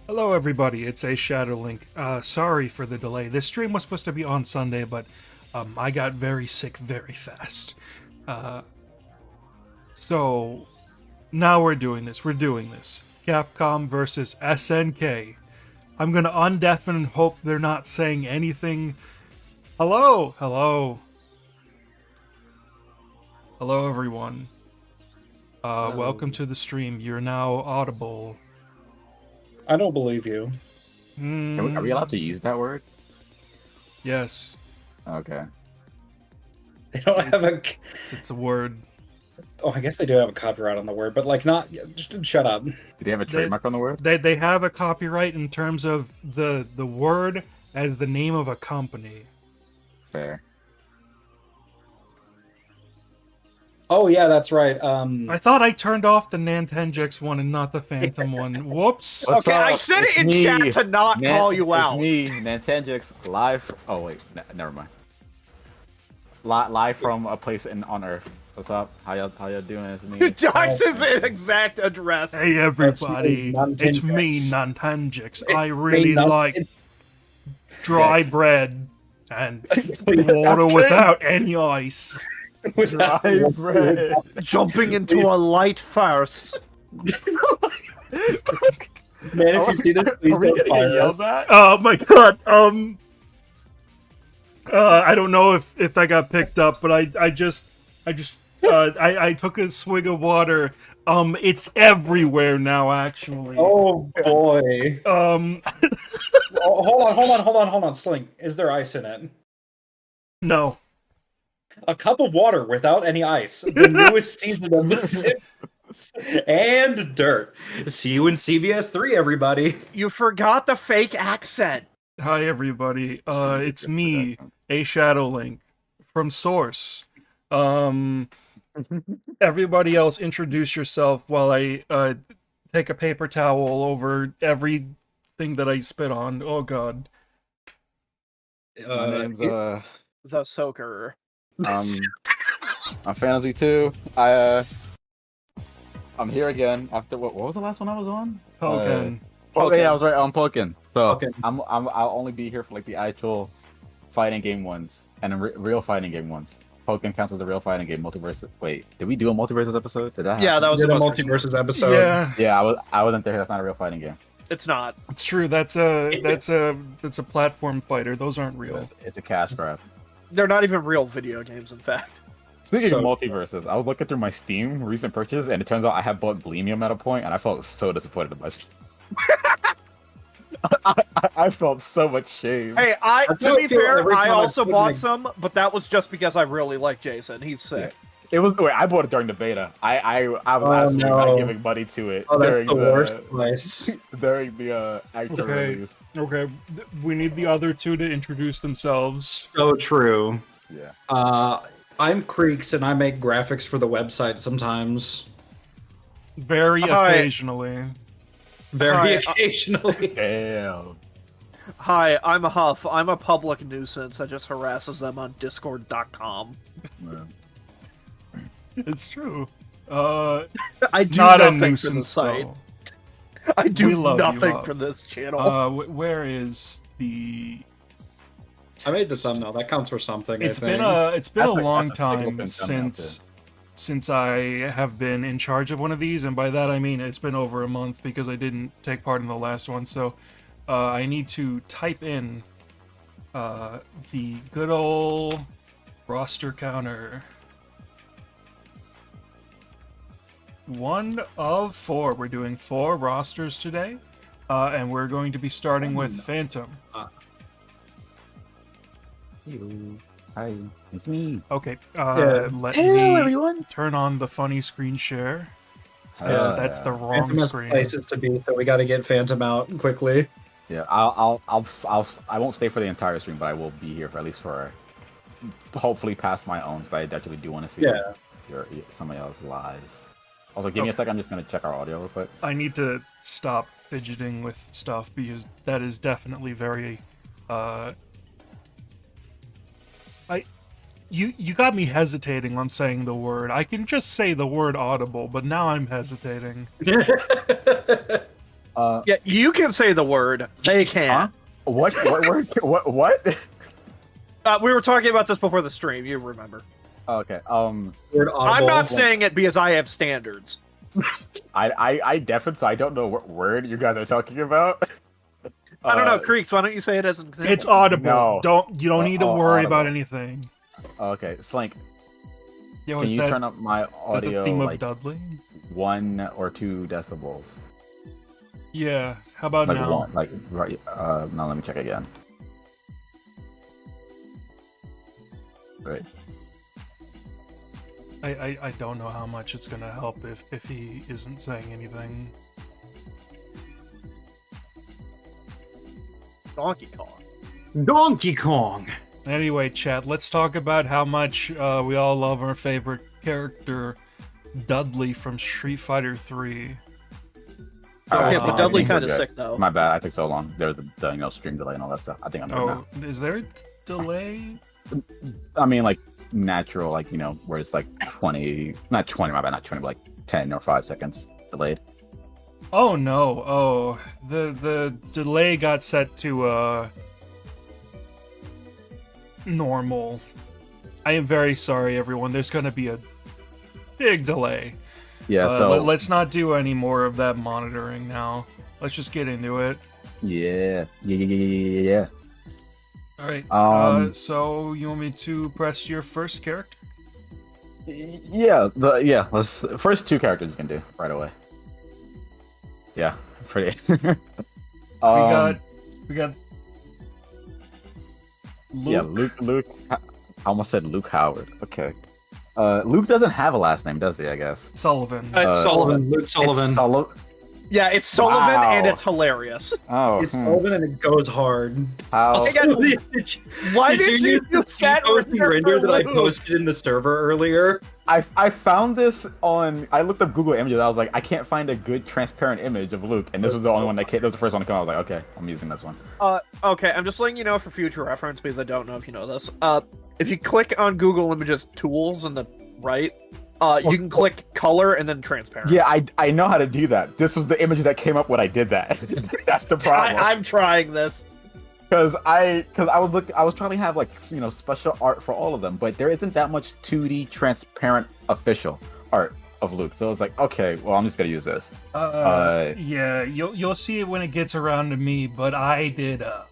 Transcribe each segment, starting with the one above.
Hello, everybody. It's a Shadowlink. Sorry for the delay. This stream was supposed to be on Sunday, but I got very sick very fast. So now we're doing this. Capcom versus SNK. I'm gonna undeafen and hope they're not saying anything. Hello, hello, hello, everyone. Welcome to the stream. You're now audible. I don't believe you. Are we allowed to use that word? Yes. Okay. They don't have a. It's a word. Oh, I guess they do have a copyright on the word, but like not. Just shut up. Do they have a trademark on the word? They have a copyright in terms of the word as the name of a company. Fair. Oh yeah, that's right. I thought I turned off the Nantengix one and not the Phantom one. Whoops. What's Okay, up? I said It's it in me. chat to not call you out. It's me, Nantengix, live. Oh wait, never mind. Live from a place on Earth. What's up? How y'all doing? It's me. Josh's exact address. Hey everybody, it's me, Nantengix. I really like dry bread and water without any ice. Dry bread. Jumping into a light farce. Man, if you see this, please Are we don't getting fire yelled us. at? Oh my god. I don't know if that got picked up, but I took a swig of water. It's everywhere now, actually. Oh boy. Um, Oh, hold on. Slink. Is there ice in it? no. A cup of water without any ice. The newest season of The Simpsons. And dirt. See you in CVS 3, everybody. You forgot the fake accent. Hi everybody. It's me, a Shadowlink from Source. Everybody else, introduce yourself while I take a paper towel over everything that I spit on. Oh god. My name's The Soaker. I'm Fantasy 2. I'm here again after what was the last one I was on? Pokken. Okay, yeah, I was right on Pokken. So Pokken. I'll only be here for like the actual fighting game ones and the real fighting game ones. Pokken counts as a real fighting game. Multiverse. Wait, did we do a multiverses episode? Did that happen? Yeah, that was Did a supposed to be- multiverses episode. Yeah, Yeah, I wasn't there. That's not a real fighting game. It's not. it's true. That's a platform fighter. Those aren't real. It's a cash grab. They're not even real video games, in fact. Speaking So- of multiverses, I was looking through my Steam recent purchase, and it turns out I had bought Bleemium at a point, and I felt so disappointed in myself. I felt so much shame. Hey, That's to how I be feel fair, every I time I also put bought my- some, but that was just because I really like Jason. He's sick. It was wait, I bought it during the beta. I was Oh, asking no. about giving money to it Oh, that's during the worst place. during the actual Okay. release. Okay, we need the other two to introduce themselves. So true. Yeah. I'm Creeks, and I make graphics for the website sometimes. Very Hi. occasionally. Very Hi, occasionally. Damn. Hi, I'm a Huff. I'm a public nuisance that just harasses them on Discord.com. Man. It's true. I do Not a nothing for the nuisance, site. though. I We do love you, nothing Huff. for this channel. Where is the? I made the thumbnail. That counts for something. It's I been think. it's been a That's long a staple time pin thumbnail, since I have been in charge of one of these, and by that I mean it's been over a month because I didn't take part in the last one. So I need to type in the good old roster counter. 1 of 4. We're doing 4 rosters today, and we're going to be starting with Phantom. Hi, it's me. Okay, Yeah. let Hello, me everyone. turn on the funny screen share. That's the wrong Phantom has screen. places to be, so we got to get Phantom out quickly. Yeah, I won't stay for the entire stream, but I will be here for at least for hopefully past my own. But I actually do want to see Yeah. somebody else live. Also, give me a second. I'm just gonna check our audio real quick. I need to stop fidgeting with stuff because that is definitely very. You got me hesitating on saying the word. I can just say the word audible, but now I'm hesitating. Yeah, you can say the word. They can't. What word? What? We were talking about this before the stream. You remember? Okay. Word I'm audible. not saying it because I have standards. I definitely, so I don't know what word you guys are talking about. I don't know, Creeks. Why don't you say it as an example? It's audible. No. You don't need to worry about audible. anything. Okay, Slink, Yo, can is you that, turn up my is that audio the theme like of Dudley? 1 or 2 decibels? Yeah. How about Like now? one, like right. Now let me check again. Wait. I don't know how much it's gonna help if he isn't saying anything. Donkey Kong. Donkey Kong. Anyway, chat, let's talk about how much we all love our favorite character, Dudley from Street Fighter 3. Alright, Yeah, Oh, but Dudley we're kind of good. sick though. My bad, I took so long. There was a stream delay and all that stuff. I think I'm good now. Oh, is there a delay? I mean, like natural, like where it's like 20, not 20, my bad, not 20, but like 10 or 5 seconds delayed. Oh no! Oh, the delay got set to normal. I am very sorry, everyone. There's gonna be a big delay. Yeah, so let's not do any more of that monitoring now. Let's just get into it. yeah. All right. So you want me to press your first character? Yeah, let's first 2 characters you can do right away. Yeah, pretty. We got Luke. Yeah, Luke. I almost said Luke Howard. Okay. Luke doesn't have a last name, does he? I guess. Sullivan. It's Sullivan. Luke Sullivan. Yeah, it's Sullivan, Wow. and it's hilarious. Oh, It's Sullivan and it goes hard. how? Why Did did you you use the posting render that I posted in the server earlier? I found this on. I looked up Google Images. I was like, I can't find a good transparent image of Luke, and this was the only one that came. That was the first one to come. I was like, okay, I'm using this one. Okay, I'm just letting you know for future reference because I don't know if you know this. If you click on Google Images tools in the right, you can click color and then transparent. Yeah, I know how to do that. This was the image that came up when I did that. That's the problem. I'm trying this. Because I was trying to have like special art for all of them, but there isn't that much 2D transparent official art of Luke. So I was like, okay, well I'm just gonna use this. Yeah, you'll see it when it gets around to me, but I did a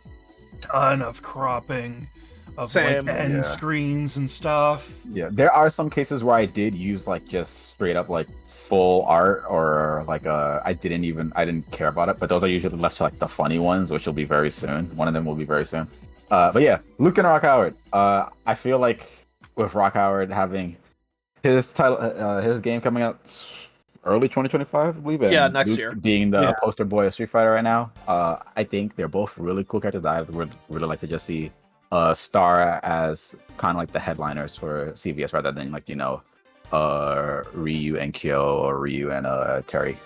ton of cropping of Same. like end Yeah. screens and stuff. Yeah, there are some cases where I did use like just straight up like full art or like I didn't care about it, but those are usually left to like the funny ones, which will be very soon. One of them will be very soon. But yeah, Luke and Rock Howard. I feel like with Rock Howard having his title, his game coming out early 2025, I believe. And Yeah, next Luke year. being the poster boy of Street Fighter right now. I think they're both really cool characters. I would really like to just see Star as kind of like the headliners for CVS rather than like Ryu and Kyo or Ryu and Terry.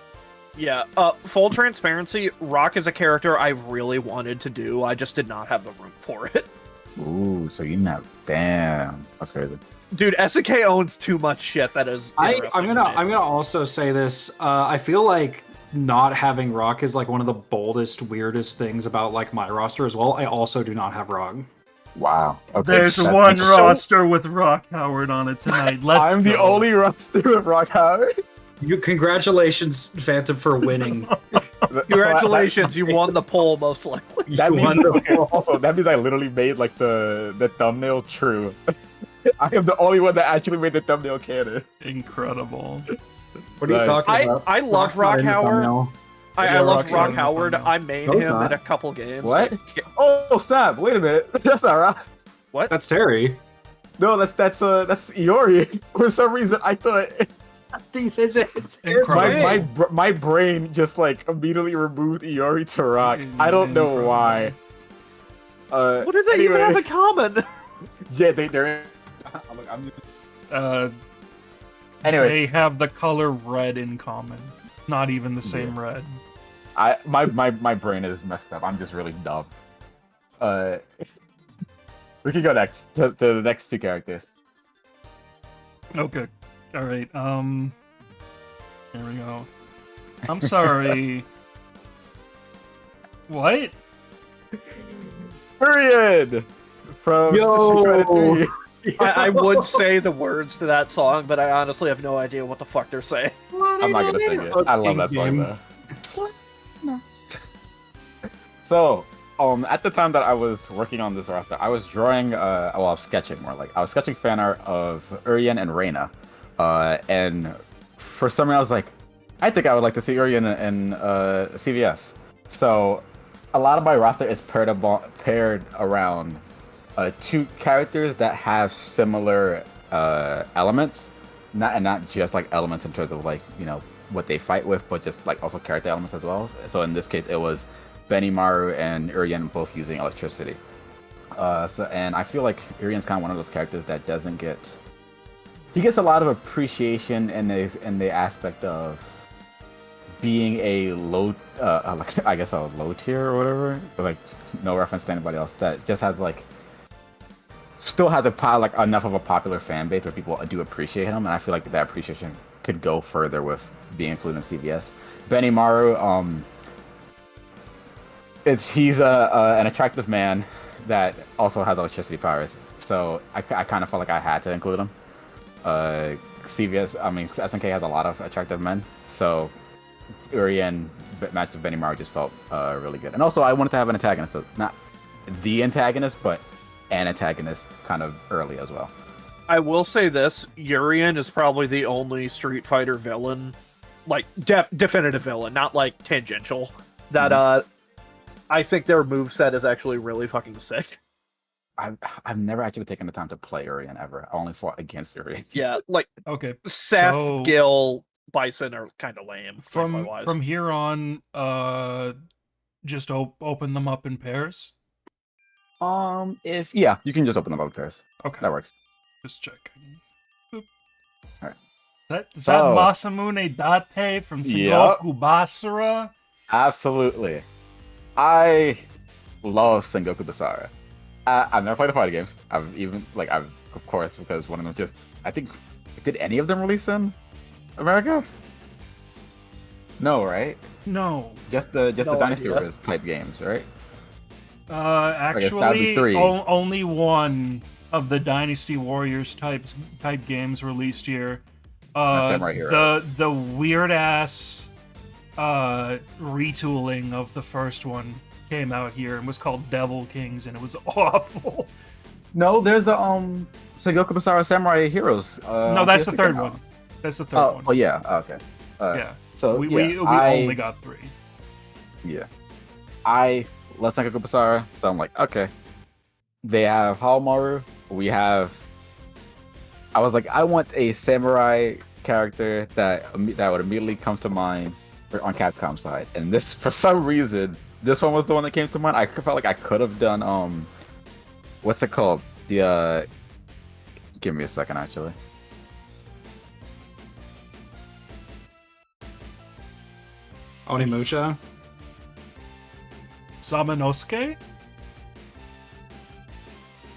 Yeah, full transparency, Rock is a character I really wanted to do. I just did not have the room for it. Ooh, so you know, damn, that's crazy. Dude, SNK owns too much shit that is I'm interesting to gonna me. also say this. I feel like not having Rock is like one of the boldest, weirdest things about like my roster as well. I also do not have Rock. Wow. Okay. There's that one makes sense. roster with Rock Howard on it tonight. Let's I'm the go. only roster with Rock Howard. Congratulations, Phantom, for winning. Congratulations, you won the poll most likely. That You means, won the okay, poll. also that means I literally made like the thumbnail true. I am the only one that actually made the thumbnail canon. Incredible. What are you Nice. talking about? I love Rock in the Howard. thumbnail. I Yeah, love Rock's Rock in the Howard. thumbnail. I made No, it's him in not. a couple games. What? Like, Oh snap! Wait a minute. That's not right. what? That's Terry. No, that's Iori. For some reason, I thought This is it. Incredible. my brain just like immediately removed Iori to Rock. I don't know Incredible. why. What do they even anyway. have in common? Yeah, they're. I'm anyways, They have the color red in common. Not even the same red. my brain is messed up. I'm just really dumb. We can go next to the next 2 characters. Okay. All right. Here we go. I'm sorry. What? Period. From Yo. Street Fighter 3. I would say the words to that song, but I honestly have no idea what the fuck they're saying. I'm not gonna sing it. I love that song though. So, at the time that I was working on this roster, I was drawing, I was sketching more like I was sketching fan art of Urien and Reina, and for some reason I was like, I think I would like to see Urien in CVS. So, a lot of my roster is paired around two characters that have similar elements, not just like elements in terms of like what they fight with, but just like also character elements as well. So in this case, it was Benimaru and Urien both using electricity. And I feel like Urien's kind of one of those characters that doesn't get. He gets a lot of appreciation in the aspect of being a low, I guess a low tier or whatever. But like no reference to anybody else that just has like. Still has enough of a popular fan base where people do appreciate him, and I feel like that appreciation could go further with being included in CVS. Benimaru, he's an attractive man that also has electricity powers, so I kind of felt like I had to include him. SNK has a lot of attractive men, so Urien matched with Benimaru just felt really good. And also, I wanted to have an antagonist, so not the antagonist, but an antagonist kind of early as well. I will say this, Urien is probably the only Street Fighter villain, like definitive villain, not like tangential, that I think their moveset is actually really fucking sick. I've never actually taken the time to play Urien ever. I only fought against Urien. Yeah, like Okay. Seth, so Gil, Bison are kind of lame. From here on, just open them up in pairs. You can just open them up in pairs. Okay. That works. Just checking. Boop. Alright. Is that Masamune Date from Sengoku Basara? Absolutely. I love Sengoku Basara. I've never played the fighting games. I've of course, because one of them did any of them release in America? No, right? No. Just the No Dynasty idea. Warriors type games, right? Actually, 3. only one of the Dynasty Warriors type games released here. Samurai Heroes. The weird ass retooling of the first one came out here and was called Devil Kings, and it was awful. No, there's a Sengoku Basara Samurai Heroes. No, that's the third one. That's the third one. Oh yeah, okay. Yeah. So We only got 3. Yeah. I love Sengoku Basara, so I'm like, okay. They have Haomaru. I was like, I want a samurai character that would immediately come to mind on Capcom's side. And this, for some reason, this one was the one that came to mind. I felt like I could have done, what's it called? Give me a second, actually. Onimusha? Samanosuke?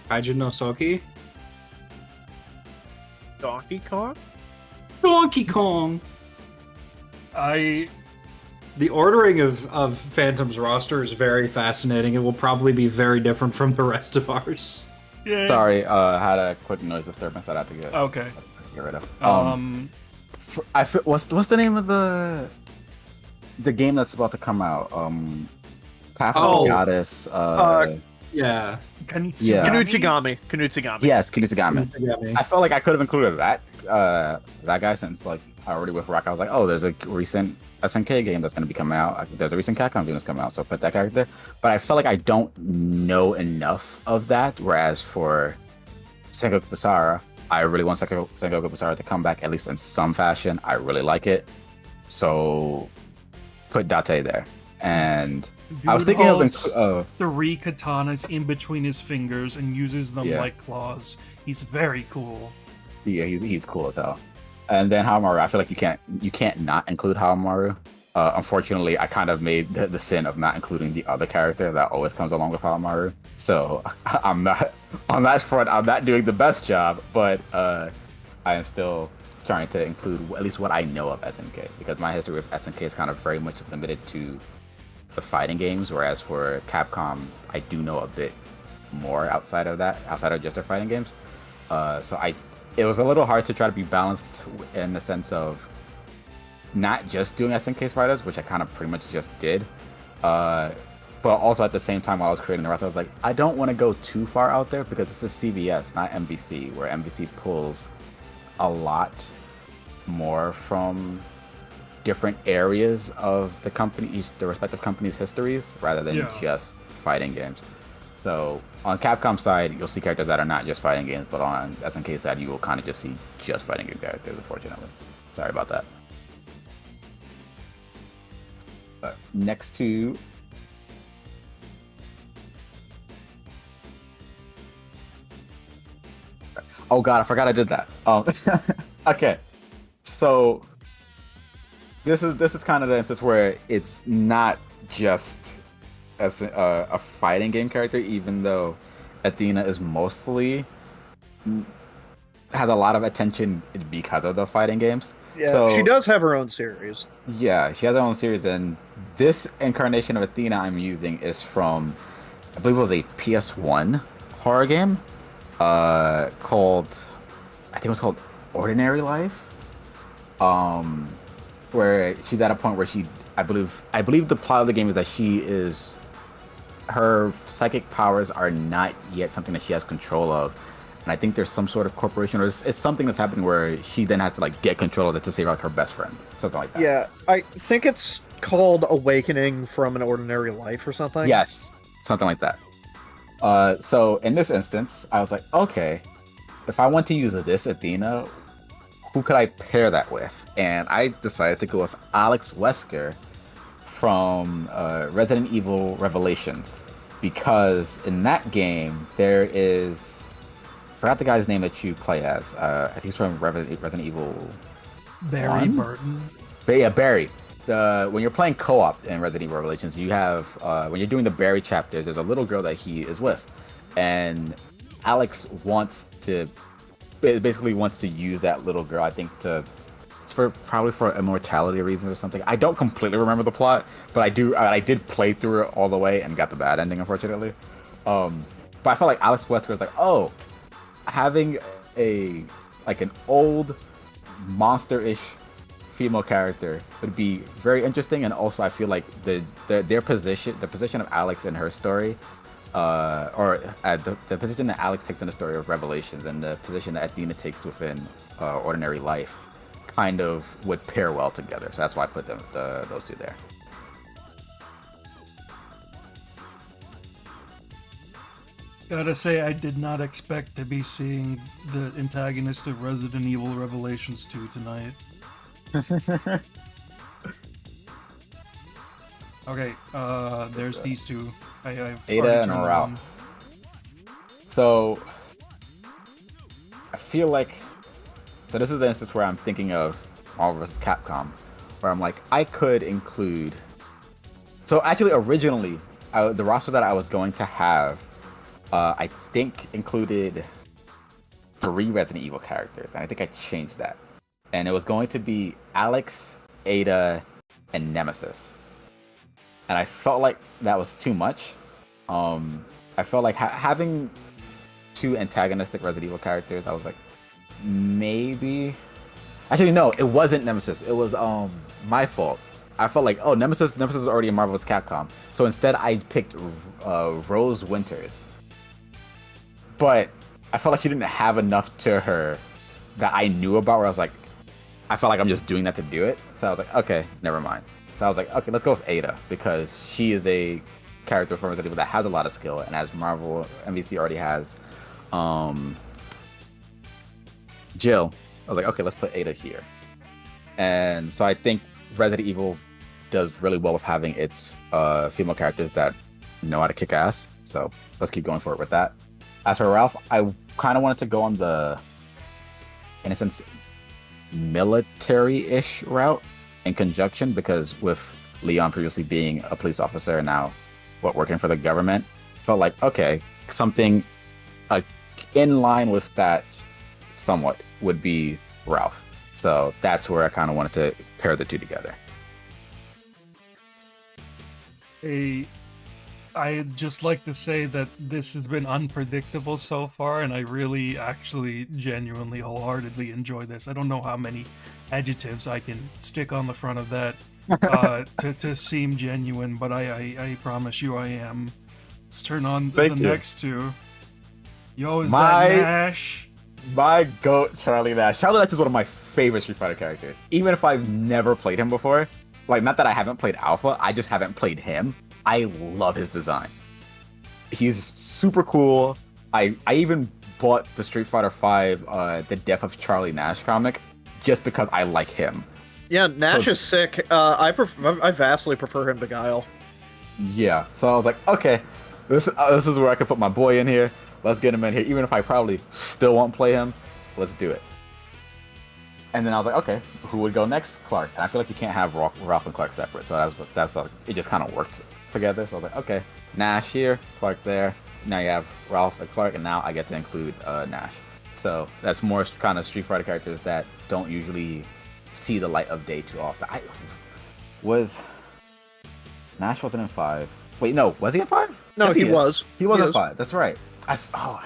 Kaiju no Soki? Donkey Kong? Donkey Kong! The ordering of Phantom's roster is very fascinating. It will probably be very different from the rest of ours. Yeah. Sorry, I had a quick noise disturbance that I had to get rid of. What's the name of the game that's about to come out? Path of the Goddess. Yeah. Kanuchigami. Yes, Kinutsugami. I felt like I could have included that guy since like already with Rock. I was like, oh, there's a recent SNK game that's going to be coming out. There's a recent Capcom game that's coming out, so put that character. But I felt like I don't know enough of that. Whereas for Sengoku Basara, I really want Sengoku Basara to come back at least in some fashion. I really like it, so put Date there. And I was thinking of 3 katanas in between his fingers and uses them Yeah. like claws. He's very cool. Yeah, he's cool as hell. And then Haomaru, I feel like you can't not include Haomaru. Unfortunately, I kind of made the sin of not including the other character that always comes along with Haomaru. So I'm not on that front. I'm not doing the best job, but I am still trying to include at least what I know of SNK, because my history with SNK is kind of very much limited to the fighting games, whereas for Capcom, I do know a bit more outside of just their fighting games. It was a little hard to try to be balanced in the sense of not just doing SNK fighters, which I kind of pretty much just did, but also at the same time while I was creating the rest, I was like, I don't want to go too far out there because this is CVS, not MVC, where MVC pulls a lot more from different areas of the respective company's histories, rather than just fighting games. So on Capcom side, you'll see characters that are not just fighting games, but on SNK side, you will kind of just see just fighting game characters, unfortunately. Sorry about that. Next to... Oh god, I forgot I did that. Okay, so this is kind of the instance where it's not just as a fighting game character, even though Athena is mostly has a lot of attention because of the fighting games. Yeah, so, she does have her own series. Yeah, she has her own series, and this incarnation of Athena I'm using is from, I believe it was a PS1 horror game called, I think it was called Ordinary Life, where she's at a point where I believe the plot of the game is that her psychic powers are not yet something that she has control of, and I think there's some sort of corporation, or it's something that's happening where she then has to like get control of it to save like her best friend, something like that. Yeah, I think it's called Awakening from an Ordinary Life or something. Yes, something like that. So in this instance, I was like, okay, if I want to use this Athena, who could I pair that with? And I decided to go with Alex Wesker from Resident Evil Revelations, because in that game there is, I forgot the guy's name that you play as. I think he's from Resident Evil. Barry Burton. But yeah, Barry. When you're playing co-op in Resident Evil Revelations, you have when you're doing the Barry chapters, there's a little girl that he is with, and Alex basically wants to use that little girl, I think, probably for immortality reasons or something. I don't completely remember the plot, but I did play through it all the way and got the bad ending, unfortunately. But I felt like Alex Wesker was like, oh, having an old monster-ish female character would be very interesting, and also I feel like the position of Alex in her story, the position that Alex takes in the story of Revelations and the position that Athena takes within Ordinary Life kind of would pair well together. So that's why I put those two there. Gotta say, I did not expect to be seeing the antagonist of Resident Evil Revelations 2 tonight. Okay, there's these two. I've Ada and turned them Ralph. on. So I feel like, so this is the instance where I'm thinking of Marvel vs. Capcom, where I'm like, I could include. So actually, originally, the roster that I was going to have, I think included 3 Resident Evil characters, and I think I changed that. And it was going to be Alex, Ada, and Nemesis. And I felt like that was too much. I felt like having 2 antagonistic Resident Evil characters, I was like, maybe. Actually, no, it wasn't Nemesis. It was my fault. I felt like, oh, Nemesis is already in Marvel vs. Capcom. So instead, I picked Rose Winters. But I felt like she didn't have enough to her that I knew about, where I was like, I felt like I'm just doing that to do it. So I was like, okay, never mind. So I was like, okay, let's go with Ada, because she is a character from Resident Evil that has a lot of skill, and as Marvel MVC already has Jill, I was like, okay, let's put Ada here. And so I think Resident Evil does really well with having its female characters that know how to kick ass. So let's keep going for it with that. As for Ralph, I kind of wanted to go on the, in a sense, military-ish route in conjunction, because with Leon previously being a police officer and now working for the government, felt like, okay, something in line with that somewhat would be Ralph. So that's where I kind of wanted to pair the two together. I'd just like to say that this has been unpredictable so far, and I really, actually, genuinely, wholeheartedly enjoy this. I don't know how many adjectives I can stick on the front of that to seem genuine, but I promise you I am. Let's turn on the Thank you. next two. Yo, is My- that Nash? My goat, Charlie Nash. Charlie Nash is one of my favorite Street Fighter characters. Even if I've never played him before, like, not that I haven't played Alpha, I just haven't played him. I love his design. He's super cool. I even bought the Street Fighter V, The Death of Charlie Nash comic, just because I like him. Yeah, Nash is sick. I vastly prefer him to Guile. Yeah, so I was like, okay, this is where I can put my boy in here. Let's get him in here, even if I probably still won't play him. Let's do it. And then I was like, okay, who would go next? Clark. And I feel like you can't have Ralph and Clark separate, so it just kind of worked together. So I was like, okay, Nash here, Clark there. Now you have Ralph and Clark, and now I get to include Nash. So that's more kind of Street Fighter characters that don't usually see the light of day too often. Nash wasn't in 5. Wait, no, was he in 5? No, Yes, he is. was. He was He in is. 5. That's right. I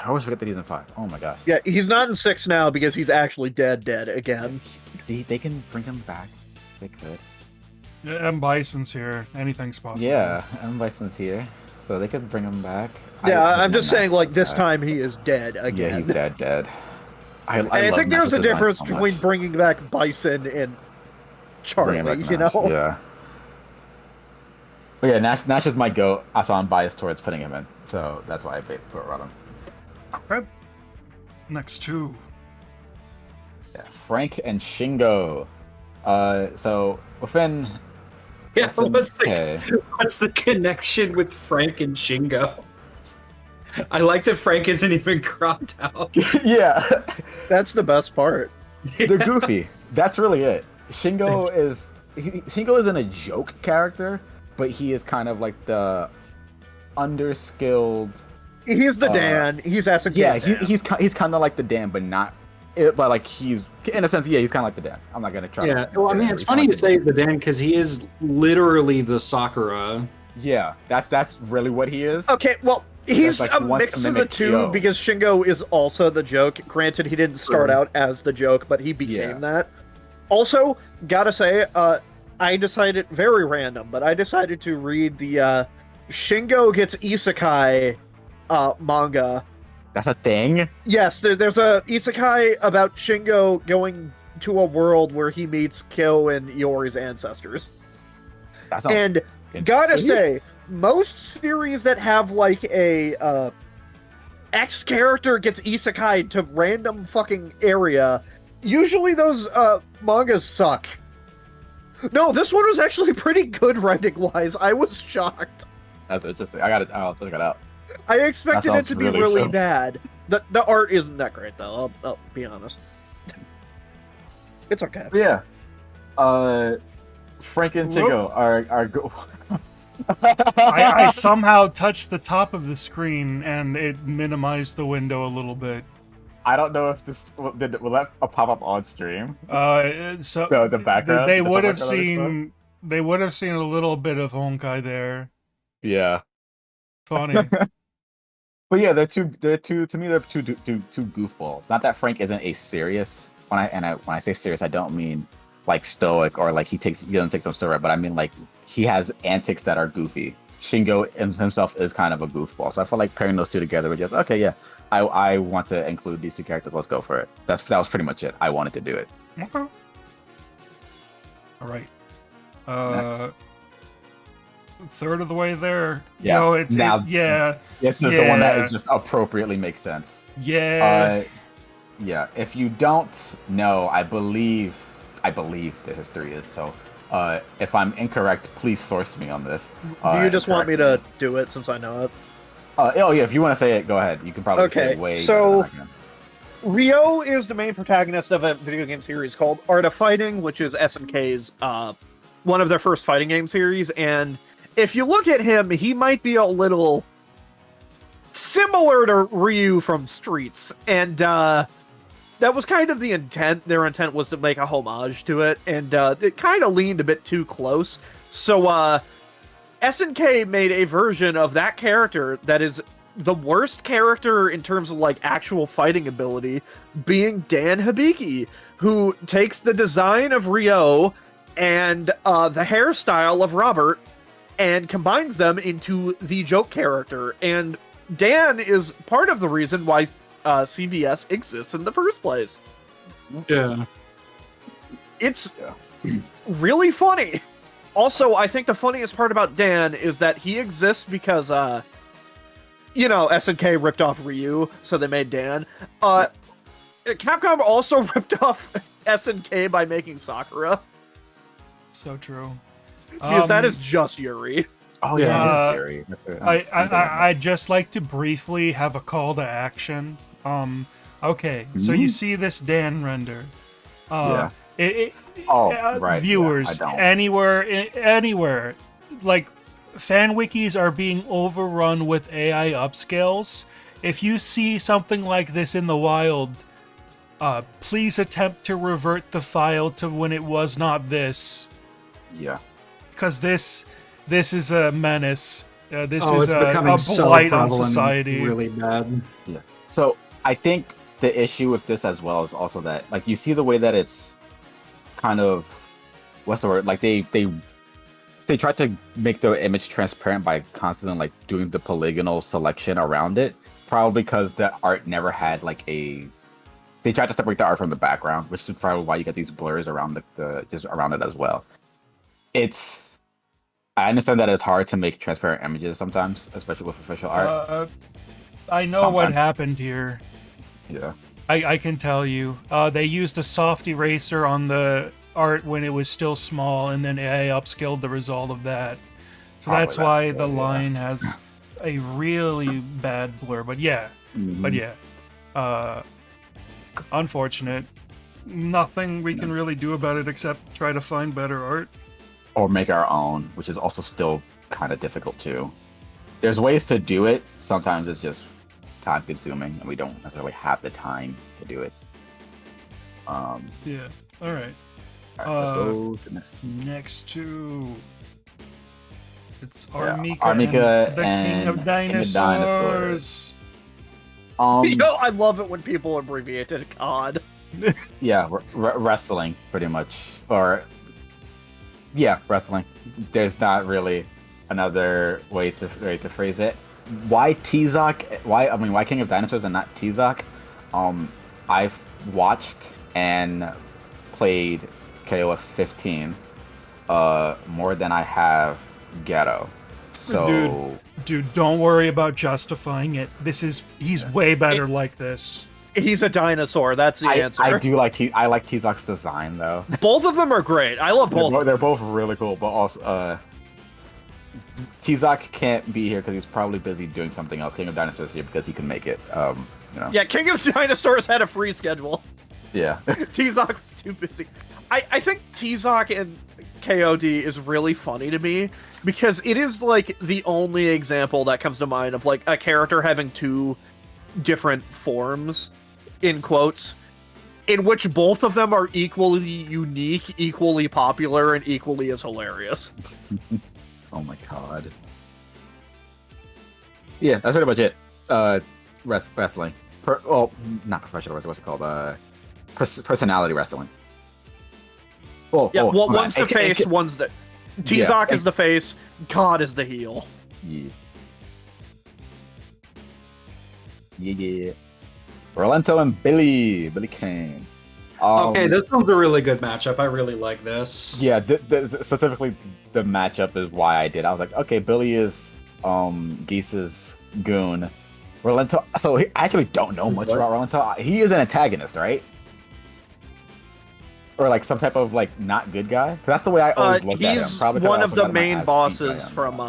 always forget that he's in 5. Oh my gosh. Yeah, he's not in 6 now because he's actually dead again. They can bring him back. They could. Yeah, M. Bison's here. Anything's possible. Yeah, M. Bison's here, so they could bring him back. Yeah, I I'm just love saying, Nash like, this back. time he is dead again. Yeah, he's dead. I And I love think there's Nash's a design difference so between much. bringing back Bison and Charlie, Bringing back you Nash, know? Yeah. But yeah, Nash is my goat. So I'm biased towards putting him in, so that's why I put him. Okay. Next two. Yeah, Frank and Shingo. So within Yeah, SNK, what's the connection with Frank and Shingo? I like that Frank isn't even cropped out. yeah, That's the best part. they're goofy. That's really it. Shingo isn't a joke character, but he is kind of like the underskilled. He's the Dan. He's SNK's Yeah, Dan. he's kind of like the Dan, but not. But like he's in a sense, yeah, he's kind of like the Dan. I'm not gonna try. Yeah, to, well, I mean, it's he's funny kinda to say the Dan because he is literally the Sakura. Yeah, that's really what he is. Okay, well, he's like a wants mix to of the mimic two Kyo. because Shingo is also the joke. Granted, he didn't start Sure. out as the joke, but he became Yeah. that. Also, gotta say, I decided, very random, but I decided to read the Shingo Gets Isekai manga. That's a thing. Yes, there's a isekai about Shingo going to a world where he meets Kyo and Iori's ancestors. That sounds And gotta say, most series that have like a X character gets isekai to random fucking area, usually those mangas suck. No, this one was actually pretty good writing wise. I was shocked. That's interesting. I'll check it out. I expected it sounds to be really really simple. bad. The art isn't that great though. I'll be honest. It's okay. But yeah, Frank and Shingo are go. I somehow touched the top of the screen and it minimized the window a little bit. I don't know if this will that pop up on stream. So The background. they the would have background seen a little bit of Honkai there. Yeah. Funny. But yeah, they're two to me they're two goofballs. Not that Frank isn't a serious when I say serious, I don't mean like stoic or like he doesn't take some serious, but I mean like he has antics that are goofy. Shingo himself is kind of a goofball. So I feel like pairing those two together would just okay, yeah. I want to include these two characters, let's go for it. That was pretty much it. I wanted to do it. Okay. All right. Next. Third of the way there. Yeah. No, Yeah. This is the one that Yeah. is just appropriately makes sense. Yeah. Yeah. If you don't know, I believe the history is so. If I'm incorrect, please source me on this. Do you just want me correct to do it since I know it? Oh yeah, if you want to say it, go ahead. You can probably say Okay, it way so- better than I can. Ryo is the main protagonist of a video game series called Art of Fighting, which is SNK's one of their first fighting game series. And if you look at him, he might be a little similar to Ryu from Streets. And that was kind of the intent. Their intent was to make a homage to it, and it kind of leaned a bit too close. So SNK made a version of that character that is the worst character in terms of like actual fighting ability, being Dan Hibiki, who takes the design of Ryo and the hairstyle of Robert and combines them into the joke character. And Dan is part of the reason why CVS exists in the first place. Yeah. It's really funny. Also, I think the funniest part about Dan is that he exists because, SNK ripped off Ryu, so they made Dan. Capcom also ripped off SNK by making Sakura. So true. Because that is just Yuri. Oh yeah, it is Yuri. I'd just like to briefly have a call to action. Okay, so you see this Dan render. Yeah. Right. Viewers, Yeah, anywhere, like fan wikis are being overrun with AI upscales. If you see something like this in the wild, please attempt to revert the file to when it was not this. Yeah. Because this is a menace. This Oh, is it's a becoming so blight on prevalent and society. really bad. Yeah. So I think the issue with this as well is also that, like, you see the way that it's kind of, what's the word? Like they try to make the image transparent by constantly like doing the polygonal selection around it. Probably because the art never had like they tried to separate the art from the background, which is probably why you get these blurs around the just around it as well. I understand that it's hard to make transparent images sometimes, especially with official art. I know what Sometimes. happened here. Yeah. I can tell you. They used a soft eraser on the art when it was still small, and then AI upscaled the result of that. So Probably that's why that's the good, yeah. line has a really bad blur. But yeah, unfortunate. Nothing we can really do about it except try to find better art. Or make our own, which is also still kind of difficult too. There's ways to do it. Sometimes it's just time consuming, and we don't necessarily have the time to do it. Yeah. All right. Let's go to this. Next to it's Yeah, Armika, Armika and the and King of King of Dinosaurs. I love it when people abbreviate it. God. Yeah, wrestling, pretty much. Or, yeah, wrestling. There's not really another way to phrase it. Why T-Zoc? Why King of Dinosaurs and not T-Zoc? I've watched and played KOF 15 more than I have Ghetto. So Dude, don't worry about justifying it. He's way better like this. He's a dinosaur. That's the answer. I do like I like T-Zoc's design though. Both of them are great. I love both. They're both really cool, but also T-Zoc can't be here because he's probably busy doing something else. King of Dinosaurs here because he can make it. Yeah, King of Dinosaurs had a free schedule. Yeah. T-Zoc was too busy. I think T-Zoc and KOD is really funny to me because it is like the only example that comes to mind of like a character having two different forms, in quotes, in which both of them are equally unique, equally popular, and equally as hilarious. Oh my god. Yeah, that's pretty much it. Wrestling. Not professional wrestling. What's it called? Personality wrestling. One's the face, one's the... T-Zoc is the face, God is the heel. Yeah. Yeah. Rolento and Billy Kane. Okay, this one's a really good matchup. I really like this. Yeah, specifically the matchup is why I did. I was like, okay, Billy is Geese's goon. Rolento. So I actually don't know much about Rolento. He is an antagonist, right? Or like some type of like not good guy. 'Cause that's the way I always looked at him. He's Probably 'cause I one of also the got my main ass beat bosses by him. from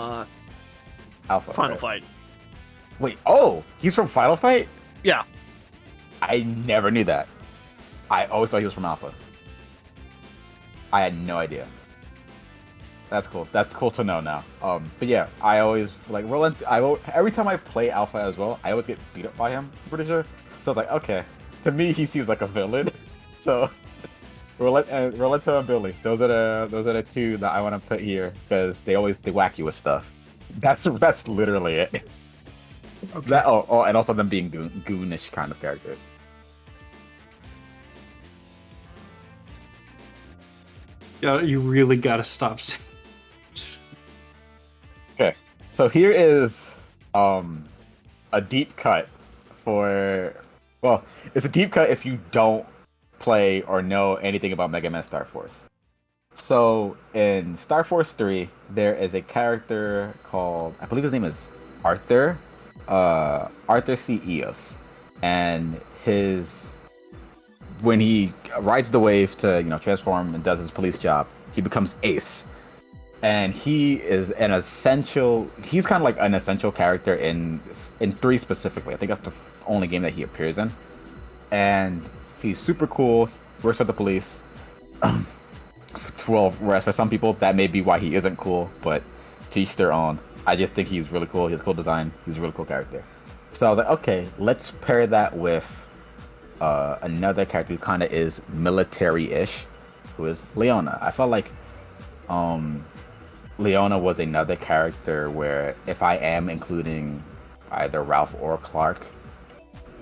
Alpha, Final right? Fight. Wait, he's from Final Fight? Yeah. I never knew that. I always thought he was from Alpha. I had no idea. That's cool. That's cool to know now. But yeah, I always like every time I play Alpha as well, I always get beat up by him. I'm pretty sure. So I was like, okay. To me, he seems like a villain. So Rolletto and Billy. Those are the two that I want to put here because they whack you with stuff. That's literally it. Okay. That and also them being goonish kind of characters. Yeah, you really gotta stop saying. Okay, so here is a deep cut for it's a deep cut if you don't play or know anything about Mega Man Star Force. So in Star Force 3, there is a character called, I believe his name is Arthur, Arthur C. Eos, and when he rides the wave to transform and does his police job, he becomes Ace, and he is he's kind of like an essential character in 3 specifically. I think that's the only game that he appears in, and he's super cool, works for the police. Well, whereas for some people that may be why he isn't cool, but to each their own. I just think he's really cool. He has cool design. He's a really cool character. So I was like, okay, let's pair that with another character who kind of is military-ish, who is Leona. I felt like Leona was another character where if I am including either Ralph or Clark,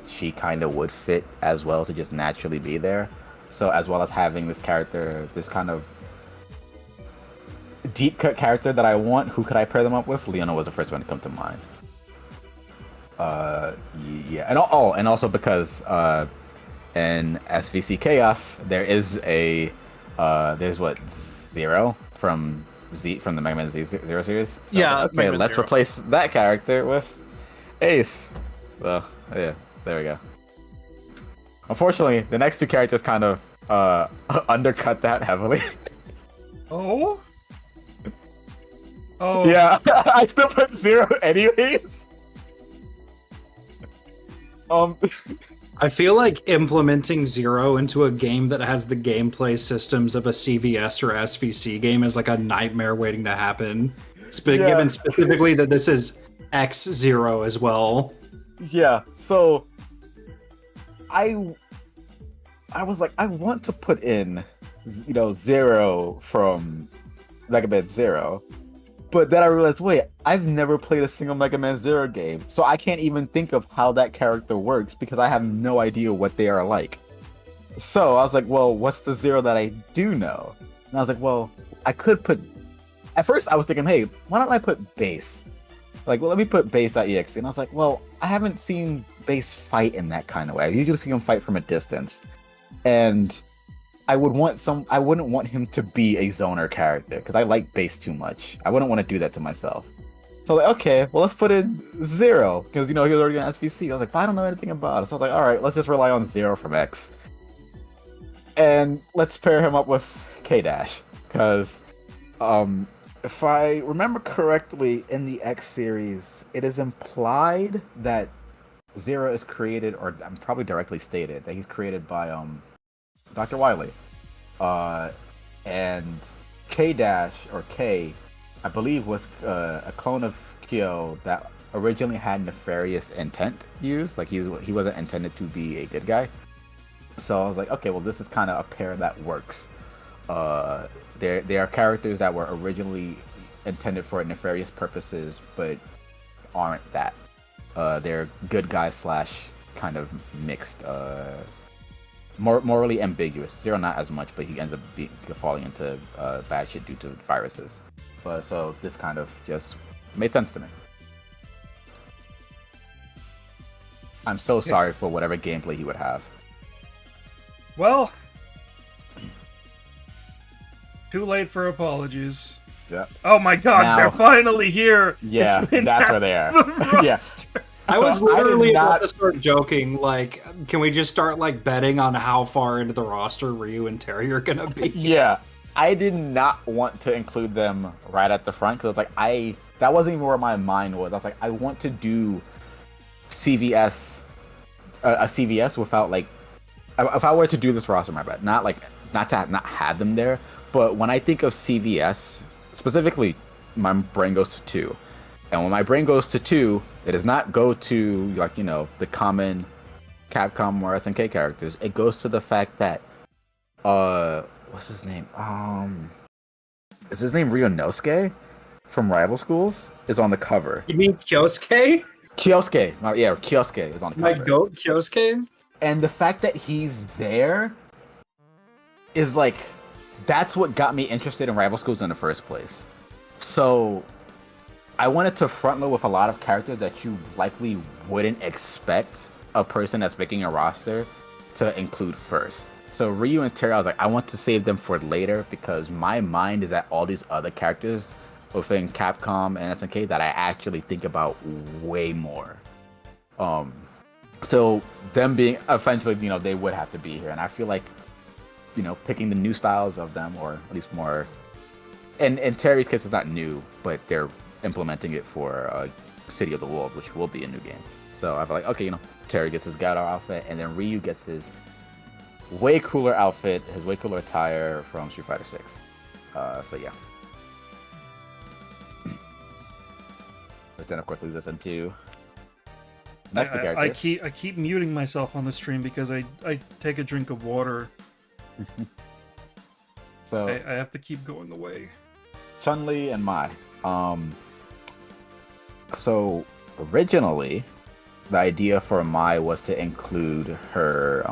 she kind of would fit as well to just naturally be there. So as well as having this character, this kind of deep cut character that I want, who could I pair them up with? Leona was the first one to come to mind. Yeah, and also because in SVC Chaos there is there's Zero from the Mega Man Zero series. So Yeah, okay, Mega Man let's Zero. replace that character with Ace. So yeah, there we go. Unfortunately, the next 2 characters kind of undercut that heavily. Oh. Oh. Yeah, I still put Zero anyways. I feel like implementing Zero into a game that has the gameplay systems of a CVS or SVC game is like a nightmare waiting to happen. Given specifically that this is X0 as well. Yeah, so I was like, I want to put in, Zero from Mega Man Zero, but then I realized, wait, I've never played a single Mega Man Zero game, so I can't even think of how that character works because I have no idea what they are like. So I was like, well, what's the Zero that I do know? And I was like, well, I could put. At first, I was thinking, hey, why don't I put Base? Like, well, let me put Base.exe. And I was like, well, I haven't seen Base fight in that kind of way. I usually see him fight from a distance. And I wouldn't want him to be a zoner character, because I like Base too much. I wouldn't want to do that to myself. So I was like, okay, well, let's put in Zero, because, he was already on SVC. I was like, but I don't know anything about it. So I was like, alright, let's just rely on Zero from X. And let's pair him up with K-Dash, because, if I remember correctly, in the X series, it is implied that Zero is created, or I'm probably directly stated, that he's created by Dr. Wily. And K-Dash, or K, I believe was a clone of Kyo that originally had nefarious intent used. Like, he wasn't intended to be a good guy. So I was like, okay, well, this is kind of a pair that works. They are characters that were originally intended for nefarious purposes, but aren't that. They're good guys slash kind of mixed, morally ambiguous. Zero not as much, but he ends up falling into bad shit due to viruses. But so this kind of just made sense to me. I'm so sorry for whatever gameplay he would have. Well, too late for apologies. Yeah. Oh my god, Now- they're finally here! Yeah, It's been that's half where they are. the Yeah. roster. I was So I did literally about not- to start joking, like, can we just start, like, betting on how far into the roster Ryu and Terry are gonna be? Yeah, I did not want to include them right at the front because like that wasn't even where my mind was. I was like, I want to do CVS, a CVS without like, if I were to do this roster, my bad, not to not have them there, but when I think of CVS specifically, my brain goes to 2, and when my brain goes to 2, it does not go to like the common Capcom or SNK characters. It goes to the fact that what's his name? Is his name Ryunosuke from Rival Schools? Is on the cover. You mean Kyosuke? Kyosuke, Kyosuke is on the My cover. goat Kyosuke? And the fact that he's there is like, that's what got me interested in Rival Schools in the first place. So I wanted to front load with a lot of characters that you likely wouldn't expect a person that's making a roster to include first. So Ryu and Terry, I was like, I want to save them for later because my mind is at all these other characters within Capcom and SNK that I actually think about way more. So them being eventually, they would have to be here, and I feel like, picking the new styles of them, or at least more. And Terry's case is not new, but they're implementing it for City of the Wolves, which will be a new game. So I feel like, okay, Terry gets his Gato outfit, and then Ryu gets his way cooler outfit, his way cooler attire from Street Fighter 6. So yeah. Which then of course leads us into next to characters. I keep muting myself on the stream because I take a drink of water. So I have to keep going away. Chun-Li and Mai. So originally, the idea for Mai was to include her,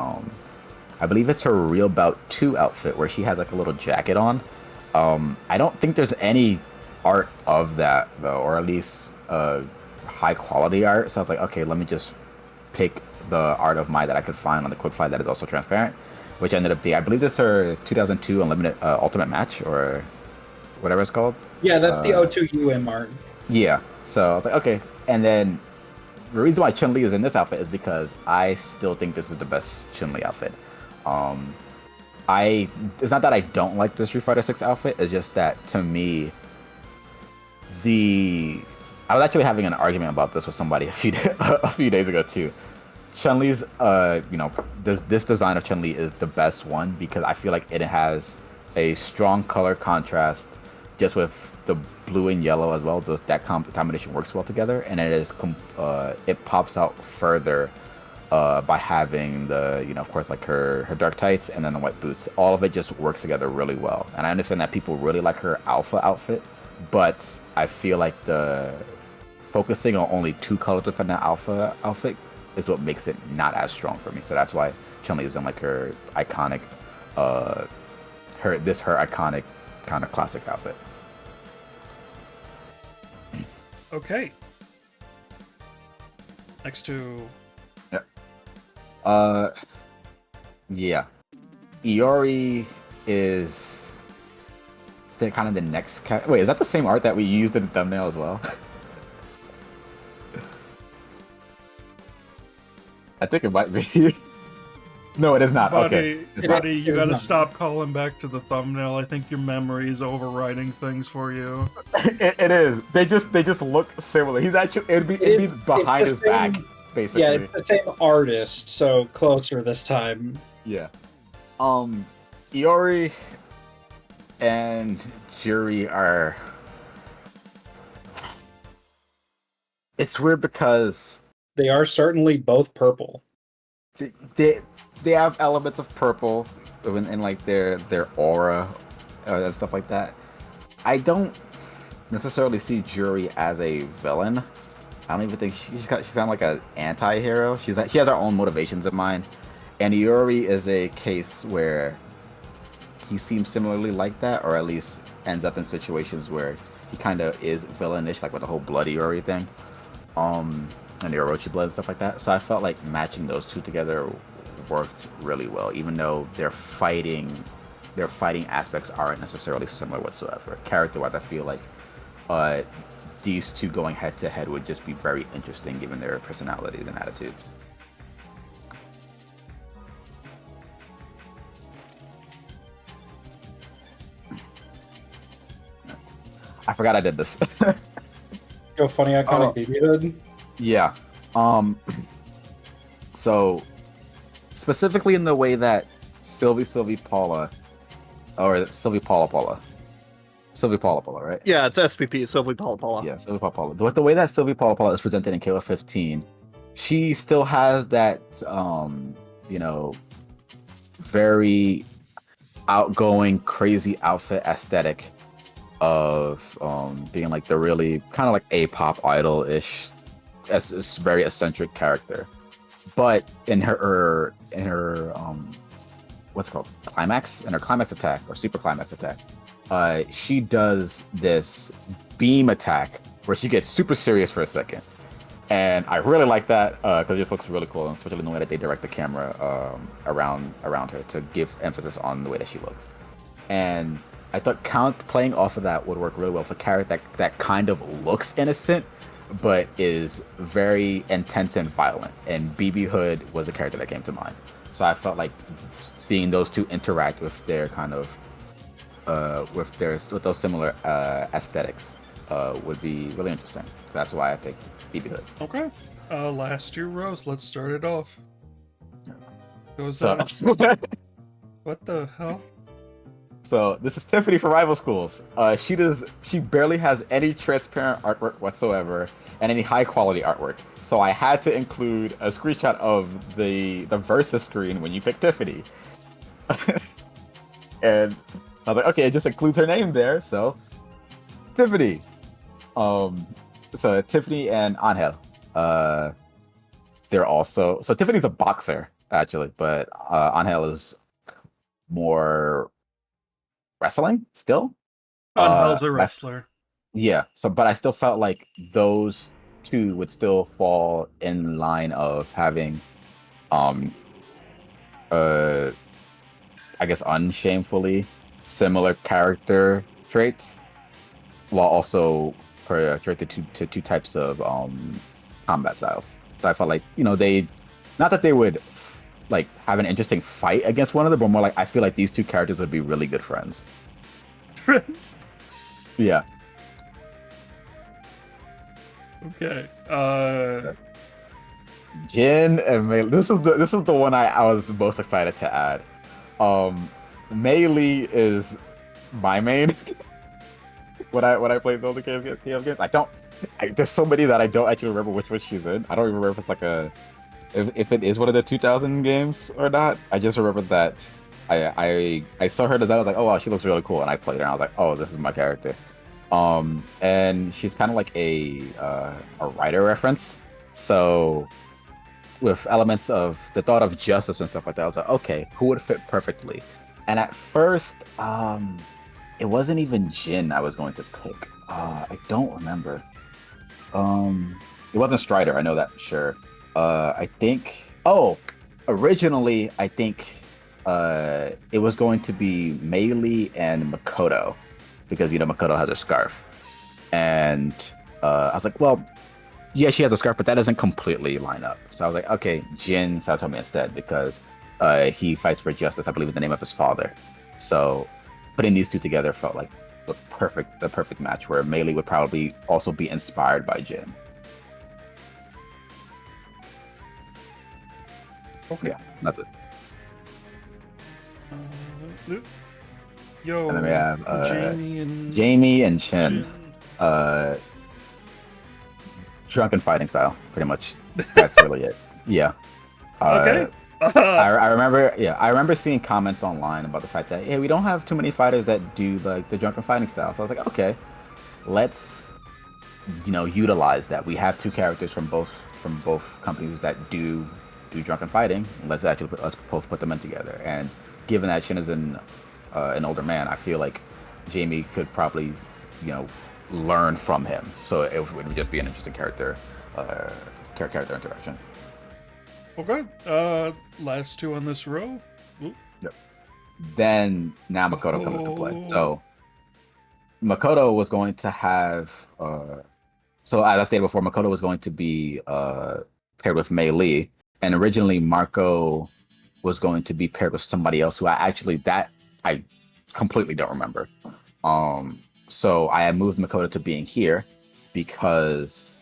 I believe it's her Real Bout 2 outfit where she has like a little jacket on. I don't think there's any art of that though, or at least high quality art. So I was like, okay, let me just pick the art of Mai that I could find on the quick find that is also transparent, which ended up being, I believe this is her 2002 Unlimited Ultimate Match or whatever it's called. Yeah, that's the O2UM art. Yeah. So I was like, okay. And then the reason why Chun-Li is in this outfit is because I still think this is the best Chun-Li outfit. It's not that I don't like the Street Fighter 6 outfit, it's just that to me, I was actually having an argument about this with somebody a few days ago too. Chun-Li's, this design of Chun-Li is the best one because I feel like it has a strong color contrast just with the blue and yellow as well. That combination works well together, and it pops out further by having the, of course, like her dark tights and then the white boots. All of it just works together really well. And I understand that people really like her alpha outfit, but I feel like the focusing on only 2 colors within that alpha outfit is what makes it not as strong for me. So that's why Chun-Li is in like her iconic, her iconic kind of classic outfit. Okay. Next to... Yeah. Iori is the kind of the next wait, is that the same art that we used in the thumbnail as well? I think it might be. No, it is not. Okay. Buddy, you gotta stop calling back to the thumbnail. I think your memory is overriding things for you. It is. They just look similar. He's actually it'd be behind his back, basically. Yeah, it's the same artist, so closer this time. Yeah. Iori and Juri are. It's weird because they are certainly both purple. They have elements of purple in like their aura and stuff like that. I don't necessarily see Juri as a villain. I don't even think she's kind of like an anti-hero. She has her own motivations in mind, and Iori is a case where he seems similarly like that, or at least ends up in situations where he kind of is villainish, like with the whole bloody Iori thing, and the Orochi blood and stuff like that. So I felt like matching those two together worked really well, even though their fighting aspects aren't necessarily similar whatsoever. Character-wise, I feel like these two going head to head would just be very interesting given their personalities and attitudes. I forgot I did this. Go funny iconic baby hood. Yeah. So specifically in the way that Sylvie Paula, right? Yeah, it's SPP, Sylvie Paula. Yeah, Sylvie Paula. With the way that Sylvie Paula is presented in KOF 15, she still has that, very. outgoing, crazy outfit aesthetic of being like the really kind of like A-pop idol-ish, as this very eccentric character. But in her what's it called, climax, in her climax attack or super climax attack, she does this beam attack where she gets super serious for a second, and I really like that because it just looks really cool, and especially the way that they direct the camera around her to give emphasis on the way that she looks. And I thought playing off of that would work really well for a character that kind of looks innocent but is very intense and violent. And BB Hood was a character that came to mind. So I felt like seeing those two interact with their kind of with those similar aesthetics would be really interesting. So that's why I picked BB Hood. Okay. Last two rows. Let's start it off. Goes So, what the hell? so this is Tiffany from Rival Schools. She barely has any transparent artwork whatsoever and any high quality artwork. So I had to include a screenshot of the versus screen when you pick Tiffany. And I was like, okay, it just includes her name there, so Tiffany. So Tiffany and Angel. They're also, so Tiffany's a boxer actually, but Angel is more wrestling still. Angel's a wrestler. Yeah. So, but I still felt like those two would still fall in line of having, I guess unshamefully similar character traits, while also attracted to two types of combat styles. So I felt like, they, not that they would like have an interesting fight against one another, but more like I feel like these two characters would be really good friends. Friends. Yeah. Okay. Jin and Mei. This is the one I was most excited to add. Mei Lee is my main. when I played the older KF games, there's so many that I don't actually remember which one she's in. I don't even remember if it's like if it is one of the 2000 games or not. I just remember that I saw her design. I was like, oh wow, she looks really cool, and I played her, and I was like, oh, this is my character. And she's kind of like a writer reference. So with elements of the thought of justice and stuff like that, I was like, okay, who would fit perfectly? And at first, it wasn't even Jin I was going to pick. I don't remember. It wasn't Strider, I know that for sure. I think, originally, I think it was going to be Mei Lee and Makoto, because, Makoto has a scarf. And I was like, well, yeah, she has a scarf, but that doesn't completely line up. So I was like, okay, Jin Saotome instead, because he fights for justice, I believe, in the name of his father. So putting these two together felt like the perfect match, where Mei Lee would probably also be inspired by Jin. Okay. Yeah, that's it. Yo. And then we have Jamie and Chen. Drunken fighting style, pretty much. That's really it. Yeah. Okay. I remember seeing comments online about the fact that, hey, we don't have too many fighters that do like the drunken fighting style. So I was like, okay, let's utilize that. We have two characters from both companies that do drunken fighting. Let's both put them in together. And given that Shin is an older man, I feel like Jamie could probably learn from him. So it would just be an interesting character interaction. Okay. Last two on this row. Ooh. Yep. Then now Makoto comes into play. So Makoto was going to have so as I stated before, Makoto was going to be paired with Mei Lee, and originally Marco was going to be paired with somebody else who I completely don't remember. So I had moved Makoto to being here because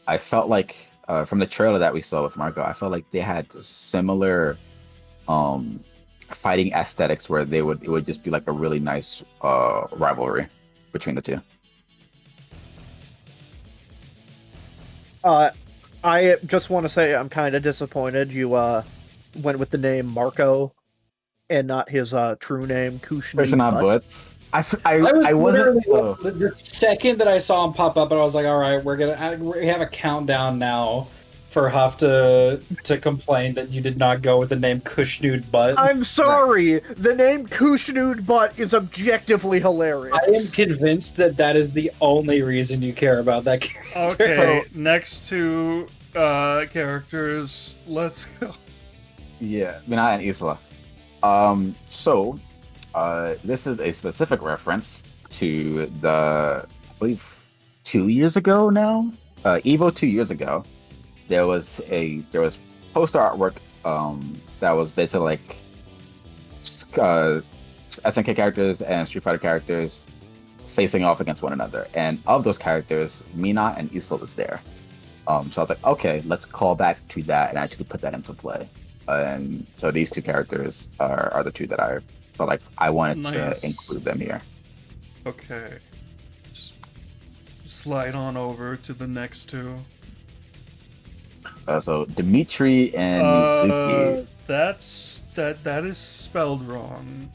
I felt like from the trailer that we saw with Marco, I felt like they had similar fighting aesthetics where it would just be like a really nice rivalry between the two. I just want to say I'm kind of disappointed you went with the name Marco and not his true name, There's Kushni not Butt. butts. I was I wasn't. literally the second that I saw him pop up, and I was like, "All right, we have a countdown now for Huff to complain that you did not go with the name Kushnude Butt." I'm sorry, the name Kushnude Butt is objectively hilarious. I am convinced that that is the only reason you care about that character. Okay, next two characters. Let's go. Yeah, Mina and Isla. So, this is a specific reference to the, I believe, 2 years ago now. Evo 2 years ago. There was poster artwork that was basically like SNK characters and Street Fighter characters facing off against one another. And of those characters, Mina and Isla was there. So I was like, okay, let's call back to that and actually put that into play. And so these two characters are the two that I felt like I wanted Nice. to include them here. Okay. Just slide on over to the next two. So Dimitri and Mizuki. That is spelled wrong.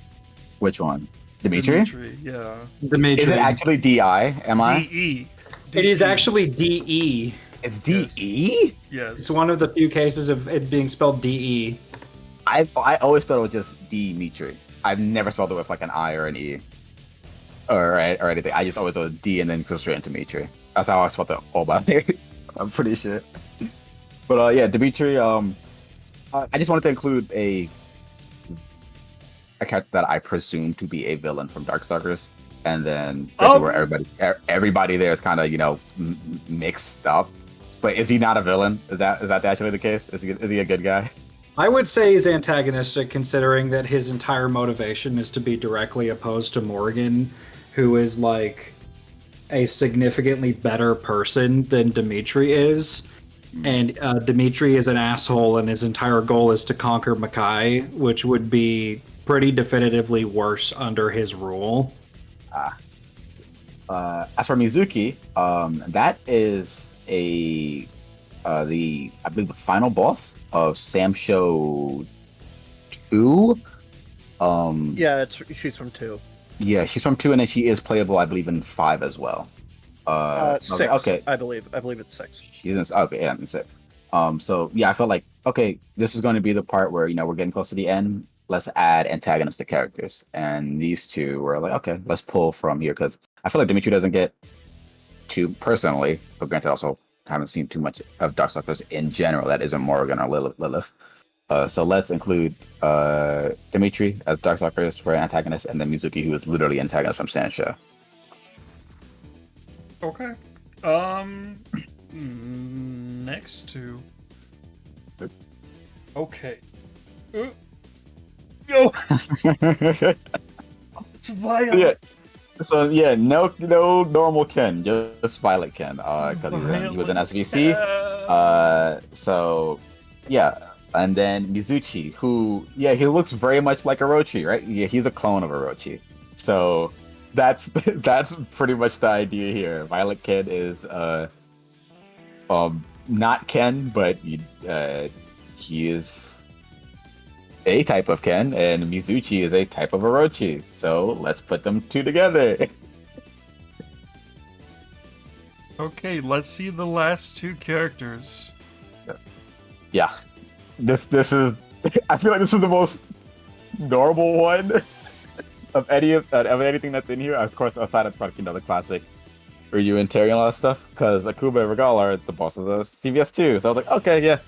Which one? Dimitri? Yeah. Dimitri. Is it actually DI? Am I? DE. It is actually DE. It's DE? Yes. It's one of the few cases of it being spelled DE. I always thought it was just Dimitri. I've never spelled it with like an I or an E or anything. I just always thought it was D and then go straight into Dimitri. That's how I spelled it all by it. I'm pretty sure. But yeah, Dimitri. I just wanted to include a character that I presume to be a villain from Darkstalkers, and then where everybody there is kind of mixed up. But is he not a villain? Is that actually the case? Is he a good guy? I would say he's antagonistic, considering that his entire motivation is to be directly opposed to Morgan, who is like a significantly better person than Dimitri is. And Dimitri is an asshole, and his entire goal is to conquer Makai, which would be pretty definitively worse under his rule. As for Mizuki, that is I believe the final boss of Sam Show 2. Yeah, she's from 2. Yeah, she's from 2, and then she is playable, I believe, in 5 as well. 6. Okay. I believe it's 6. She's in 6. So yeah, I felt like, okay, this is going to be the part where we're getting close to the end. Let's add antagonistic characters, and these two were like, okay, let's pull from here, because I feel like Dimitri doesn't get too personally, but granted, also haven't seen too much of Darkstalkers in general. That isn't Morgan or Lilith. So let's include Dimitri as Darkstalkers for an antagonist, and then Mizuki, who is literally antagonist from Sancho. Okay. Next two. Okay. Yo. It's Violet. Yeah. So yeah, no normal Ken, just Violet Ken, because he was in SVC. So yeah, and then Mizuchi, who he looks very much like Orochi, right? Yeah, he's a clone of Orochi. So that's pretty much the idea here. Violet Ken is not Ken, but he is a type of Ken, and Mizuchi is a type of Orochi. So let's put them two together. Okay, let's see the last two characters. Yeah, this is. I feel like this is the most normal one of anything that's in here. Of course, aside of the classic Ryu and Terry and all that stuff, because Akuma and Regal are the bosses of CVS 2. So I was like, okay, yeah,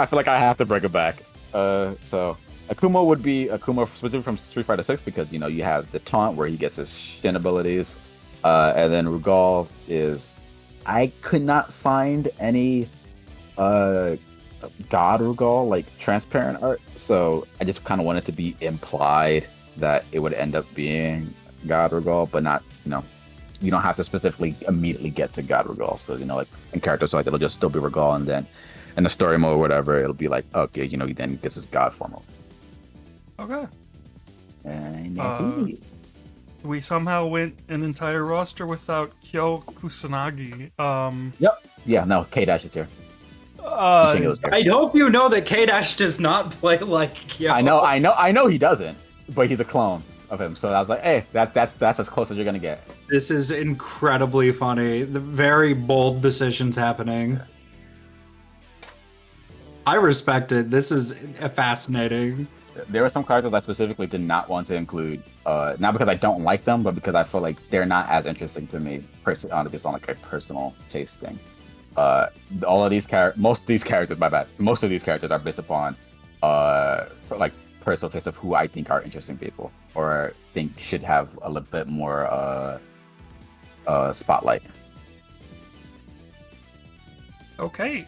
I feel like I have to bring it back. So Akuma would be Akuma specifically from Street Fighter 6, because you have the taunt where he gets his Shin abilities, and then Rugal is, I could not find any God Rugal like transparent art, so I just kind of wanted to be implied that it would end up being God Rugal, but not you don't have to specifically immediately get to God Rugal. So like in characters like it'll just still be Rugal, and then in the story mode or whatever, it'll be like, okay, then this is God form. Okay. And that's it. We somehow went an entire roster without Kyo Kusanagi. Yep. Yeah, no, K-Dash is here. Shingo's I hope you know that K-Dash does not play like Kyo. I know he doesn't, but he's a clone of him. So I was like, hey, that's as close as you're gonna get. This is incredibly funny. The very bold decisions happening. I respect it. This is fascinating. There were some characters I specifically did not want to include, not because I don't like them, but because I feel like they're not as interesting to me, just on like a personal taste thing. Most of these characters are based upon, like personal taste of who I think are interesting people, or think should have a little bit more, spotlight. Okay.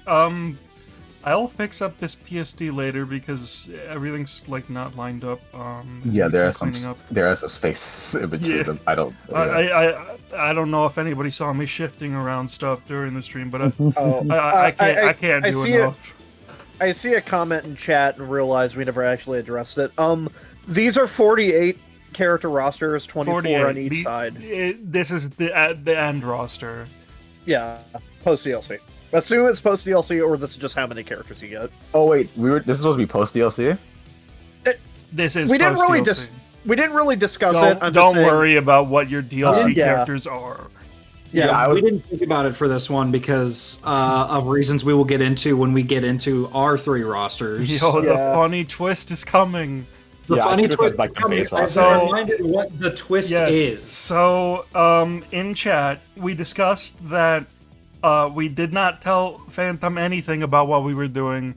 I'll fix up this PSD later because everything's like not lined up. Yeah, there are cleaning some up. spaces in between them. I don't know if anybody saw me shifting around stuff during the stream, but I can't do enough. I see a comment in chat and realize we never actually addressed it. These are 48 character rosters, 24 on each side. This is the end roster. Yeah, post DLC. Assume it's post DLC, or this is just how many characters you get. Oh wait, this is supposed to be post DLC. This is we didn't post really DLC. We didn't really discuss it. Don't worry about what your DLC characters are. Yeah, we didn't think about it for this one because of reasons we will get into when we get into our 3 rosters. Yo, the funny twist is coming. The funny twist is like the coming. base roster. So, reminded what the twist is. So, in chat, we discussed that we did not tell Phantom anything about what we were doing.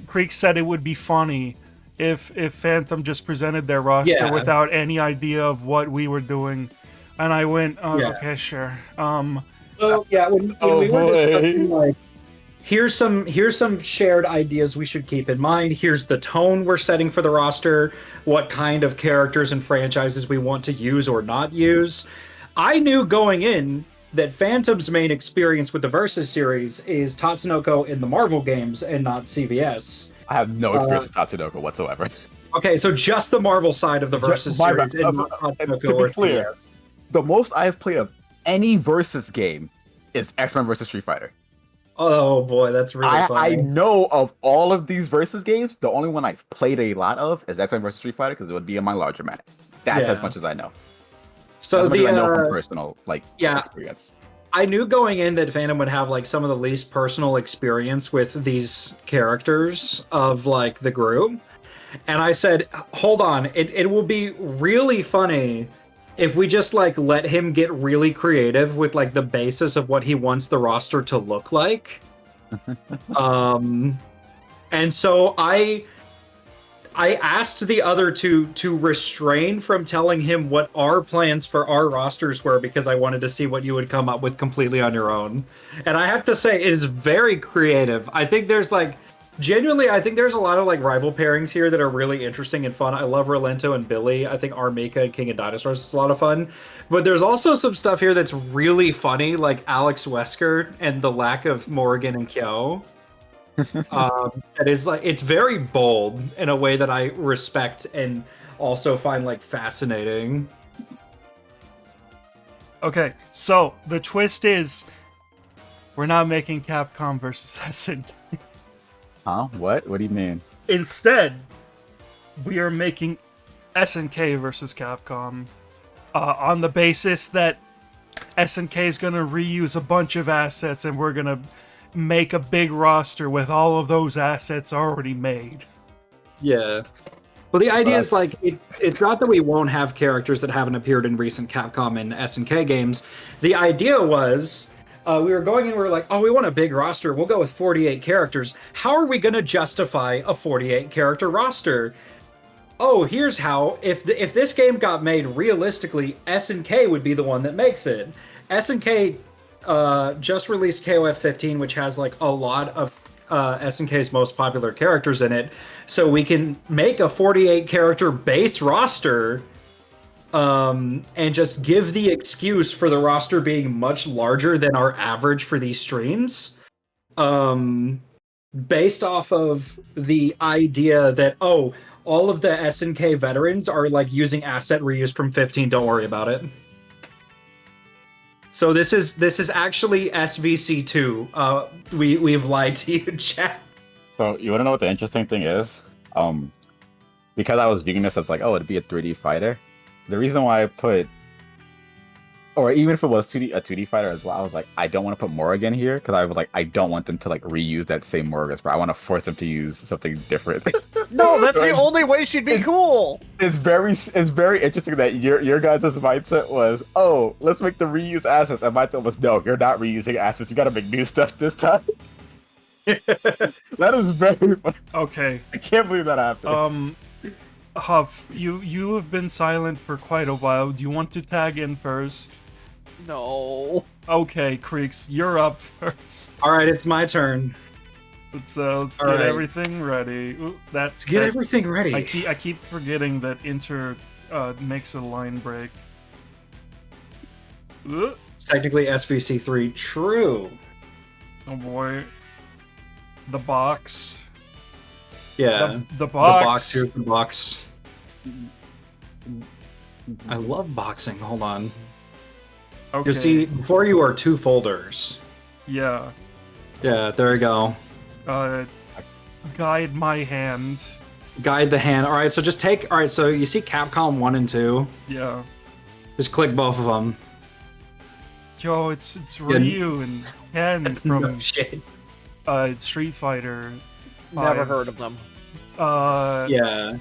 Creek said it would be funny if Phantom just presented their roster without any idea of what we were doing. And I went, okay, sure. When we were discussing, like, here's some shared ideas we should keep in mind. Here's the tone we're setting for the roster. What kind of characters and franchises we want to use or not use. I knew going in that Phantom's main experience with the Versus series is Tatsunoko in the Marvel games and not CVS. I have no experience with Tatsunoko whatsoever. Okay, so just the Marvel side of the Versus series and not Tatsunoko to or be clear, CVS. the most I have played of any Versus game is X-Men vs. Street Fighter. Oh boy, that's really funny. I know of all of these Versus games, the only one I've played a lot of is X-Men vs. Street Fighter because it would be in my larger map. That's as much as I know. So I know from personal experience. I knew going in that Phantom would have like some of the least personal experience with these characters of like the group. And I said, hold on, it will be really funny if we just like let him get really creative with like the basis of what he wants the roster to look like. And so I asked the other two to refrain from telling him what our plans for our rosters were because I wanted to see what you would come up with completely on your own. And I have to say, it is very creative. I think there's like, genuinely, I think there's a lot of like rival pairings here that are really interesting and fun. I love Rolento and Billy. I think Armika and King of Dinosaurs is a lot of fun. But there's also some stuff here that's really funny, like Alex Wesker and the lack of Morrigan and Kyo. That is like, it's very bold in a way that I respect and also find like fascinating. Okay, so the twist is we're not making Capcom versus SNK. Huh? What? What do you mean? Instead, we are making SNK versus Capcom on the basis that SNK is going to reuse a bunch of assets and we're going to make a big roster with all of those assets already made. Yeah. Well, the idea is like, it's not that we won't have characters that haven't appeared in recent Capcom and SNK games. The idea was, we were going in, we were like, oh, we want a big roster. We'll go with 48 characters. How are we going to justify a 48 character roster? Oh, here's how. If this game got made realistically, SNK would be the one that makes it. SNK just released KOF 15, which has like a lot of SNK's most popular characters in it. So we can make a 48 character base roster and just give the excuse for the roster being much larger than our average for these streams. Based off of the idea that, oh, all of the SNK veterans are like using asset reuse from 15, don't worry about it. So this is actually SVC 2. We've lied to you, chat. So you want to know what the interesting thing is? Because I was viewing this as like, oh, it'd be a 3D fighter. The reason why I put, or even if it was a 2D fighter as well, I was like, I don't want to put Morrigan here because I was like, I don't want them to like reuse that same Morrigan, but I want to force them to use something different. No, that's the only way she'd be cool. It's very interesting that your guys' mindset was, oh, let's make the reuse assets, and my thought was, no, you're not reusing assets. You got to make new stuff this time. That is very funny. Okay. I can't believe that happened. Huff, you have been silent for quite a while. Do you want to tag in first? No. Okay, Creeks, you're up first. All right, it's my turn. Let's All get right. everything ready. Ooh, Let's get everything ready. I keep forgetting that Inter makes a line break. Ooh, It's technically SVC 3. True. oh boy. The box. Yeah. The box. The box. Here's the box. I love boxing. Hold on. Okay. You see, before you are 2 folders. Yeah. Yeah, there you go. Guide my hand. Guide the hand. All right, so just take. All right, so you see Capcom 1 and 2. Yeah. Just click both of them. Yo, it's Ryu and Ken from No shit. Street Fighter. Never 5. heard of them. Yeah.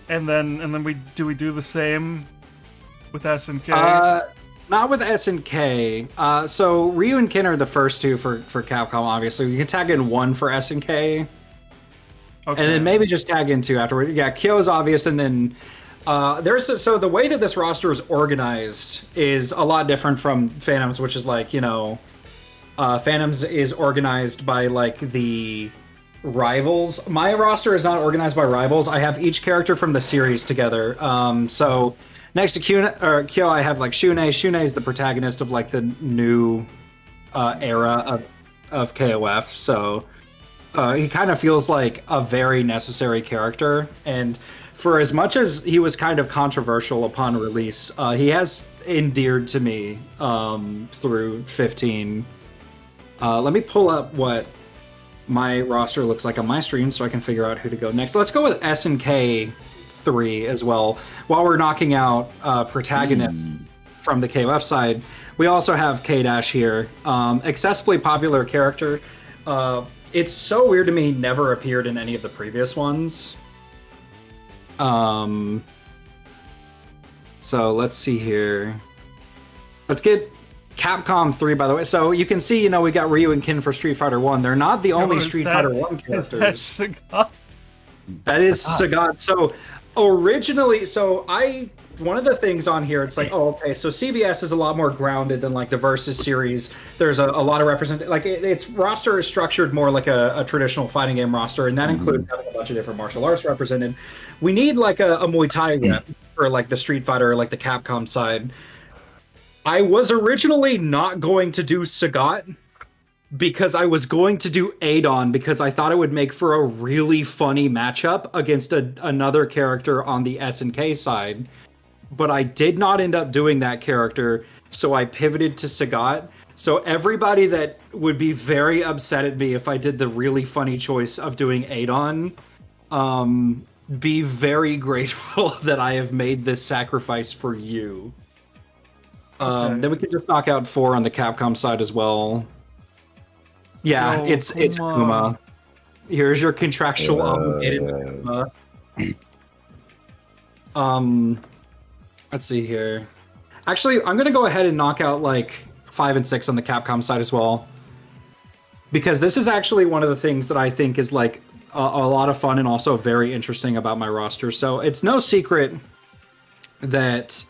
And then we do the same with SNK. Not with SNK. So Ryu and Ken are the first 2 for Capcom. Obviously, you can tag in 1 for SNK, Okay. and then maybe just tag in 2 afterward. Yeah, Kyo's obvious, and then so the way that this roster is organized is a lot different from Phantoms, which is like, Phantoms is organized by like the rivals. My roster is not organized by rivals. I have each character from the series together. So next to Kyo, I have like Shune. Shune is the protagonist of like the new era of KOF. So he kind of feels like a very necessary character. And for as much as he was kind of controversial upon release, he has endeared to me through 15. Let me pull up what my roster looks like on my stream so I can figure out who to go next. Let's go with SNK 3 as well. While we're knocking out protagonists from the KOF side, we also have K-Dash here. Excessively popular character. It's so weird to me, never appeared in any of the previous ones. So let's see here. Let's get Capcom 3, by the way. So you can see, we got Ryu and Ken for Street Fighter 1. They're not the only Street Fighter 1 characters. That's Sagat. That is Sagat. So originally, one of the things on here, it's like, oh, okay, so CVS is a lot more grounded than like the Versus series. There's a lot of its roster is structured more like a traditional fighting game roster, and that includes having a bunch of different martial arts represented. We need like a Muay Thai rep for like the Street Fighter or like the Capcom side. I was originally not going to do Sagat because I was going to do Adon because I thought it would make for a really funny matchup against another character on the SNK side. But I did not end up doing that character, so I pivoted to Sagat. So everybody that would be very upset at me if I did the really funny choice of doing Adon, be very grateful that I have made this sacrifice for you. Then we can just knock out 4 on the Capcom side as well. Yeah, Yo, it's Kuma. Here's your contractual obligated Kuma. Let's see here. Actually, I'm gonna go ahead and knock out like 5 and 6 on the Capcom side as well, because this is actually one of the things that I think is like a lot of fun and also very interesting about my roster. So it's no secret that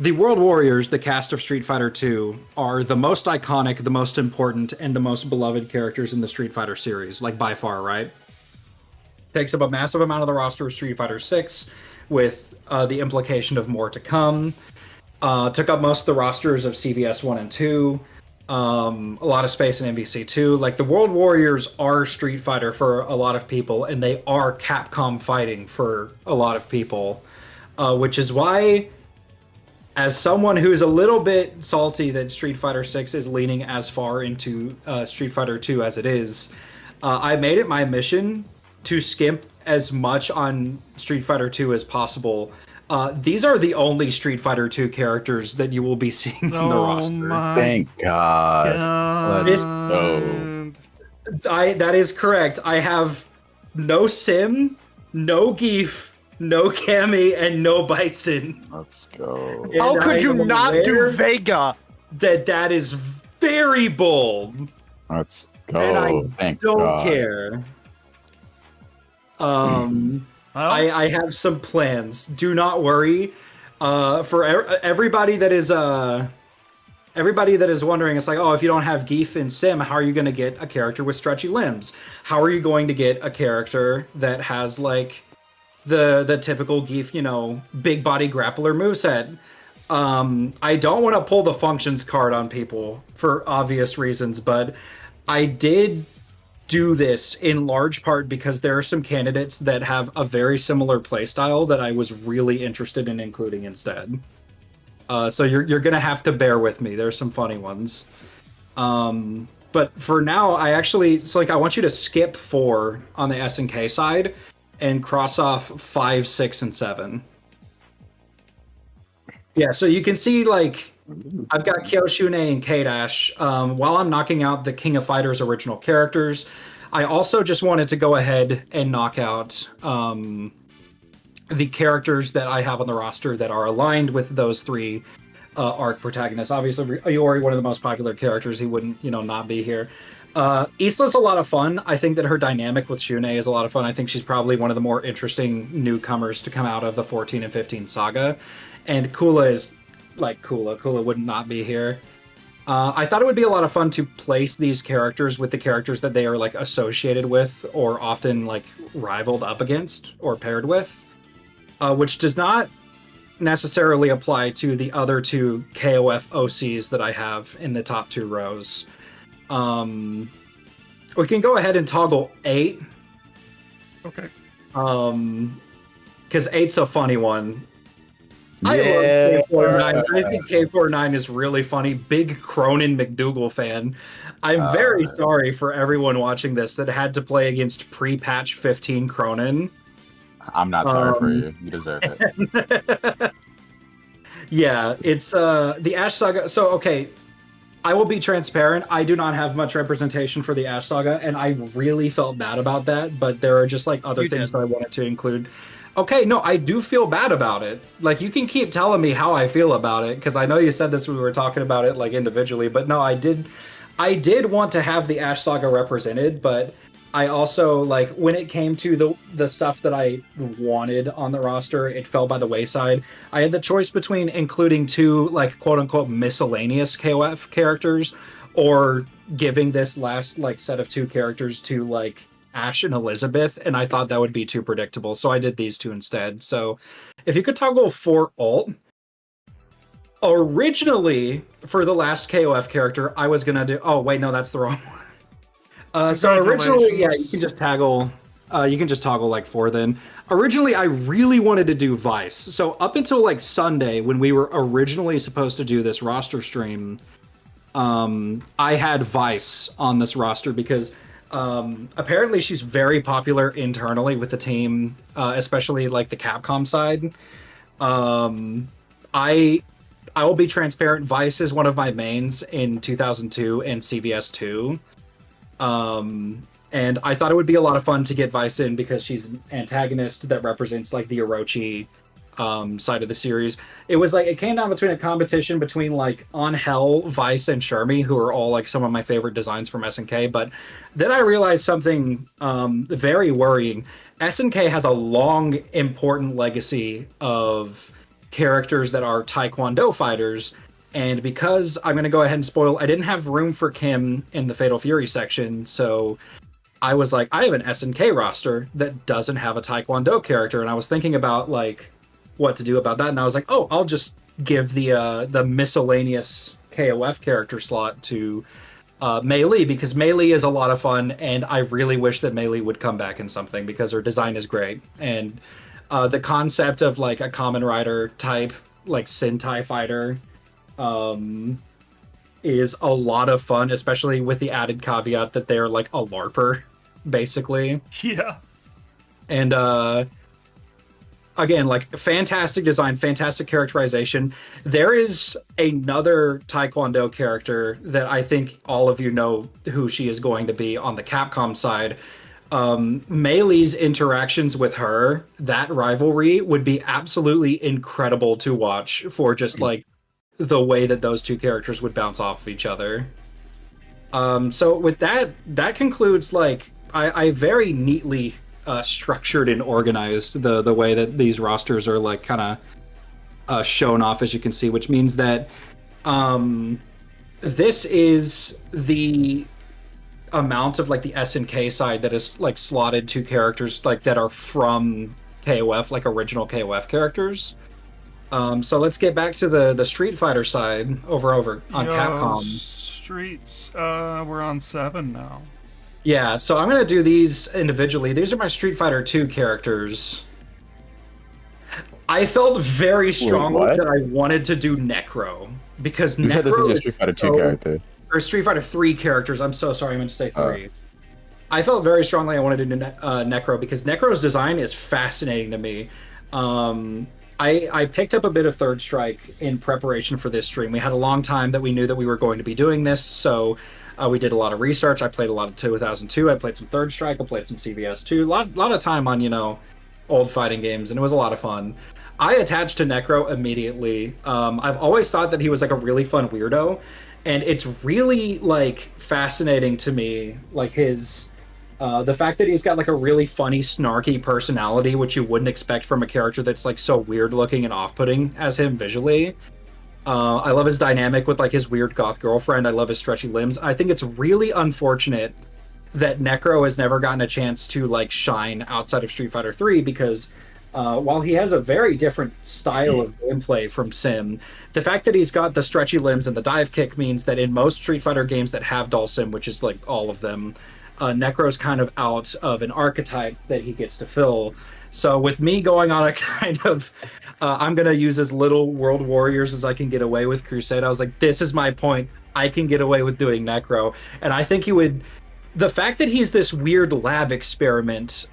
the World Warriors, the cast of Street Fighter 2, are the most iconic, the most important, and the most beloved characters in the Street Fighter series, like by far, right? Takes up a massive amount of the roster of Street Fighter 6, with the implication of more to come. Took up most of the rosters of CVS 1 and 2. A lot of space in MVC 2. Like, the World Warriors are Street Fighter for a lot of people, and they are Capcom fighting for a lot of people. Which is why as someone who's a little bit salty that Street Fighter 6 is leaning as far into Street Fighter 2 as it is, I made it my mission to skimp as much on Street Fighter 2 as possible. These are the only Street Fighter 2 characters that you will be seeing in the roster. My Thank God. God. Let's go. That is correct. I have no Sim, no Geef, no Cammy, and no Bison. Let's go. And How could I you am not do aware Vega? that is very bold. Let's go. And I Thank don't God. care. Well, I have some plans. Do not worry. For everybody that is wondering, it's like, oh, if you don't have Geef and Sim, how are you going to get a character with stretchy limbs? How are you going to get a character that has like the typical Geef, big body grappler moveset? I don't want to pull the functions card on people for obvious reasons, but I did do this in large part because there are some candidates that have a very similar playstyle that I was really interested in including instead. So you're gonna have to bear with me. There's some funny ones. But for now, I want you to skip 4 on the SNK side and cross off 5, 6, and 7. Yeah, so you can see like I've got Kyoshune and K-Dash. While I'm knocking out the King of Fighters original characters, I also just wanted to go ahead and knock out the characters that I have on the roster that are aligned with those 3 arc protagonists. Obviously, Iori, one of the most popular characters, he wouldn't, not be here. Isla's a lot of fun. I think that her dynamic with Shune is a lot of fun. I think she's probably one of the more interesting newcomers to come out of the 14 and 15 saga. And Kula is like Kula. Kula would not be here. I thought it would be a lot of fun to place these characters with the characters that they are like associated with or often like rivaled up against or paired with, which does not necessarily apply to the other 2 KOF OCs that I have in the top 2 rows. We can go ahead and toggle 8. okay. Because 8's a funny one. I Yeah. love K49. I think K49 is really funny. Big Cronin McDougal fan. I'm very sorry for everyone watching this that had to play against pre-patch 15 Cronin. I'm not sorry for you. You deserve it. Yeah, it's the Ash Saga. So, okay, I will be transparent. I do not have much representation for the Ash Saga, and I really felt bad about that, but there are just like other things that I wanted to include. Okay, no, I do feel bad about it. Like, you can keep telling me how I feel about it, because I know you said this when we were talking about it, like, individually, but no, I did want to have the Ash Saga represented, but I also, like, when it came to the stuff that I wanted on the roster, it fell by the wayside. I had the choice between including 2, like, quote-unquote miscellaneous KOF characters, or giving this last, like, set of 2 characters to, like, Ash and Elizabeth, and I thought that would be too predictable, so I did these 2 instead. So if you could toggle 4 alt. Originally, for the last KOF character, I was gonna do... Oh, wait, no, that's the wrong one. So originally, yeah, you can just toggle like 4 then. Originally, I really wanted to do Vice. So up until like Sunday, when we were originally supposed to do this roster stream, I had Vice on this roster because apparently she's very popular internally with the team, especially like the Capcom side. I will be transparent. Vice is one of my mains in 2002 and CVS 2. And I thought it would be a lot of fun to get Vice in because she's an antagonist that represents like the Orochi side of the series. It was like it came down between a competition between like On Hell, Vice, and Shermie, who are all like some of my favorite designs from SNK. But then I realized something very worrying. SNK has a long, important legacy of characters that are Taekwondo fighters. And because I'm going to go ahead and spoil, I didn't have room for Kim in the Fatal Fury section, so I was like, I have an SNK roster that doesn't have a Taekwondo character, and I was thinking about like what to do about that, and I was like, oh, I'll just give the miscellaneous KOF character slot to Mei Li, because Mei Li is a lot of fun, and I really wish that Mei Li would come back in something because her design is great, and the concept of like a Kamen Rider type like Sentai fighter is a lot of fun, especially with the added caveat that they're like a LARPer, basically. Yeah. And again, like fantastic design, fantastic characterization. There is another Taekwondo character that I think all of you know who she is going to be on the Capcom side. Meilei's interactions with her, that rivalry would be absolutely incredible to watch for just like the way that those two characters would bounce off of each other. So with that concludes like I very neatly structured and organized the way that these rosters are like kind of shown off, as you can see, which means that this is the amount of like the SNK side that is like slotted to characters like that are from KOF, like original KOF characters. So let's get back to the Street Fighter side over on Capcom. Streets, we're on 7 now. Yeah, so I'm gonna do these individually. These are my Street Fighter 2 characters. I felt very strongly what? that I wanted to do Necro because You Necro said this is your Street Fighter 2 character. or Street Fighter 3 characters. I'm so sorry, I meant to say 3. I felt very strongly I wanted to do Necro because Necro's design is fascinating to me. I picked up a bit of Third Strike in preparation for this stream. We had a long time that we knew that we were going to be doing this, so we did a lot of research. I played a lot of 2002. I played some Third Strike. I played some CVS 2. A lot of time on, old fighting games, and it was a lot of fun. I attached to Necro immediately. I've always thought that he was like a really fun weirdo, and it's really like fascinating to me, like his the fact that he's got like a really funny, snarky personality, which you wouldn't expect from a character that's like so weird looking and off-putting as him visually. I love his dynamic with like his weird goth girlfriend. I love his stretchy limbs. I think it's really unfortunate that Necro has never gotten a chance to like shine outside of Street Fighter 3 because while he has a very different style of gameplay from Sim, the fact that he's got the stretchy limbs and the dive kick means that in most Street Fighter games that have Dhalsim, which is like all of them, Necro's kind of out of an archetype that he gets to fill. So with me going on a kind of, I'm going to use as little World Warriors as I can get away with Crusade, I was like, this is my point. I can get away with doing Necro. And I think he would, the fact that he's this weird lab experiment,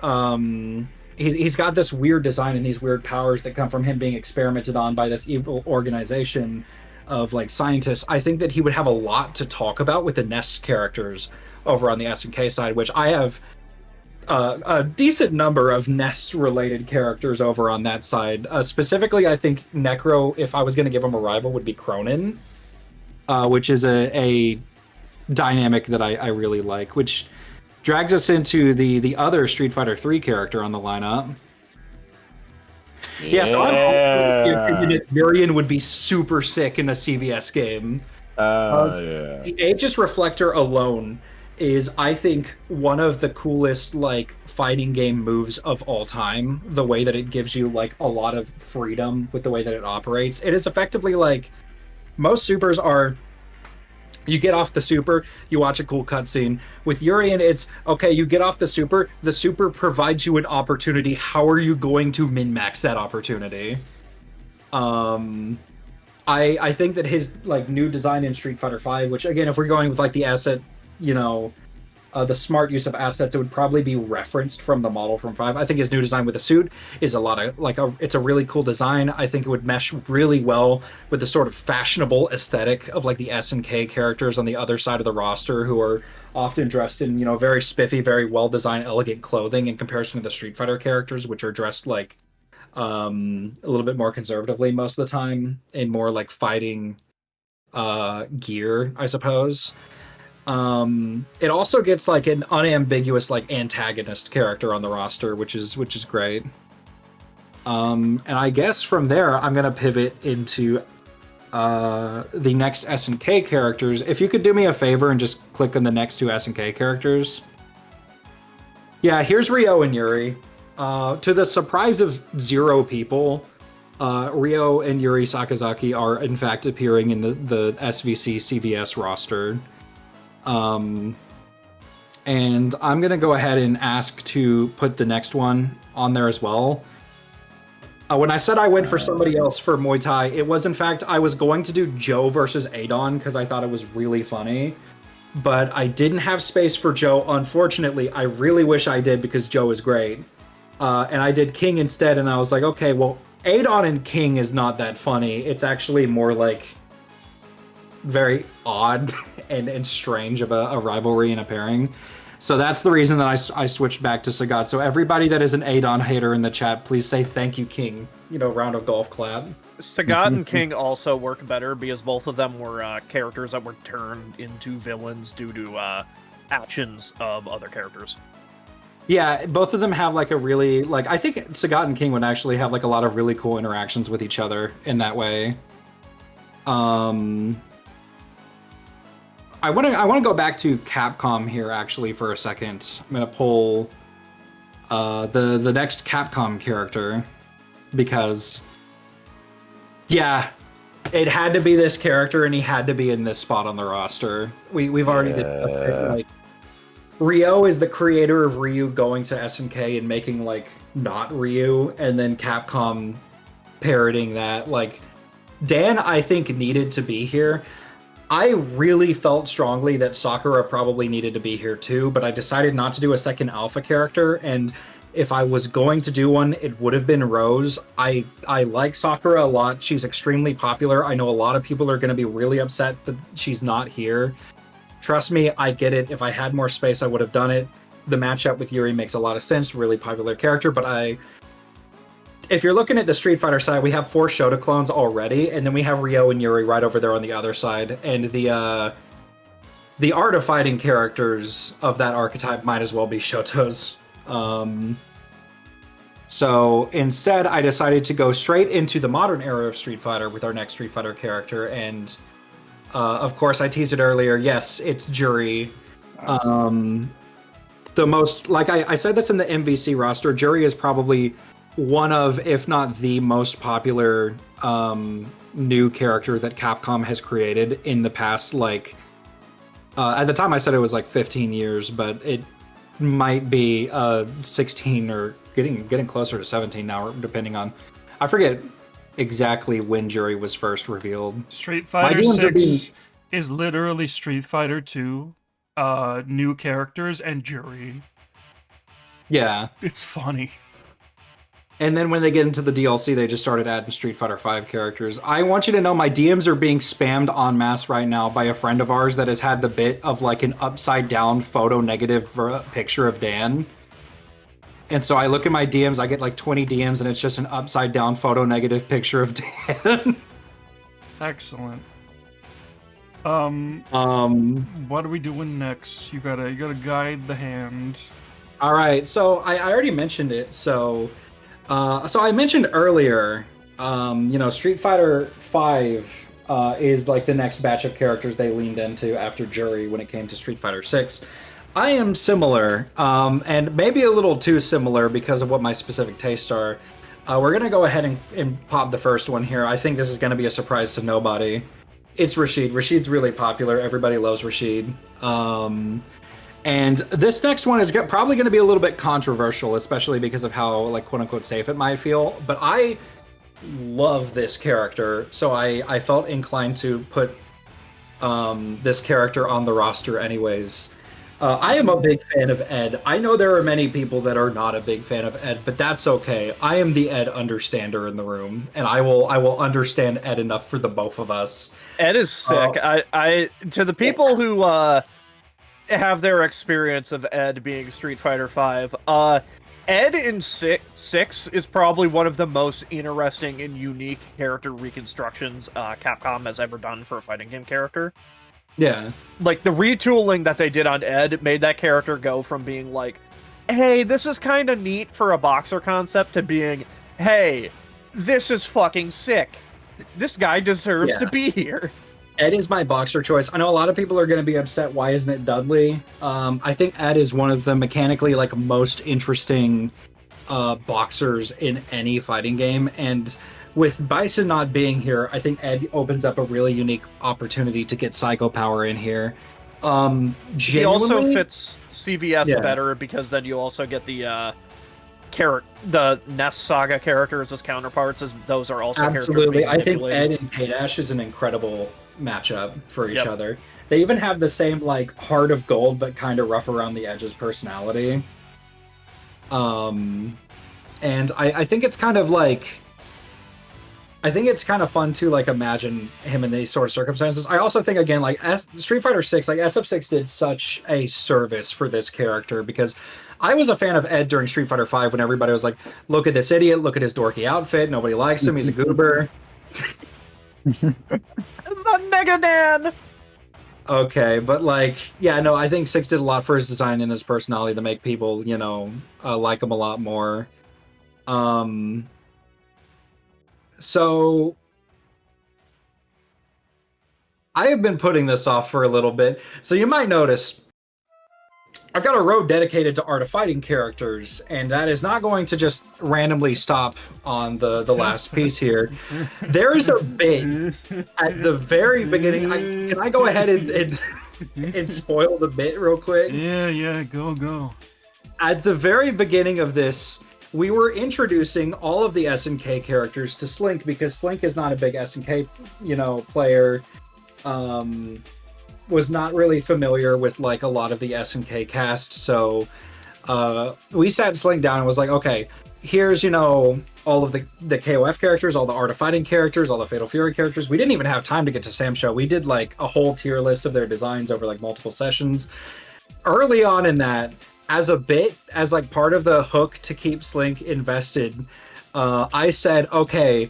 he's got this weird design and these weird powers that come from him being experimented on by this evil organization of like scientists. I think that he would have a lot to talk about with the Nest characters over on the SNK side, which I have a decent number of Nest-related characters over on that side. Specifically, I think Necro, if I was going to give him a rival, would be Cronin, which is a dynamic that I really like, which drags us into the other Street Fighter 3 character on the lineup. Yeah, so I'm thinking that Jurian would be super sick in a CVS game. Yeah. The Aegis Reflector alone is, I think, one of the coolest like fighting game moves of all time. The way that it gives you like a lot of freedom with the way that it operates. It is effectively like most supers are, you get off the super, you watch a cool cutscene. With Jurian, it's okay, you get off the super provides you an opportunity. How are you going to min-max that opportunity? I think that his like new design in Street Fighter 5, which again, if we're going with like the asset, the smart use of assets, it would probably be referenced from the model from 5. I think his new design with the suit is a lot of it's a really cool design. I think it would mesh really well with the sort of fashionable aesthetic of like the SNK characters on the other side of the roster, who are often dressed in very spiffy, very well designed, elegant clothing in comparison to the Street Fighter characters, which are dressed like a little bit more conservatively most of the time in more like fighting gear, I suppose. It also gets like an unambiguous like antagonist character on the roster, which is great. And I guess from there I'm gonna pivot into the next SNK characters. If you could do me a favor and just click on the next 2 SNK characters. Yeah, here's Ryo and Yuri. To the surprise of 0 people, Ryo and Yuri Sakazaki are in fact appearing in the SVC CVS roster. And I'm going to go ahead and ask to put the next one on there as well. When I said I went for somebody else for Muay Thai, it was in fact I was going to do Joe versus Adon because I thought it was really funny, but I didn't have space for Joe. Unfortunately, I really wish I did because Joe is great, and I did King instead. And I was like, okay, well, Adon and King is not that funny. It's actually more like very odd and strange of a rivalry and a pairing. So that's the reason that I switched back to Sagat. So everybody that is an Adon hater in the chat, please say thank you, King. Round of golf clap. Sagat and King also work better because both of them were characters that were turned into villains due to actions of other characters. Yeah, both of them have like a really I think Sagat and King would actually have like a lot of really cool interactions with each other in that way. I want to go back to Capcom here actually for a second. I'm gonna pull the next Capcom character because yeah, it had to be this character and he had to be in this spot on the roster. We've already discussed it. Like, Ryo is the creator of Ryu going to SNK and making not Ryu, and then Capcom parroting that. Dan, I think, needed to be here. I really felt strongly that Sakura probably needed to be here too, but I decided not to do a second alpha character, and if I was going to do one, it would have been Rose. I like Sakura a lot. She's extremely popular. I know a lot of people are going to be really upset that she's not here. Trust me, I get it. If I had more space, I would have done it. The matchup with Yuri makes a lot of sense. Really popular character, but if you're looking at the Street Fighter side, we have 4 Shota clones already, and then we have Ryo and Yuri right over there on the other side. And the art of fighting characters of that archetype might as well be Shoto's. So instead, I decided to go straight into the modern era of Street Fighter with our next Street Fighter character. And of course, I teased it earlier. Yes, it's Juri. Nice. The most, I said this in the MVC roster, Juri is probably one of, if not the most popular new character that Capcom has created in the past, at the time I said it was 15 years, but it might be 16 or getting closer to 17 now, depending on, I forget exactly when Juri was first revealed. Street Fighter 6 is literally Street Fighter 2, new characters, and Juri. Yeah. It's funny. And then when they get into the DLC, they just started adding Street Fighter 5 characters. I want you to know my DMs are being spammed en masse right now by a friend of ours that has had the bit of an upside down photo negative picture of Dan. And so I look at my DMs, I get 20 DMs, and it's just an upside down photo negative picture of Dan. Excellent. What are we doing next? You gotta guide the hand. All right, so I already mentioned it. So I mentioned earlier, Street Fighter 5 is the next batch of characters they leaned into after Juri when it came to Street Fighter 6. I am similar, and maybe a little too similar because of what my specific tastes are. We're going to go ahead and pop the first one here. I think this is going to be a surprise to nobody. It's Rashid. Rashid's really popular. Everybody loves Rashid. And this next one is probably going to be a little bit controversial, especially because of how, quote-unquote, safe it might feel. But I love this character, so I felt inclined to put this character on the roster anyways. I am a big fan of Ed. I know there are many people that are not a big fan of Ed, but that's okay. I am the Ed understander in the room, and I will understand Ed enough for the both of us. Ed is sick. I to the people who have their experience of Ed being Street Fighter 5. Ed in 6 is probably one of the most interesting and unique character reconstructions Capcom has ever done for a fighting game character. Yeah. The retooling that they did on Ed made that character go from being hey, this is kind of neat for a boxer concept, to being, hey, this is fucking sick. This guy deserves to be here. Ed is my boxer choice. I know a lot of people are going to be upset. Why isn't it Dudley? I think Ed is one of the mechanically most interesting boxers in any fighting game. And with Bison not being here, I think Ed opens up a really unique opportunity to get Psycho Power in here. He also fits CVS better because then you also get the the Ness Saga characters as counterparts, as those are also Absolutely. characters I think manipulated. Ed and K-Dash is an incredible matchup for each Yep. other. They even have the same like heart of gold but kind of rough around the edges personality. And I think it's kind of like fun to like imagine him in these sort of circumstances. I also think again like Street Fighter 6, like SF6 did such a service for this character because I was a fan of Ed during Street Fighter 5 when everybody was like, look at this idiot, look at his dorky outfit, nobody likes him, he's a goober. It's not Negadan! Okay, but like, yeah, no, I think 6 did a lot for his design and his personality to make people, you know, like him a lot more. So I have been putting this off for a little bit. So you might notice I've got a row dedicated to Art of Fighting characters, and that is not going to just randomly stop on the last piece here. There is a bit at the very beginning. Can I go ahead and spoil the bit real quick? Yeah, go. At the very beginning of this, we were introducing all of the SNK characters to Slink because Slink is not a big SNK, player. Was not really familiar with like a lot of the SNK cast, so we sat Slink down and was like, okay, here's all of the KOF characters, all the Art of Fighting characters, all the Fatal Fury characters. We didn't even have time to get to Sam Show. We did like a whole tier list of their designs over like multiple sessions. Early on in that, as a bit, as like part of the hook to keep Slink invested, I said, okay,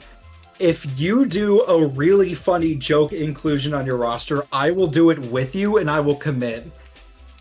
if you do a really funny joke inclusion on your roster, I will do it with you and I will commit.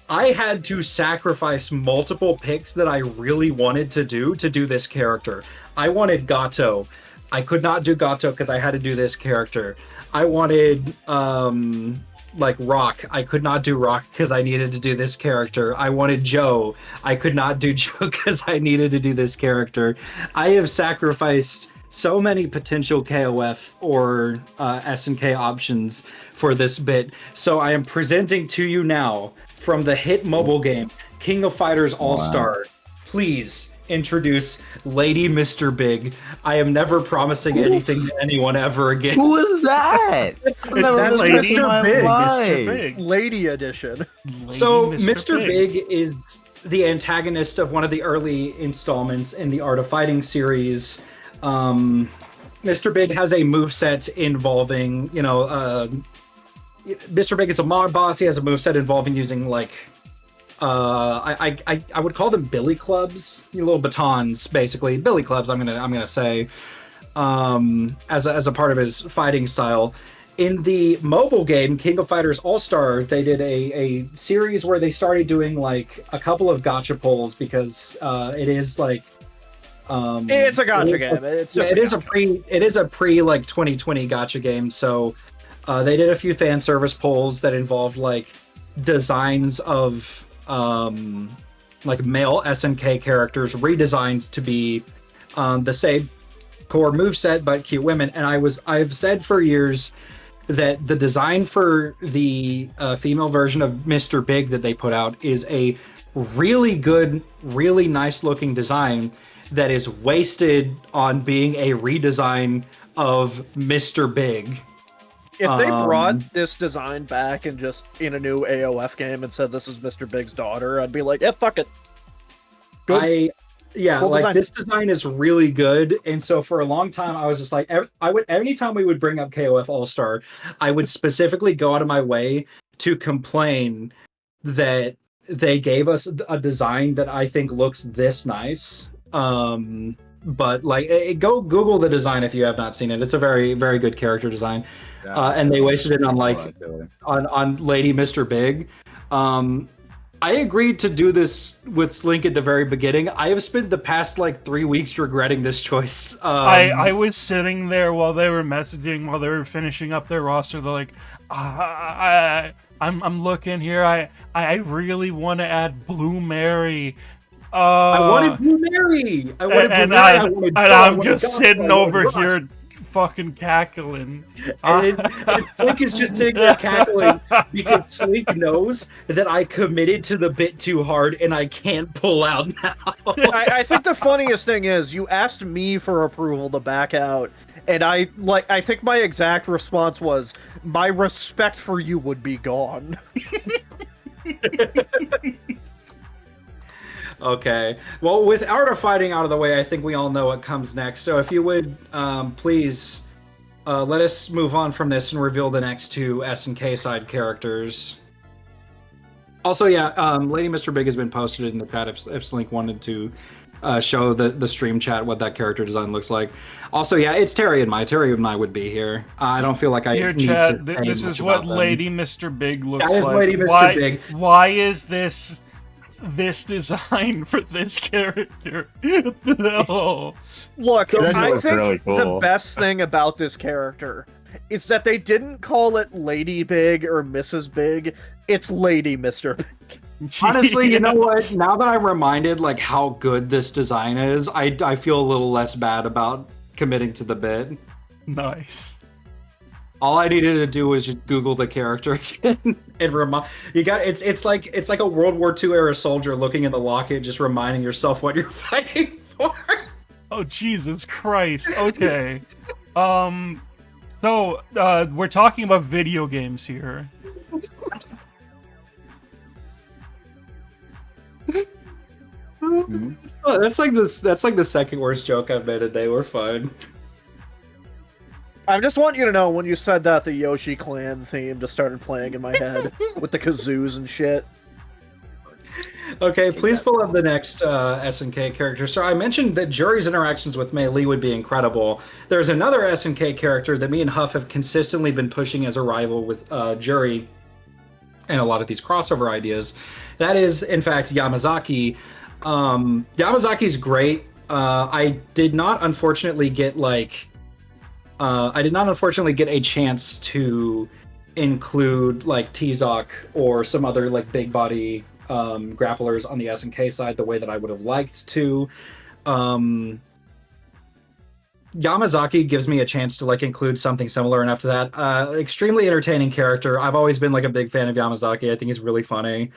I had to sacrifice multiple picks that I really wanted to do this character. I wanted Gato. I could not do Gato because I had to do this character. I wanted like Rock. I could not do Rock because I needed to do this character. I wanted Joe. I could not do Joe because I needed to do this character. I have sacrificed so many potential KOF or SNK options for this bit. So I am presenting to you now from the hit mobile game, King of Fighters All-Star. Please introduce Lady Mr. Big. I am never promising anything to anyone ever again. Who is that? I've never That's heard of this in Mr. my Big. life. Mr. Big. Lady edition. So Mr. Big is the antagonist of one of the early installments in the Art of Fighting series. Mr. Big has a moveset involving, Mr. Big is a mob boss. He has a moveset involving using like, I would call them billy clubs, little batons, basically billy clubs. I'm gonna say, as a part of his fighting style. In the mobile game, King of Fighters All-Star, they did a series where they started doing like a couple of gacha pulls because it is like. It's a gacha game. It is a pre like 2020 gacha game. So they did a few fan service polls that involved like designs of like male SNK characters redesigned to be the same core moveset but cute women. And I've said for years that the design for the female version of Mr. Big that they put out is a really good, really nice looking design that is wasted on being a redesign of Mr. Big. If they brought this design back and just in a new AOF game and said this is Mr. Big's daughter, I'd be like, yeah, fuck it. Good. Cool design. This design is really good, and so for a long time I was just like, anytime we would bring up KOF All-Star, I would specifically go out of my way to complain that they gave us a design that I think looks this nice. But like, go Google the design if you have not seen it. It's a very, very good character design. And they wasted it on like on Lady Mr. Big. I agreed to do this with Slink at the very beginning. I have spent the past like 3 weeks regretting this choice. I was sitting there while they were messaging, while they were finishing up their roster. They're like, I'm looking here. I really want to add Blue Mary. I wanted Blue Mary. I'm just sitting over here fucking cackling. And Slink is just sitting there cackling because Slink knows that I committed to the bit too hard and I can't pull out now. I think the funniest thing is you asked me for approval to back out, and I think my exact response was, "My respect for you would be gone." Okay. Well, with Art of Fighting out of the way, I think we all know what comes next. So if you would, please let us move on from this and reveal the next two SNK side characters. Also, yeah, Lady Mr. Big has been posted in the chat if Slink wanted to show the stream chat what that character design looks like. Also, yeah, it's Terry and I would be here. I don't feel like I Here, need chat, to say this much is what about them. Lady Mr. Big looks That is like. Lady Mr. Big. Why is this design for this character? No. Look, That I looks think really the cool. best thing about this character is that they didn't call it Lady Big or Mrs. Big. It's Lady Mr. Big. Honestly, you know what? Now that I'm reminded like how good this design is, I feel a little less bad about committing to the bit. Nice. All I needed to do was just Google the character again and remind you got it's like a World War II era soldier looking in the locket, just reminding yourself what you're fighting for. Oh, Jesus Christ. Okay. So, we're talking about video games here. Oh, that's like the second worst joke I've made today. We're fine. I just want you to know, when you said that, the Yoshi Clan theme just started playing in my head with the kazoos and shit. Okay, please pull up the next SNK character. So I mentioned that Juri's interactions with Mei Li would be incredible. There's another SNK character that me and Huff have consistently been pushing as a rival with Juri and a lot of these crossover ideas. That is, in fact, Yamazaki. Yamazaki's great. I did not unfortunately get a chance to include like T-Zoc or some other like big body grapplers on the SNK side the way that I would have liked to. Yamazaki gives me a chance to like include something similar enough to that. Extremely entertaining character. I've always been like a big fan of Yamazaki. I think he's really funny.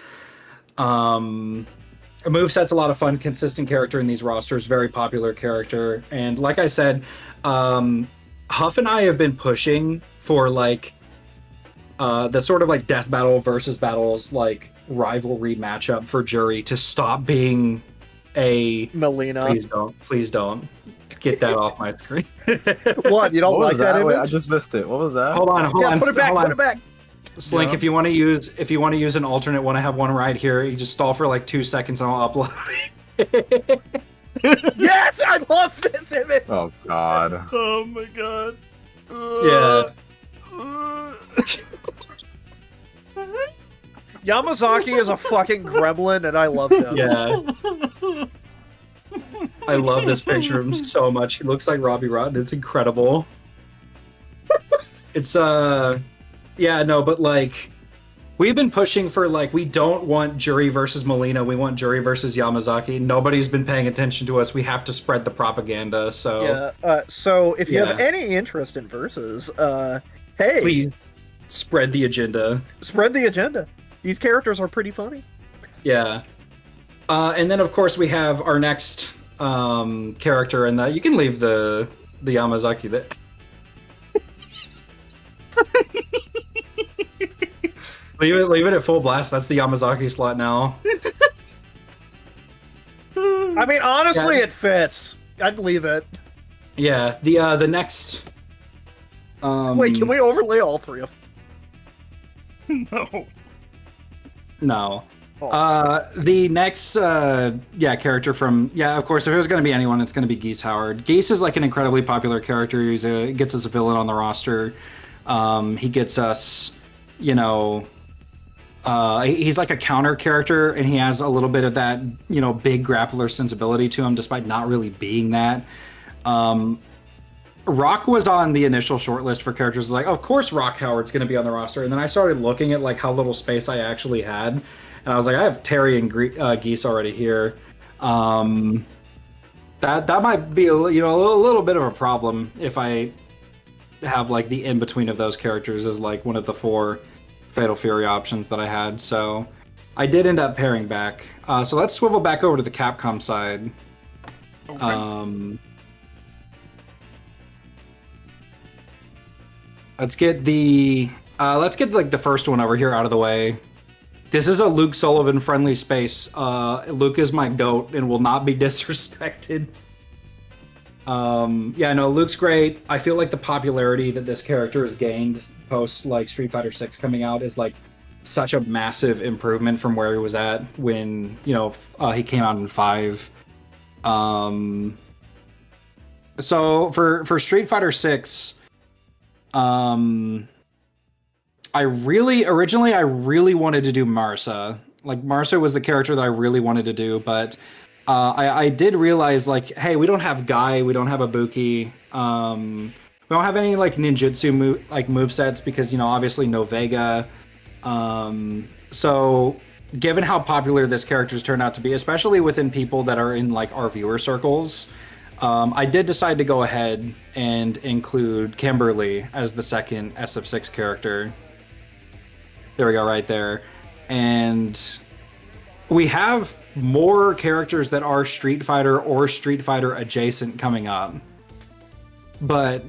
Moveset's a lot of fun, consistent character in these rosters, very popular character. And like I said, Huff and I have been pushing for like the sort of like death battle versus battles like rivalry matchup for Juri to stop being a Melina. Please don't get that off my screen. What? You don't What was like that image? Wait, I just missed it. What was that? Hold on. Yeah, put it back, put it back. Slink, Yeah. if you want to use an alternate one, I have one right here. You just stall for like 2 seconds and I'll upload. Yes, I love this image. Oh god. Oh my god. Yeah. Yamazaki is a fucking gremlin, and I love him. Yeah. I love this picture of him so much. He looks like Robbie Rotten. It's incredible. It's yeah, no, but like we've been pushing for like we don't want Juri versus Molina. We want Juri versus Yamazaki. Nobody's been paying attention to us. We have to spread the propaganda. So Yeah. So if you have Yeah. any interest in versus, hey, please spread the agenda. spread the agenda. These characters are pretty funny. Yeah. And then of course we have our next character, and you can leave the Yamazaki there. leave it at full blast. That's the Yamazaki slot now. I mean, honestly, Yeah. it fits. I'd leave it. Yeah. The next. Wait, can we overlay all three of them? No. No. Oh. The next, character from, of course, if it was going to be anyone, it's going to be Geese Howard. Geese is like an incredibly popular character. He gets us a villain on the roster. He gets us, he's like a counter character, and he has a little bit of that, big grappler sensibility to him, despite not really being that. Rock was on the initial shortlist for characters. Like, of course, Rock Howard's going to be on the roster. And then I started looking at like how little space I actually had, and I was like, I have Terry and Geese already here. That might be a little bit of a problem if I have like the in between of those characters as like one of the 4 Fatal Fury options that I had. So I did end up pairing back. So let's swivel back over to the Capcom side. Okay. Let's get like the first one over here out of the way. This is a Luke Sullivan friendly space. Luke is my goat and will not be disrespected. Yeah, no, Luke's great. I feel like the popularity that this character has gained post like Street Fighter 6 coming out is like such a massive improvement from where he was at when, you know, he came out in 5. So for Street Fighter 6, I really wanted to do Marsa. Like Marsa was the character that I really wanted to do, but I did realize like, hey, we don't have Guy, we don't have Ibuki, we don't have any like ninjutsu movesets because, you know, obviously no Vega. So given how popular this character's turned out to be, especially within people that are in like our viewer circles, I did decide to go ahead and include Kimberly as the second SF6 character. There we go, right there. And we have more characters that are Street Fighter or Street Fighter adjacent coming up. But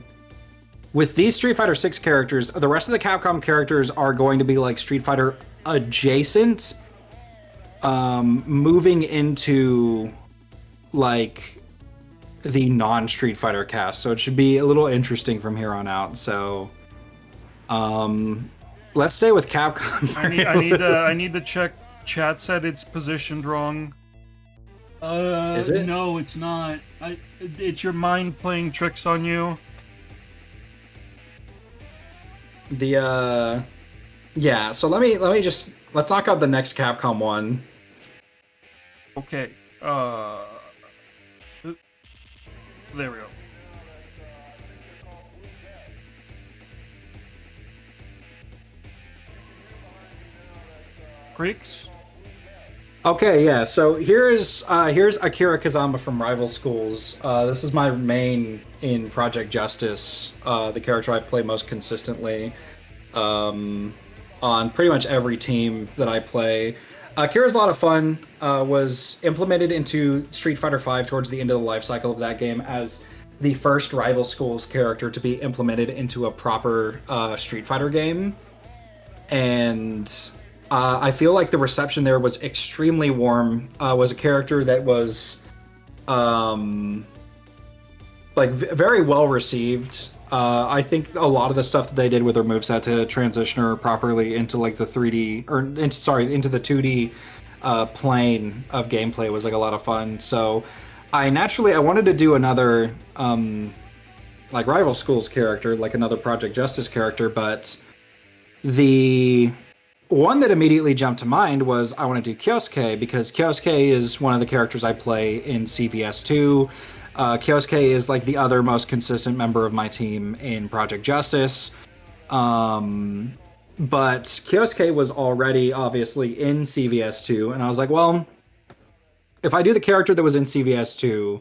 with these Street Fighter 6 characters, the rest of the Capcom characters are going to be like Street Fighter adjacent, moving into like the non-Street Fighter cast. So it should be a little interesting from here on out. So let's stay with Capcom. I need to check. Chat said it's positioned wrong. Is it? No, it's not. It's your mind playing tricks on you. Yeah, so let's knock out the next Capcom one. Okay. There we go. Creeks. Okay, yeah. So here's Akira Kazama from Rival Schools. This is my main in Project Justice, the character I play most consistently on pretty much every team that I play. Akira's a lot of fun. Was implemented into Street Fighter V towards the end of the life cycle of that game as the first Rival Schools character to be implemented into a proper Street Fighter game, and I feel like the reception there was extremely warm. Was a character that was very well received. I think a lot of the stuff that they did with their moveset to transition her properly into like the 3D into the 2D plane of gameplay was like a lot of fun. So I wanted to do another like Rival Schools character, like another Project Justice character, but the one that immediately jumped to mind was I want to do Kyosuke because Kyosuke is one of the characters I play in CVS2. Kyosuke is like the other most consistent member of my team in Project Justice. But Kyosuke was already obviously in CVS2, and I was like, well, if I do the character that was in CVS2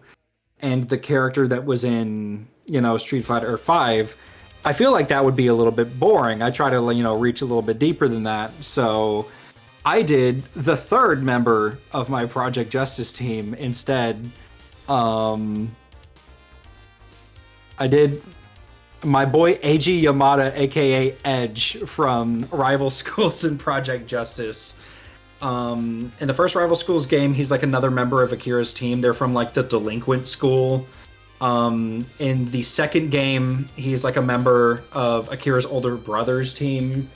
and the character that was in, you know, Street Fighter 5, I feel like that would be a little bit boring. I try to, you know, reach a little bit deeper than that. So I did the third member of my Project Justice team instead. I did my boy Eiji Yamada, aka Edge, from Rival Schools and Project Justice. In the first Rival Schools game, he's like another member of Akira's team. They're from like the Delinquent School. In the second game, he's like a member of Akira's older brother's team.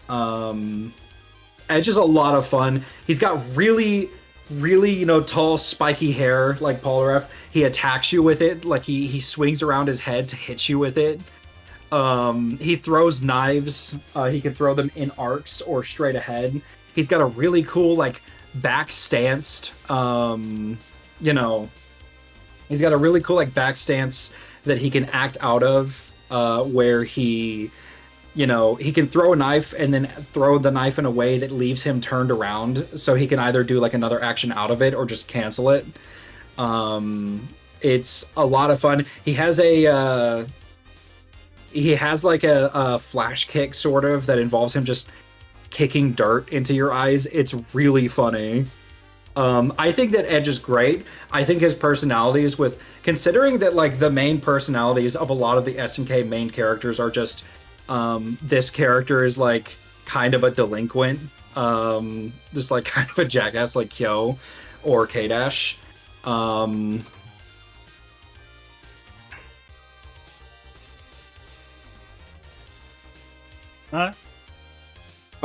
Edge is a lot of fun. He's got really, you know, tall, spiky hair like Polnareff. He attacks you with it, like he swings around his head to hit you with it. He throws knives. He can throw them in arcs or straight ahead. He's got a really cool like back stanced, you know. He's got a really cool like back stance that he can act out of, where he, you know, he can throw a knife and then throw the knife in a way that leaves him turned around, so he can either do like another action out of it or just cancel it. It's a lot of fun. He has a he has like a flash kick sort of that involves him just kicking dirt into your eyes. It's really funny. I think that Edge is great. I think his personalities, with considering that like the main personalities of a lot of the SNK main characters are just this character is like kind of a delinquent, just like kind of a jackass like Kyo or K-Dash. One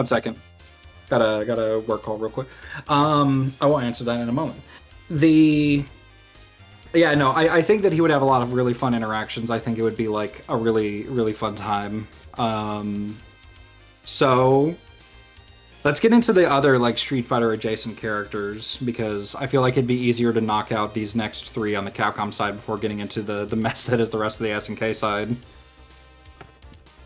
second. Got a work call real quick. I will answer that in a moment. I think that he would have a lot of really fun interactions. I think it would be like a really, really fun time. So let's get into the other like Street Fighter adjacent characters, because I feel like it'd be easier to knock out these next three on the Capcom side before getting into the mess that is the rest of the SNK side.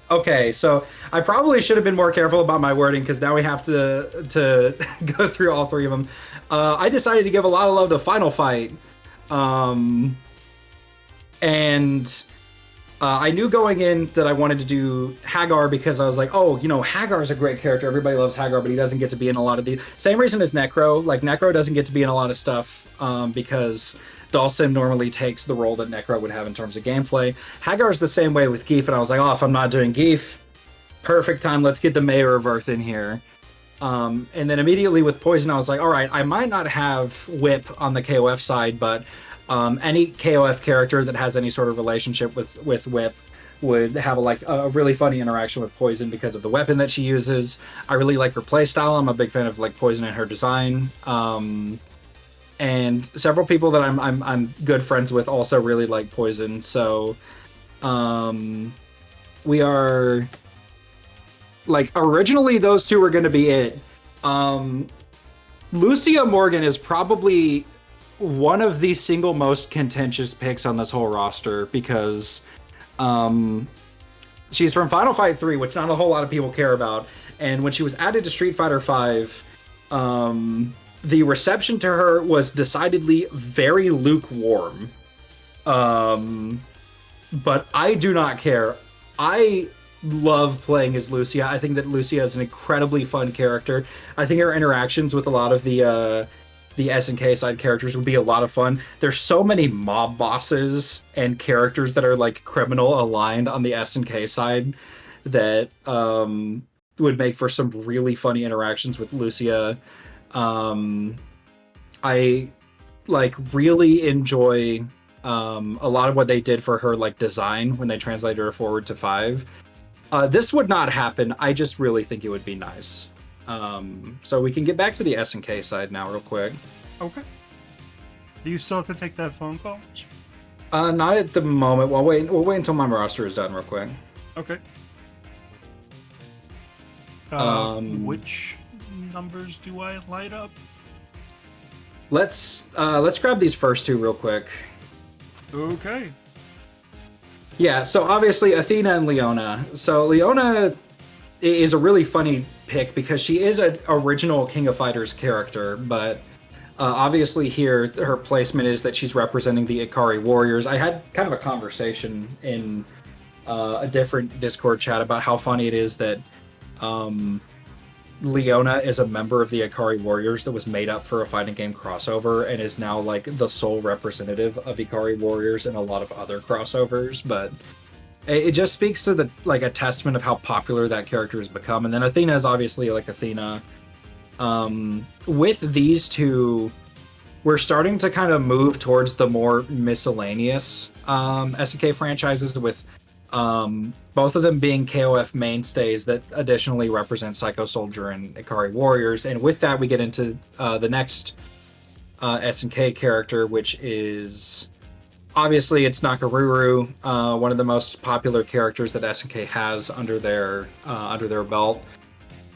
Okay, so I probably should have been more careful about my wording, because now we have to go through all three of them. I decided to give a lot of love to Final Fight. I knew going in that I wanted to do Hagar, because I was like, oh, you know, Hagar's a great character. Everybody loves Hagar, but he doesn't get to be in a lot of the same reason as Necro. Like, Necro doesn't get to be in a lot of stuff because Dhalsim normally takes the role that Necro would have in terms of gameplay. Hagar's the same way with Geef, and I was like, oh, if I'm not doing Geef, perfect time. Let's get the Mayor of Earth in here. And then immediately with Poison, I was like, all right, I might not have Whip on the KOF side, but any KOF character that has any sort of relationship with Whip would have a really funny interaction with Poison because of the weapon that she uses. I really like her playstyle. I'm a big fan of like Poison and her design. And several people that I'm good friends with also really like Poison. So we are like, originally those two were going to be it. Lucia Morgan is probably one of the single most contentious picks on this whole roster, because she's from Final Fight 3, which not a whole lot of people care about. And when she was added to Street Fighter 5, the reception to her was decidedly very lukewarm. But I do not care. I love playing as Lucia. I think that Lucia is an incredibly fun character. I think her interactions with a lot of the SNK side characters would be a lot of fun. There's so many mob bosses and characters that are like criminal aligned on the SNK side that would make for some really funny interactions with Lucia. I like really enjoy a lot of what they did for her like design when they translated her forward to 5. This would not happen. I just really think it would be nice. So we can get back to the SNK side now real quick. Okay. Do you still have to take that phone call? Not at the moment. We'll wait until my roster is done real quick. Okay. Which numbers do I light up? Let's grab these first two real quick. Okay. Yeah, so obviously Athena and Leona. So Leona is a really funny pick because she is an original King of Fighters character, but obviously here her placement is that she's representing the Ikari Warriors. I had kind of a conversation in a different Discord chat about how funny it is that Leona is a member of the Ikari Warriors that was made up for a fighting game crossover and is now like the sole representative of Ikari Warriors in a lot of other crossovers. But it just speaks to the like a testament of how popular that character has become. And then Athena is obviously like Athena. With these two, we're starting to kind of move towards the more miscellaneous SNK franchises, with both of them being KOF mainstays that additionally represent Psycho Soldier and Ikari Warriors. And with that, we get into the next SNK character, which is obviously it's Nakaruru, one of the most popular characters that SNK has under their belt.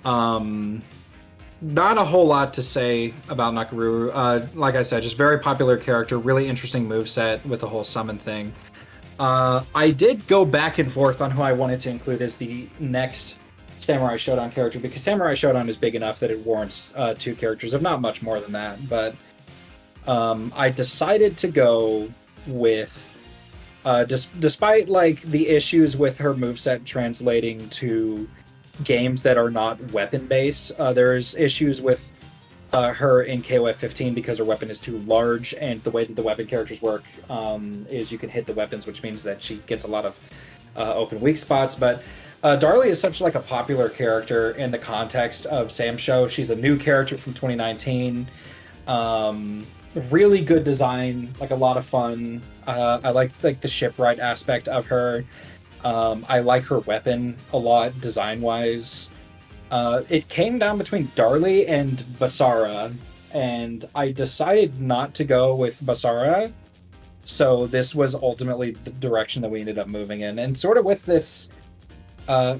Not a whole lot to say about Nakaruru. Like I said, just very popular character, really interesting moveset with the whole summon thing. I did go back and forth on who I wanted to include as the next Samurai Shodown character, because Samurai Shodown is big enough that it warrants 2 characters, if not much more than that. But I decided to go with Despite like the issues with her moveset translating to games that are not weapon based, there's issues with her in KOF 15 because her weapon is too large, and the way that the weapon characters work is you can hit the weapons, which means that she gets a lot of open weak spots. But Darlie is such like a popular character in the context of Sam Show. She's a new character from 2019. Really good design, like a lot of fun. I like the shipwright aspect of her. I like her weapon a lot design wise. It came down between Darlie and Basara, and I decided not to go with Basara. So this was ultimately the direction that we ended up moving in. And sort of with this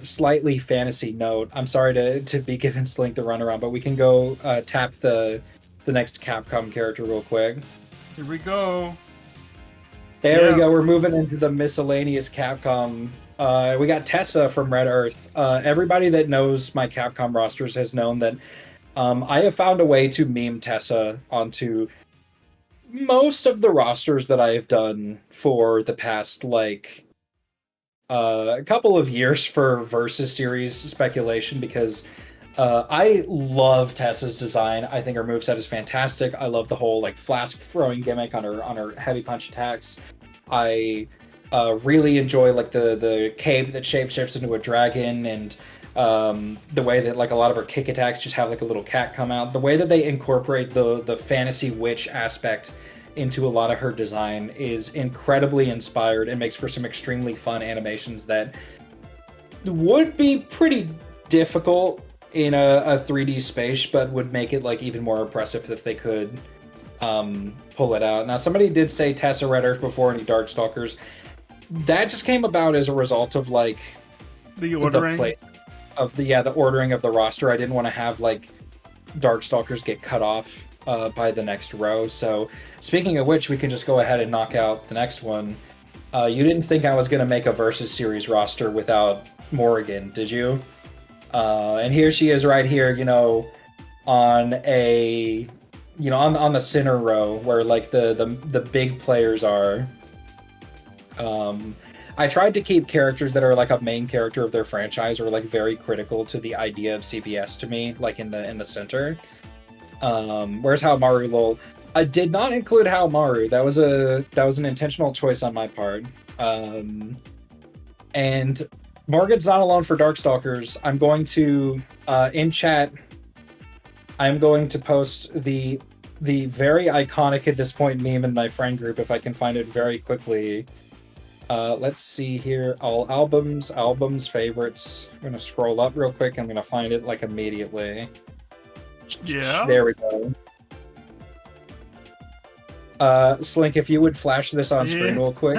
slightly fantasy note, I'm sorry to be giving Slink the runaround, but we can go tap the next Capcom character real quick. Here we go. There we go. We're moving into the miscellaneous Capcom. We got Tessa from Red Earth. Everybody that knows my Capcom rosters has known that I have found a way to meme Tessa onto most of the rosters that I have done for the past, like, a couple of years for Versus Series speculation, because I love Tessa's design. I think her moveset is fantastic. I love the whole like flask throwing gimmick on her heavy punch attacks. I really enjoy like the cape that shapeshifts into a dragon, and the way that like a lot of her kick attacks just have like a little cat come out. The way that they incorporate the fantasy witch aspect into a lot of her design is incredibly inspired and makes for some extremely fun animations that would be pretty difficult in a 3D space, but would make it like even more impressive if they could pull it out. Now, somebody did say Tessa Red Earth before any Darkstalkers. That just came about as a result of like The ordering. the ordering of the roster. I didn't want to have like Darkstalkers get cut off by the next row. So speaking of which, we can just go ahead and knock out the next one. You didn't think I was going to make a Versus Series roster without Morrigan, did you? And here she is right here, on a, on the center row where like the big players are. I tried to keep characters that are like a main character of their franchise or like very critical to the idea of CVS to me, like in the center. Where's Haomaru lol? I did not include Haomaru. That was an intentional choice on my part. And Morgan's not alone for Darkstalkers. I'm going to in chat. I'm going to post the very iconic at this point meme in my friend group if I can find it very quickly. Let's see here. All albums, favorites. I'm gonna scroll up real quick. I'm gonna find it like immediately. Yeah. There we go. Slink, if you would flash this on screen real quick.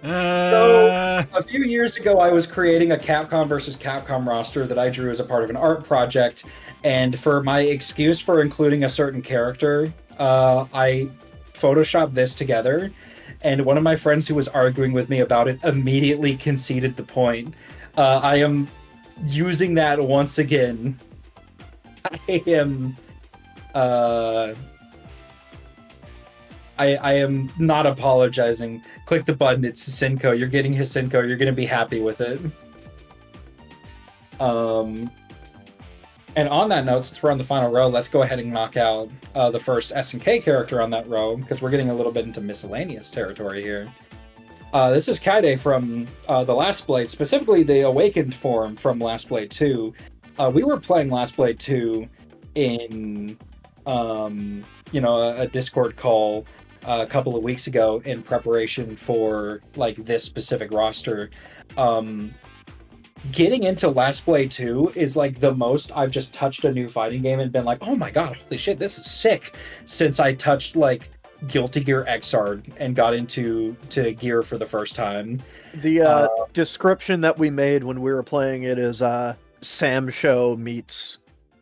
So, a few years ago, I was creating a Capcom versus Capcom roster that I drew as a part of an art project, and for my excuse for including a certain character, I photoshopped this together, and one of my friends who was arguing with me about it immediately conceded the point. I am using that once again. I am... I am not apologizing. Click the button. It's Hisenko. You're getting Hisenko. You're going to be happy with it. And on that note, since we're on the final row, let's go ahead and knock out the first SNK character on that row, because we're getting a little bit into miscellaneous territory here. This is Kaide from the Last Blade, specifically the Awakened form from Last Blade 2. We were playing Last Blade 2 in a Discord call a couple of weeks ago in preparation for like this specific roster. Getting into Last Blade 2 is like the most I've just touched a new fighting game and been like, oh my god, holy shit, this is sick, since I touched like Guilty Gear Xrd and got into Gear for the first time. The description that we made when we were playing it is Sam Show meets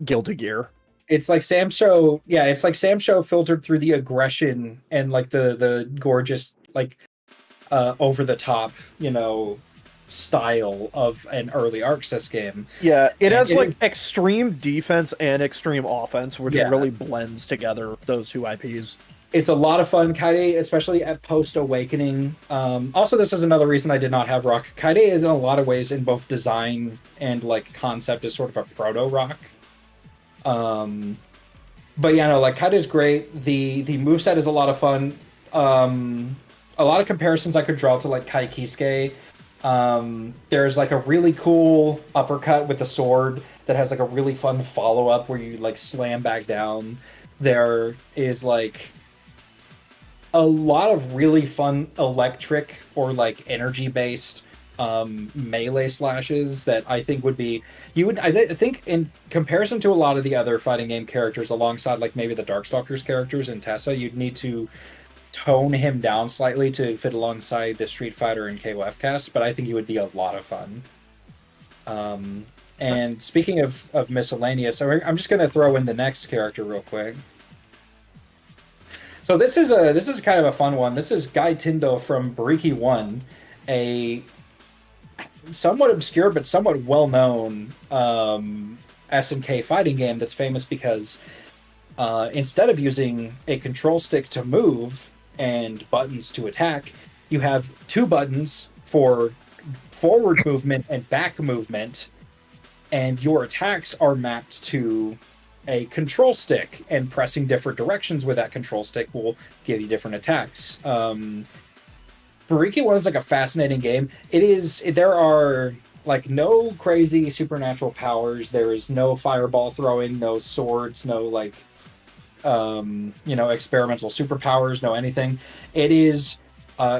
Guilty Gear. It's like Sam Show, yeah, it's like Sam Show filtered through the aggression and like the gorgeous, like over the top, style of an early ArcSys game. Yeah, it has like extreme defense and extreme offense, which really blends together those two IPs. It's a lot of fun. Kaide, especially at post Awakening. Also, this is another reason I did not have Rock. Kaide is in a lot of ways in both design and like concept is sort of a proto Rock. But yeah, no, like Kaide is great. The moveset is a lot of fun. A lot of comparisons I could draw to like Kai Kisuke. There's like a really cool uppercut with the sword that has like a really fun follow up where you like slam back down. There is like a lot of really fun electric or like energy based melee slashes that I think would be I think in comparison to a lot of the other fighting game characters alongside like maybe the Darkstalkers characters in Tessa, you'd need to tone him down slightly to fit alongside the Street Fighter and KOF cast, but I think he would be a lot of fun. And speaking of miscellaneous, I'm just going to throw in the next character real quick. So this is kind of a fun one. This is Gai Tindo from Bariki 1, a somewhat obscure but somewhat well-known SNK fighting game that's famous because instead of using a control stick to move and buttons to attack, you have two buttons for forward movement and back movement, and your attacks are mapped to a control stick, and pressing different directions with that control stick will give you different attacks. Bariki 1 is like a fascinating game. There are like no crazy supernatural powers. There is no fireball throwing, no swords, no like experimental superpowers, no anything. It is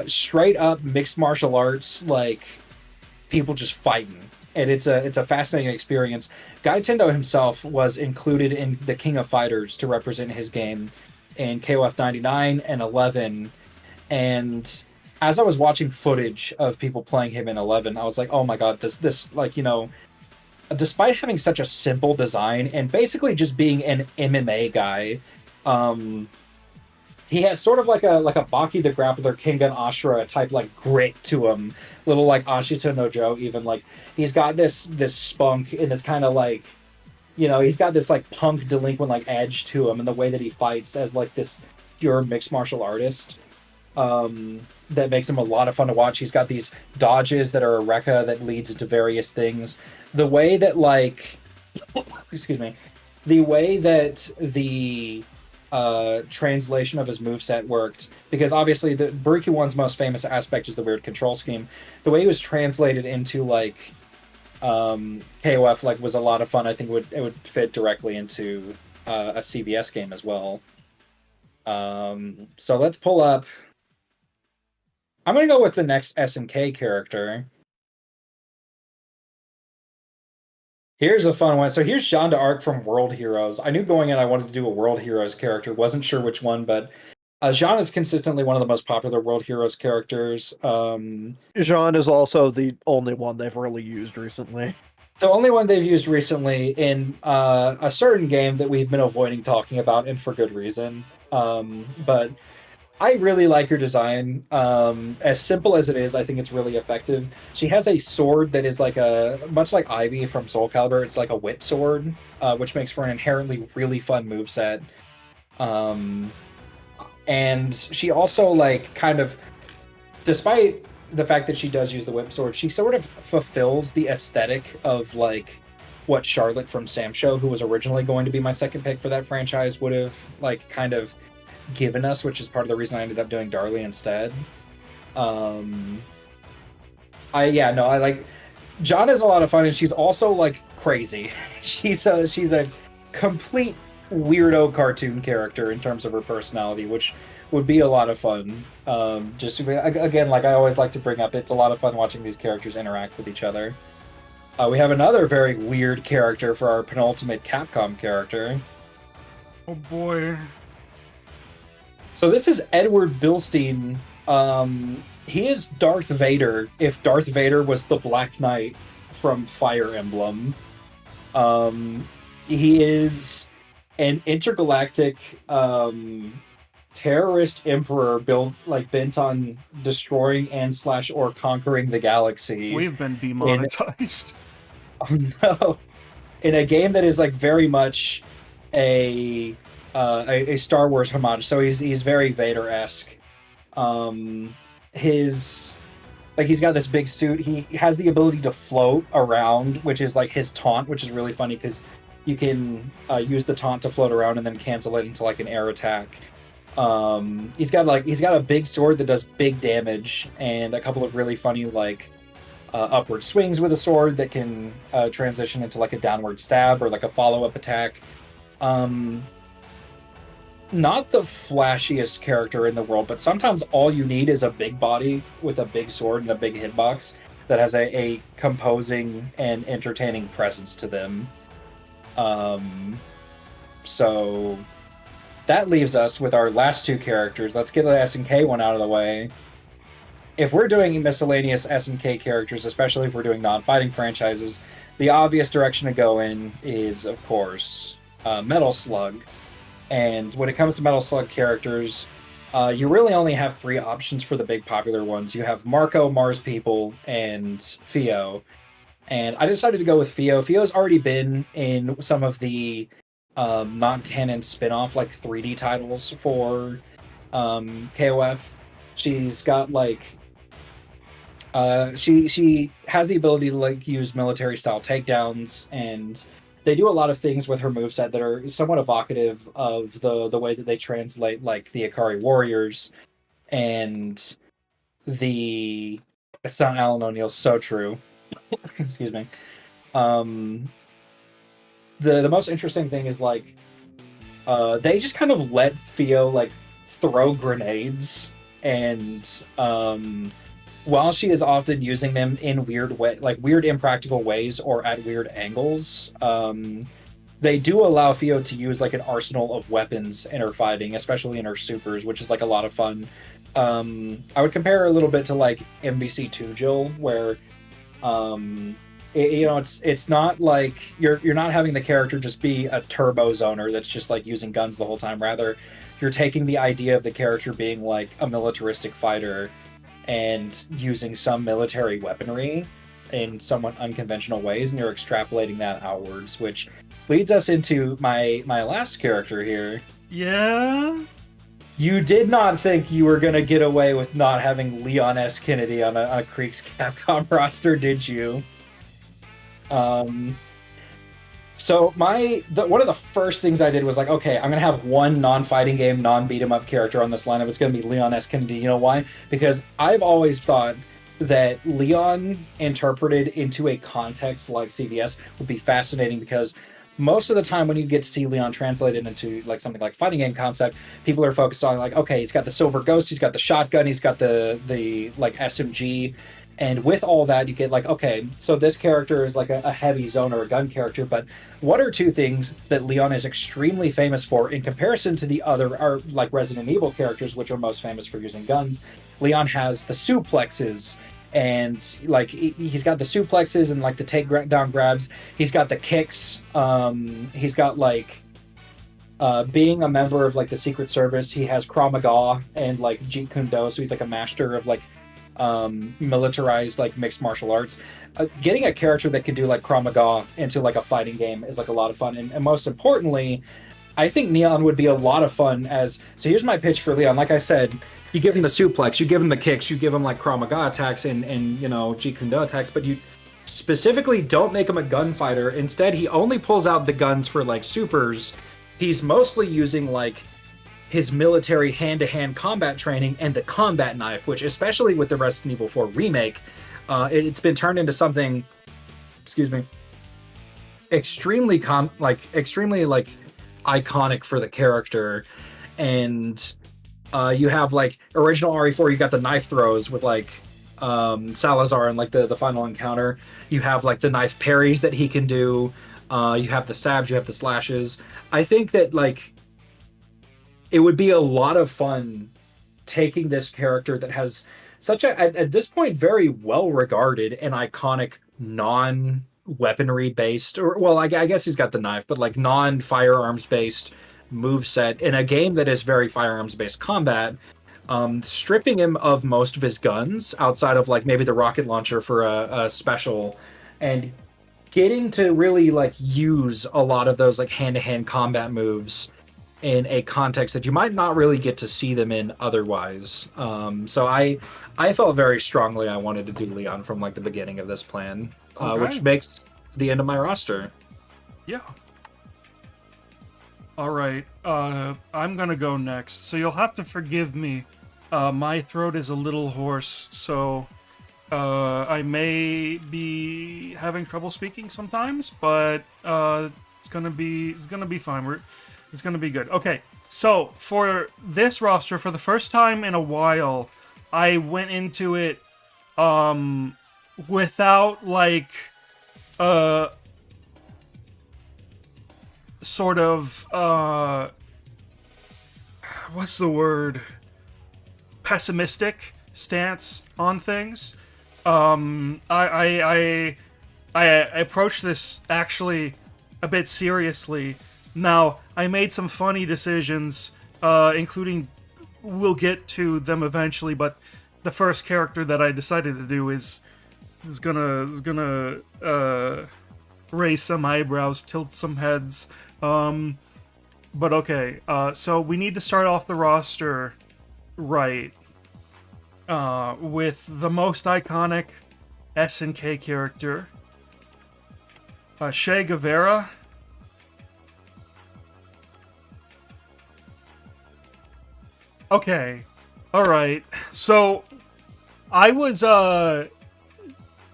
straight up mixed martial arts, like people just fighting. And it's a fascinating experience. Gai Tindo himself was included in the King of Fighters to represent his game in KOF 99 and 11. And as I was watching footage of people playing him in 11, I was like, oh my god, this like, despite having such a simple design and basically just being an MMA guy, he has sort of like a Baki the Grappler, Kengan Ashura type like grit to him, little like Ashita no Joe even. Like he's got this spunk and this kind of like, he's got this like punk delinquent like edge to him, and the way that he fights as like this pure mixed martial artist that makes him a lot of fun to watch. He's got these dodges that are a rekka that leads into various things. The way that like excuse me, the way that the translation of his moveset worked, because obviously the Bariki 1's most famous aspect is the weird control scheme. The way he was translated into like KOF like was a lot of fun. I think it would fit directly into a CVS game as well. So let's pull up. I'm gonna go with the next SNK character. Here's a fun one. So here's Jean d'Arc from World Heroes. I knew going in I wanted to do a World Heroes character. Wasn't sure which one, but Jean is consistently one of the most popular World Heroes characters. Jean is also the only one they've really used recently. The only one they've used recently in a certain game that we've been avoiding talking about, and for good reason. But I really like her design. As simple as it is, I think it's really effective. She has a sword that is like much like Ivy from Soul Calibur, it's like a whip sword, which makes for an inherently really fun moveset. And she also like kind of, despite the fact that she does use the whip sword, she sort of fulfills the aesthetic of like what Charlotte from Samsho, who was originally going to be my second pick for that franchise, would have like kind of given us, which is part of the reason I ended up doing Darlie instead. I like John is a lot of fun, and she's also like crazy. She's a complete weirdo cartoon character in terms of her personality, which would be a lot of fun. Just again, like I always like to bring up, it's a lot of fun watching these characters interact with each other. We have another very weird character for our penultimate Capcom character. Oh boy. So this is Edward Bilstein. He is Darth Vader if Darth Vader was the Black Knight from Fire Emblem. He is an intergalactic terrorist emperor bent on destroying and / or conquering the galaxy. We've been demonetized. Oh no. In a game that is like very much a a Star Wars homage. So he's very Vader-esque. His like he's got this big suit. He has the ability to float around, which is like his taunt, which is really funny because you can use the taunt to float around and then cancel it into like an air attack. He's got a big sword that does big damage and a couple of really funny like upward swings with a sword that can transition into like a downward stab or like a follow-up attack. Not the flashiest character in the world, but sometimes all you need is a big body with a big sword and a big hitbox that has a composing and entertaining presence to them. So that leaves us with our last two characters. Let's get the SNK one out of the way. If we're doing miscellaneous SNK characters, especially if we're doing non-fighting franchises, the obvious direction to go in is, of course, Metal Slug. And when it comes to Metal Slug characters, you really only have three options for the big popular ones. You have Marco, Mars People, and Fio. And I decided to go with Fio. Fio's already been in some of the non-canon spin-off, like 3D titles for KOF. She's got like she has the ability to like use military style takedowns, and they do a lot of things with her moveset that are somewhat evocative of the way that they translate like the Ikari Warriors and the it's not Alan O'Neill's So True. Excuse me. The most interesting thing is like they just kind of let Fio like throw grenades, and while she is often using them in weird impractical ways or at weird angles, they do allow Fio to use like an arsenal of weapons in her fighting, especially in her supers, which is like a lot of fun. I would compare her a little bit to like MVC2 Jill, where it's not like you're not having the character just be a turbo zoner that's just like using guns the whole time. Rather, you're taking the idea of the character being like a militaristic fighter and using some military weaponry in somewhat unconventional ways, and you're extrapolating that outwards, which leads us into my last character here. Yeah? You did not think you were going to get away with not having Leon S. Kennedy on a Creeks Capcom roster, did you? So one of the first things I did was like, okay, I'm going to have one non-fighting game, non-beat-em-up character on this lineup. It's going to be Leon S. Kennedy. You know why? Because I've always thought that Leon interpreted into a context like CVS would be fascinating, because most of the time when you get to see Leon translated into like something like fighting game concept, people are focused on like, okay, he's got the Silver Ghost, he's got the shotgun, he's got the like SMG. And with all that, you get like, okay, so this character is like a heavy zone or a gun character, but what are two things that Leon is extremely famous for in comparison to the other like Resident Evil characters, which are most famous for using guns? Leon has the suplexes, and like he's got the suplexes and like the takedown grabs. He's got the kicks. He's got like being a member of like the Secret Service, he has Krav Maga and like Jeet Kune Do, so he's like a master of like militarized like mixed martial arts. Getting a character that can do like Krav Maga into like a fighting game is like a lot of fun, and most importantly, I think Leon would be a lot of fun as. So here's my pitch for Leon. Like I said, you give him the suplex, you give him the kicks, you give him like Krav Maga attacks and you know Jeet Kune Do attacks, but you specifically don't make him a gunfighter. Instead, he only pulls out the guns for like supers. He's mostly using like his military hand-to-hand combat training and the combat knife, which especially with the Resident Evil 4 remake, it's been turned into something, extremely iconic for the character. And you have like original RE4, you got the knife throws with like Salazar and like the final encounter. You have like the knife parries that he can do. You have the stabs, you have the slashes. I think that like it would be a lot of fun taking this character that has such a, at this point, very well regarded and iconic non-weaponry based, or well, I guess he's got the knife, but like non-firearms based moveset in a game that is very firearms based combat, stripping him of most of his guns outside of like maybe the rocket launcher for a special, and getting to really like use a lot of those like hand-to-hand combat moves in a context that you might not really get to see them in otherwise. So I felt very strongly I wanted to do Leon from like the beginning of this plan, Okay. which makes the end of my roster. Yeah. All right. I'm gonna go next, so you'll have to forgive me. My throat is a little hoarse, so I may be having trouble speaking sometimes, but it's gonna be fine. It's gonna be good. Okay. So for this roster, for the first time in a while, I went into it without like sort of what's the word, pessimistic stance on things. I approached this actually a bit seriously. Now, I made some funny decisions, including, we'll get to them eventually, but the first character that I decided to do is gonna raise some eyebrows, tilt some heads. But okay, so we need to start off the roster right, with the most iconic SNK character, Che Guevara. Okay, alright, so I was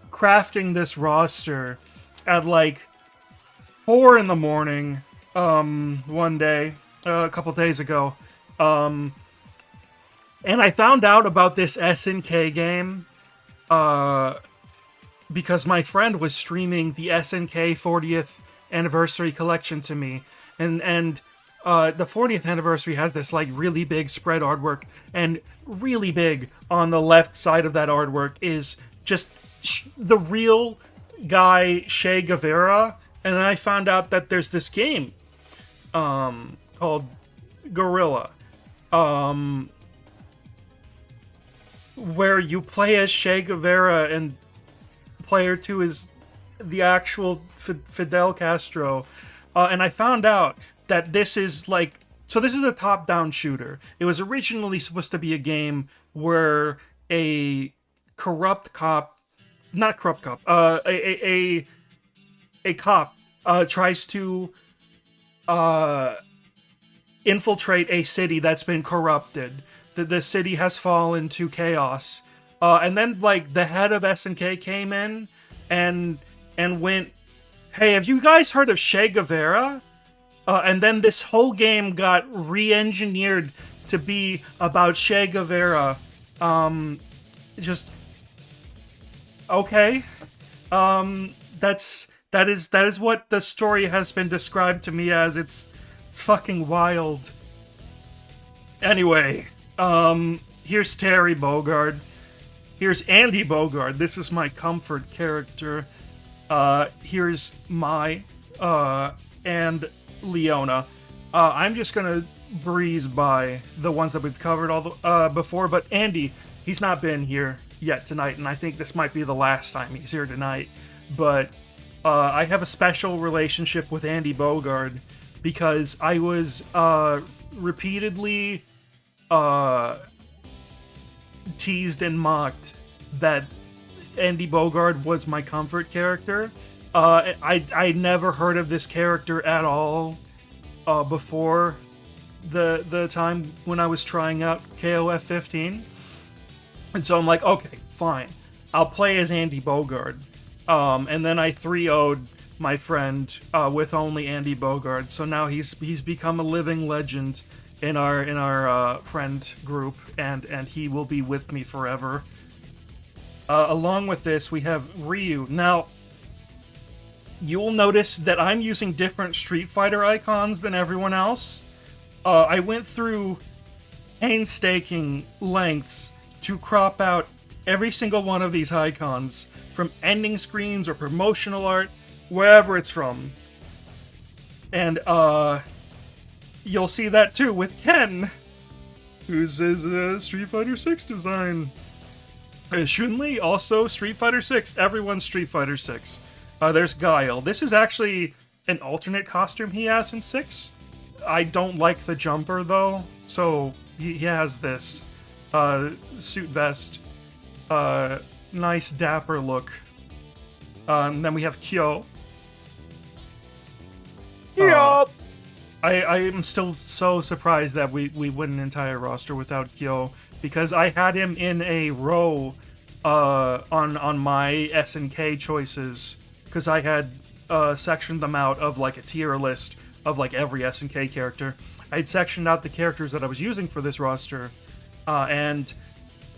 crafting this roster at like 4 in the morning one day, a couple days ago, and I found out about this SNK game because my friend was streaming the SNK 40th anniversary collection to me, and the 40th anniversary has this like really big spread artwork, and really big on the left side of that artwork is just the real guy Che Guevara. And then I found out that there's this game called Gorilla, where you play as Che Guevara and player 2 is the actual Fidel Castro. And I found out that this is like, so this is a top-down shooter. It was originally supposed to be a game where a corrupt cop, not corrupt cop, a cop tries to infiltrate a city that's been corrupted. The city has fallen to chaos. And then like the head of SNK came in and went, "Hey, have you guys heard of Che Guevara?" And then this whole game got re-engineered to be about Che Guevara. Just okay. That is what the story has been described to me as. It's fucking wild. Anyway, here's Terry Bogard. Here's Andy Bogard. This is my comfort character. Here's Mai, and Leona. I'm just gonna breeze by the ones that we've covered before, but Andy, he's not been here yet tonight, and I think this might be the last time he's here tonight. But I have a special relationship with Andy Bogard because I was repeatedly teased and mocked that Andy Bogard was my comfort character. I never heard of this character at all before the time when I was trying out KOF 15. And so I'm like, okay, fine. I'll play as Andy Bogard. And then I 3-0'd my friend with only Andy Bogard. So now he's become a living legend in our friend group, and he will be with me forever. Along with this, we have Ryu. Now, you will notice that I'm using different Street Fighter icons than everyone else. I went through painstaking lengths to crop out every single one of these icons from ending screens or promotional art, wherever it's from. And you'll see that too with Ken, who's his Street Fighter 6 design. Chun-Li, also Street Fighter 6. Everyone's Street Fighter 6. There's Guile. This is actually an alternate costume he has in 6. I don't like the jumper though, so he has this suit vest, nice dapper look. And then we have Kyo. Yup. I am still so surprised that we went an entire roster without Kyo, because I had him in a row on my SNK choices, because I had sectioned them out of like a tier list of like every SNK character. I had sectioned out the characters that I was using for this roster, and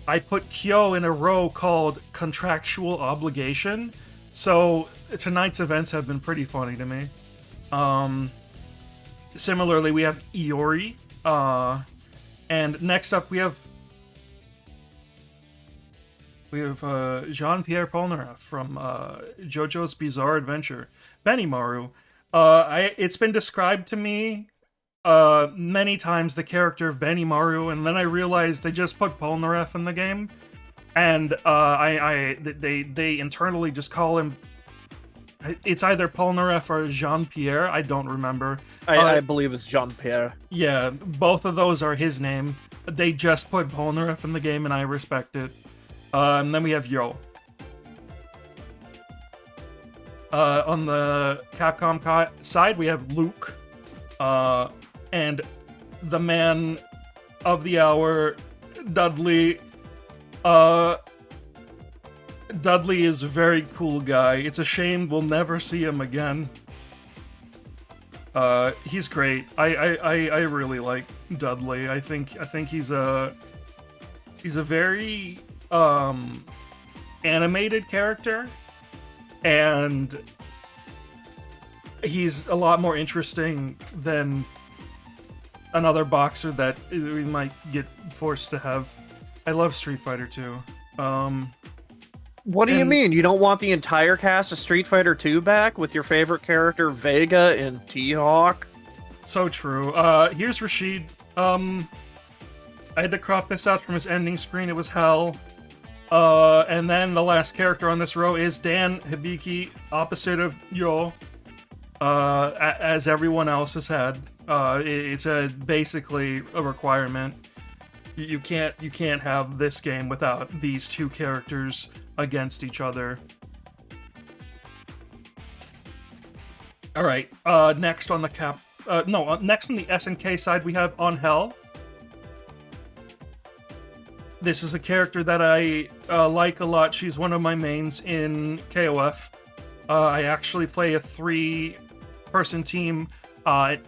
I put Kyo in a row called Contractual Obligation. So tonight's events have been pretty funny to me. Similarly, we have Iori, and next up we have Jean-Pierre Polnareff from JoJo's Bizarre Adventure, Benimaru. It's been described to me many times, the character of Benimaru, and then I realized they just put Polnareff in the game, and they internally just call him. It's either Polnareff or Jean-Pierre. I don't remember. I believe it's Jean-Pierre. Yeah, both of those are his name. They just put Polnareff in the game, and I respect it. And then we have Yo. On the Capcom side, we have Luke. And the man of the hour, Dudley. Dudley is a very cool guy. It's a shame we'll never see him again. He's great. I really like Dudley. I think he's a very animated character, and he's a lot more interesting than another boxer that we might get forced to have. I love Street Fighter 2. What do you mean? You don't want the entire cast of Street Fighter 2 back with your favorite character Vega and T-Hawk? So true. Here's Rashid. I had to crop this out from his ending screen. It was hell. And then the last character on this row is Dan Hibiki, opposite of Yo, as everyone else has had. It's basically a requirement. You can't have this game without these two characters against each other. All right. Next on the next on the SNK side, we have On Hell. This is a character that I like a lot. She's one of my mains in KOF. I actually play a 3-person team. I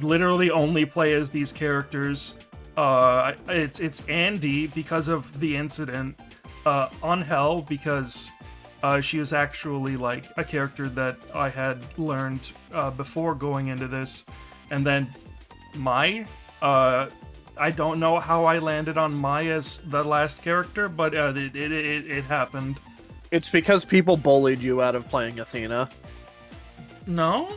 literally only play as these characters. It's Andy because of the incident. On Hell because she was actually like a character that I had learned before going into this, and then Mai. I don't know how I landed on Mai as the last character, but it happened. It's because people bullied you out of playing Athena. No.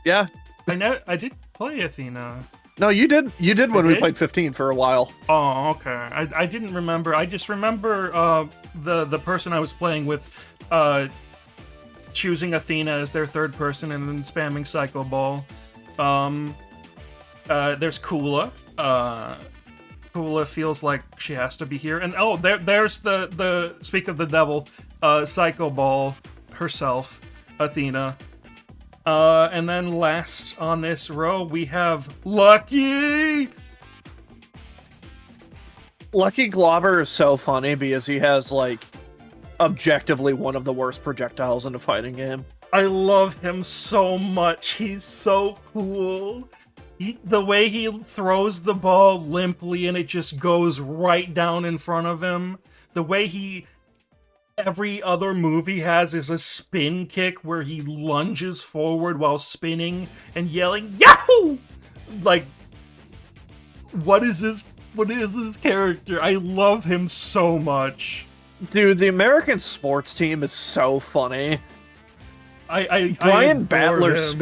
Yeah. I did play Athena. No, you did. You did when we did? played 15 for a while. Oh, okay. I didn't remember. I just remember the person I was playing with choosing Athena as their third person and then spamming Psycho Ball. There's Kula. Kula feels like she has to be here. And there's the speak of the devil, Psycho Ball herself, Athena. And then last on this row, we have Lucky! Lucky Globber is so funny because he has, like, objectively one of the worst projectiles in a fighting game. I love him so much. He's so cool. The way he throws the ball limply and it just goes right down in front of him. The way every other move he has is a spin kick where he lunges forward while spinning and yelling, Yahoo! Like, what is this character? I love him so much. Dude, the American sports team is so funny. Brian Battler's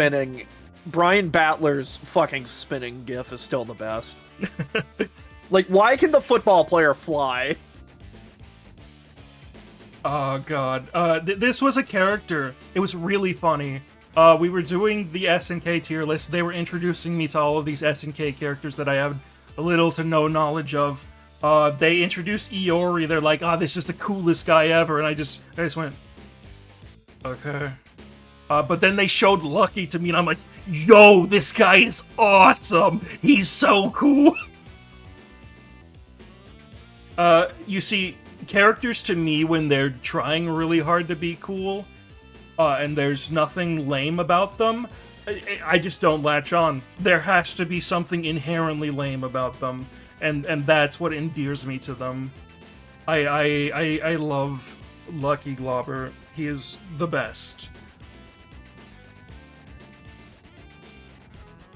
fucking spinning gif is still the best. Like, why can the football player fly? Oh god. This was a character. It was really funny. we were doing the SNK tier list. They were introducing me to all of these SNK characters that I have little to no knowledge of. They introduced Iori. They're like, this is the coolest guy ever. And I just went, okay. But then they showed Lucky to me, and I'm like, yo, this guy is awesome. He's so cool. You see, characters to me, when they're trying really hard to be cool, and there's nothing lame about them, I just don't latch on. There has to be something inherently lame about them, and that's what endears me to them. I love Lucky Globber. He is the best.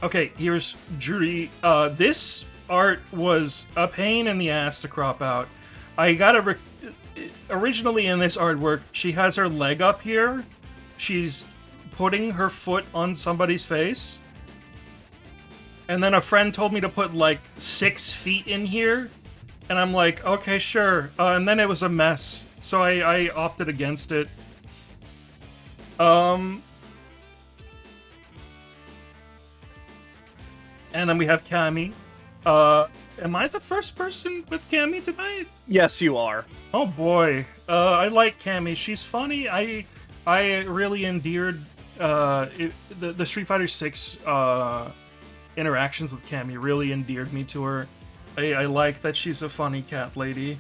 Okay, here's Juri. This art was a pain in the ass to crop out. I gotta originally in this artwork, she has her leg up here. She's putting her foot on somebody's face. And then a friend told me to put like 6 feet in here. And I'm like, okay, sure. And then it was a mess. So I opted against it. And then we have Cammy. Am I the first person with Cammy tonight? Yes, you are. Oh boy. I like Cammy. She's funny. I really endeared the Street Fighter 6 interactions with Cammy really endeared me to her. I like that she's a funny cat lady.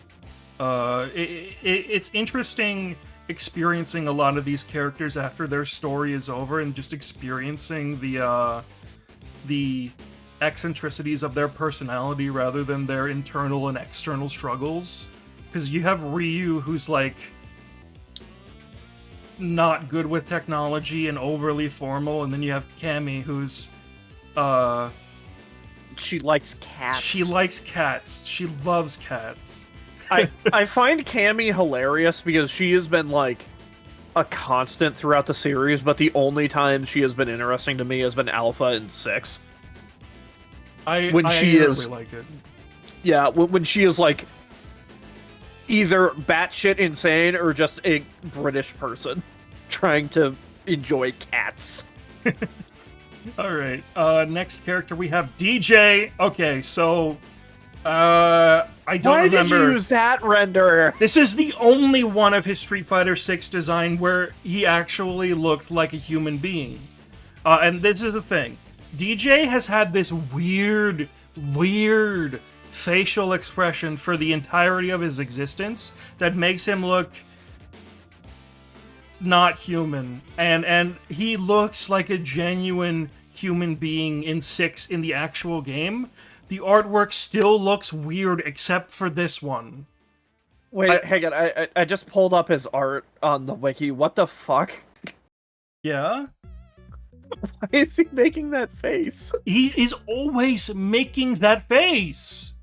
It's interesting experiencing a lot of these characters after their story is over and just experiencing the eccentricities of their personality rather than their internal and external struggles. Because you have Ryu, who's like not good with technology and overly formal, and then you have Cammy, who's she likes cats. She likes cats. She loves cats. I find Cammy hilarious because she has been like a constant throughout the series, but the only time she has been interesting to me has been Alpha and 6. I really like it. Yeah, when she is like either batshit insane or just a British person trying to enjoy cats. Alright, next character we have DJ. Okay, so I don't Why remember. did you use that renderer? This is the only one of his Street Fighter 6 design where he actually looked like a human being. And this is the thing. DJ has had this weird facial expression for the entirety of his existence that makes him look not human. And he looks like a genuine human being in 6 in the actual game. The artwork still looks weird except for this one. Wait, hang on. I just pulled up his art on the wiki. What the fuck? Yeah? Why is he making that face? He is always making that face.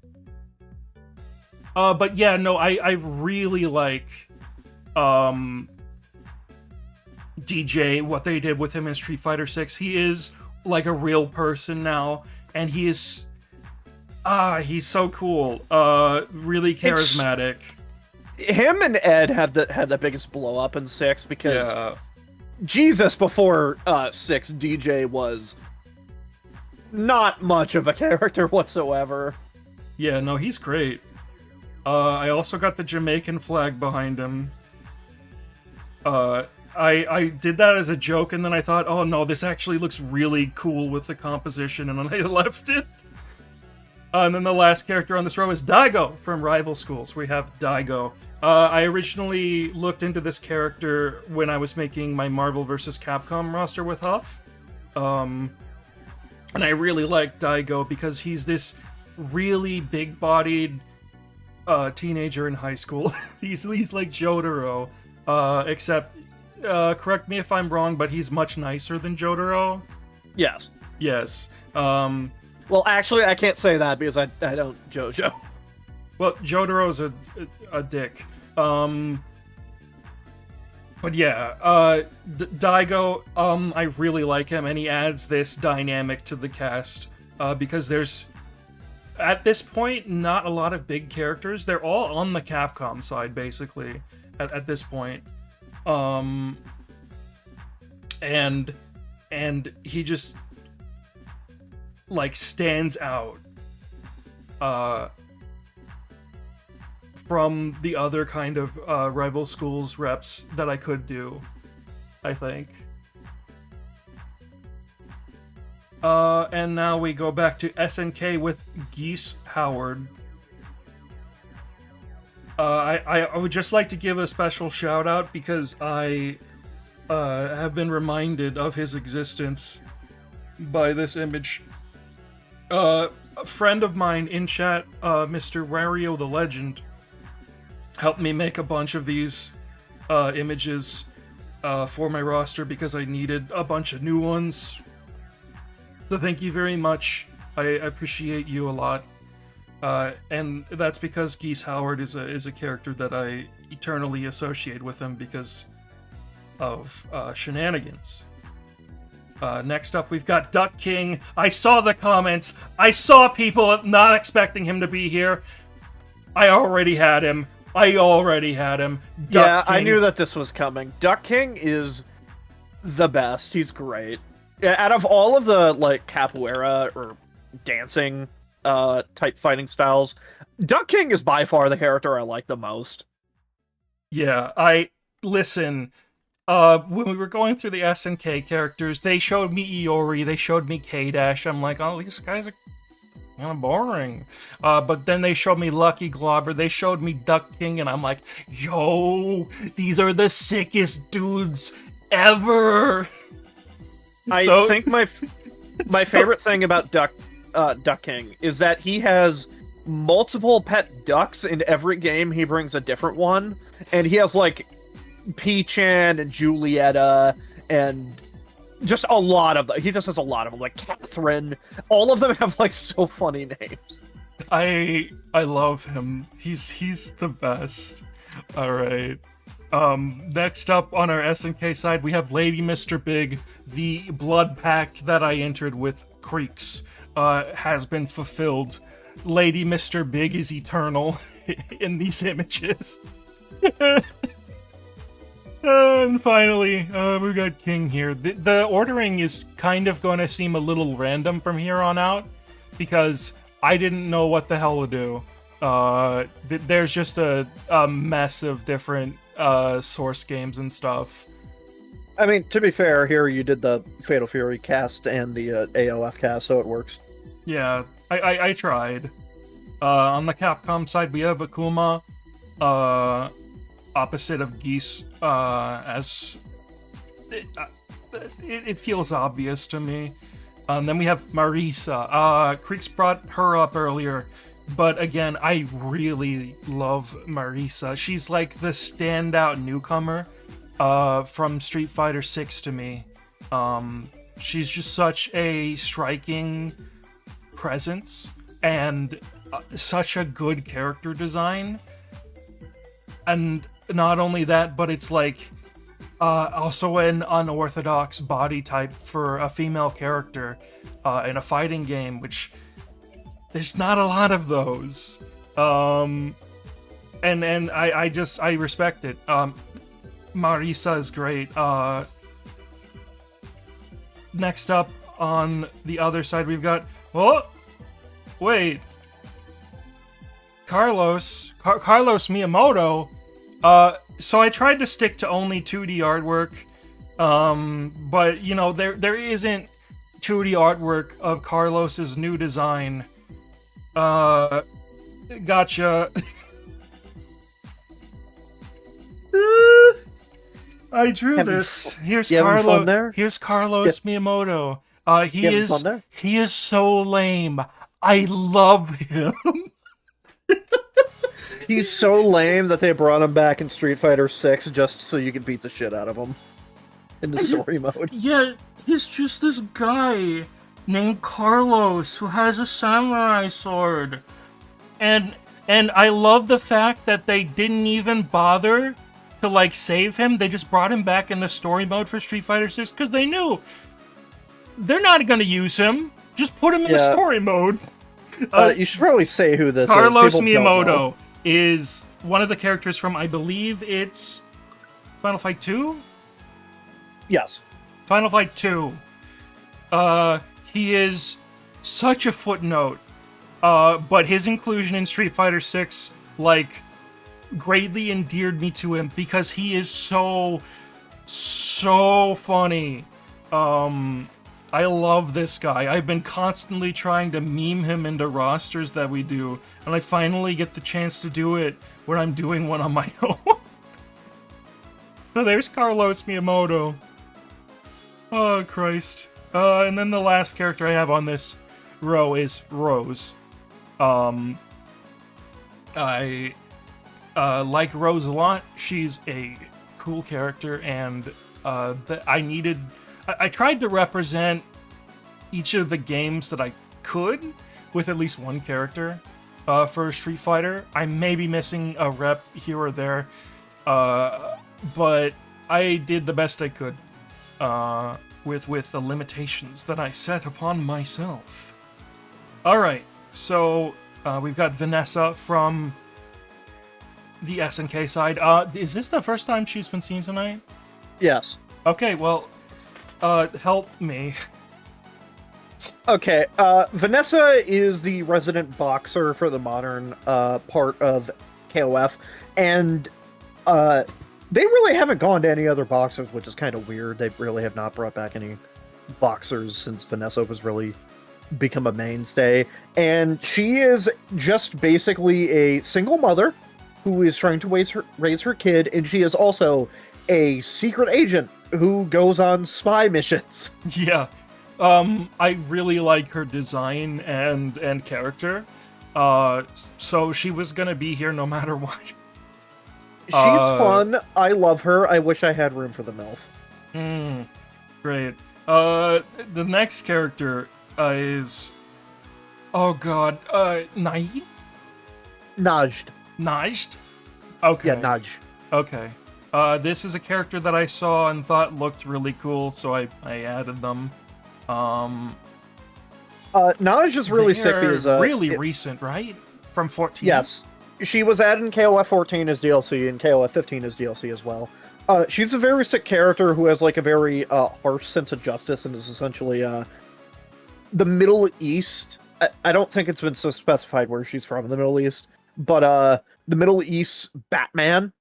But yeah, no, I really like DJ, what they did with him in Street Fighter 6. He is like a real person now, and he is he's so cool. Really charismatic. Him and Ed had the biggest blow up in 6 because Jesus, before 6, DJ was not much of a character whatsoever. Yeah, no, he's great. I also got the Jamaican flag behind him. I did that as a joke, and then I thought, oh no, this actually looks really cool with the composition, and then I left it. And then the last character on this row is Daigo from Rival Schools. We have Daigo. I originally looked into this character when I was making my Marvel vs. Capcom roster with Huff. And I really like Daigo because he's this really big-bodied teenager in high school. he's like Jotaro, except, correct me if I'm wrong, but he's much nicer than Jotaro. Yes. Yes. Well, actually, I can't say that because I don't JoJo. Well, Jotaro's a dick. But yeah, Daigo, I really like him, and he adds this dynamic to the cast, because there's, at this point, not a lot of big characters. They're all on the Capcom side, basically, at this point. And and he just like stands out from the other kind of rival schools reps that I could do, I think. And now we go back to SNK with Geese Howard. I would just like to give a special shout out because I have been reminded of his existence by this image. A friend of mine in chat, Mr. Wario the Legend, helped me make a bunch of these images for my roster because I needed a bunch of new ones. So thank you very much. I appreciate you a lot. And that's because Geese Howard is a character that I eternally associate with him because of shenanigans. Next up, we've got Duck King. I saw the comments. I saw people not expecting him to be here. I already had him. Yeah, I knew that this was coming. Duck King is the best. He's great. Yeah, out of all of the like capoeira or dancing type fighting styles, Duck King is by far the character I like the most. Yeah, listen. When we were going through the SNK characters, they showed me Iori, they showed me K-Dash. I'm like, oh, these guys are kind of boring. But then they showed me Lucky Globber, they showed me Duck King, and I'm like, yo, these are the sickest dudes ever. I think my favorite thing about Duck King is that he has multiple pet ducks in every game. He brings a different one, and he has like P-chan and Julieta and just a lot of them. He just has a lot of them, like Catherine. All of them have like so funny names. I love him. He's the best. All right. Next up on our SNK side, we have Lady Mr. Big. The blood pact that I entered with Creeks has been fulfilled. Lady Mr. Big is eternal in these images. And finally, we got King here. The ordering is kind of going to seem a little random from here on out, because I didn't know what the hell to do. There's just a mess of different source games and stuff. I mean, to be fair, here you did the Fatal Fury cast and the ALF cast, so it works. Yeah, I tried. On the Capcom side, we have Akuma, opposite of Geese, as it feels obvious to me. Then we have Marisa. Creeks brought her up earlier, but again, I really love Marisa. She's like the standout newcomer from Street Fighter 6 to me. She's just such a striking presence and such a good character design. And not only that, but it's like also an unorthodox body type for a female character in a fighting game, which there's not a lot of those. And I respect it. Marisa is great. Next up on the other side, we've got Carlos Miyamoto. So I tried to stick to only 2D artwork, but you know there isn't 2D artwork of Carlos's new design. Gotcha. I drew this. Here's Carlos. Here's Carlos Miyamoto. He is so lame. I love him. He's so lame that they brought him back in Street Fighter 6 just so you could beat the shit out of him in the story mode. Yeah, he's just this guy named Carlos who has a samurai sword. And I love the fact that they didn't even bother to like save him. They just brought him back in the story mode for Street Fighter 6 because they knew they're not going to use him. Just put him in the story mode. You should probably say who this Carlos is. Miyamoto is one of the characters from, I believe it's Final Fight 2? Yes. Final Fight 2. He is such a footnote. But his inclusion in Street Fighter 6, like, greatly endeared me to him because he is so funny. I love this guy. I've been constantly trying to meme him into rosters that we do, and I finally get the chance to do it when I'm doing one on my own. So there's Carlos Miyamoto. Oh, Christ. And then the last character I have on this row is Rose. I like Rose a lot. She's a cool character, and I tried to represent each of the games that I could with at least one character for Street Fighter. I may be missing a rep here or there, but I did the best I could with the limitations that I set upon myself. Alright, so we've got Vanessa from the SNK side. Is this the first time she's been seen tonight? Yes. Okay, well, help me. Okay, Vanessa is the resident boxer for the modern part of KOF, and they really haven't gone to any other boxers, which is kind of weird. They really have not brought back any boxers since Vanessa was really become a mainstay, and she is just basically a single mother who is trying to raise her kid, and she is also a secret agent who goes on spy missions. Yeah. I really like her design and character. So she was gonna be here no matter what. She's fun. I love her. I wish I had room for the MILF. Great. The next character is... Oh god, Naid? Najd. Najd? Okay. Yeah, Naj. Okay. This is a character that I saw and thought looked really cool, so I added them. Naj is really sick They're because really recent, right? From 14. Yes, she was added in KOF 14 as DLC and KOF 15 as DLC as well. She's a very sick character who has like a very harsh sense of justice and is essentially the Middle East. I don't think it's been so specified where she's from in the Middle East, but the Middle East Batman,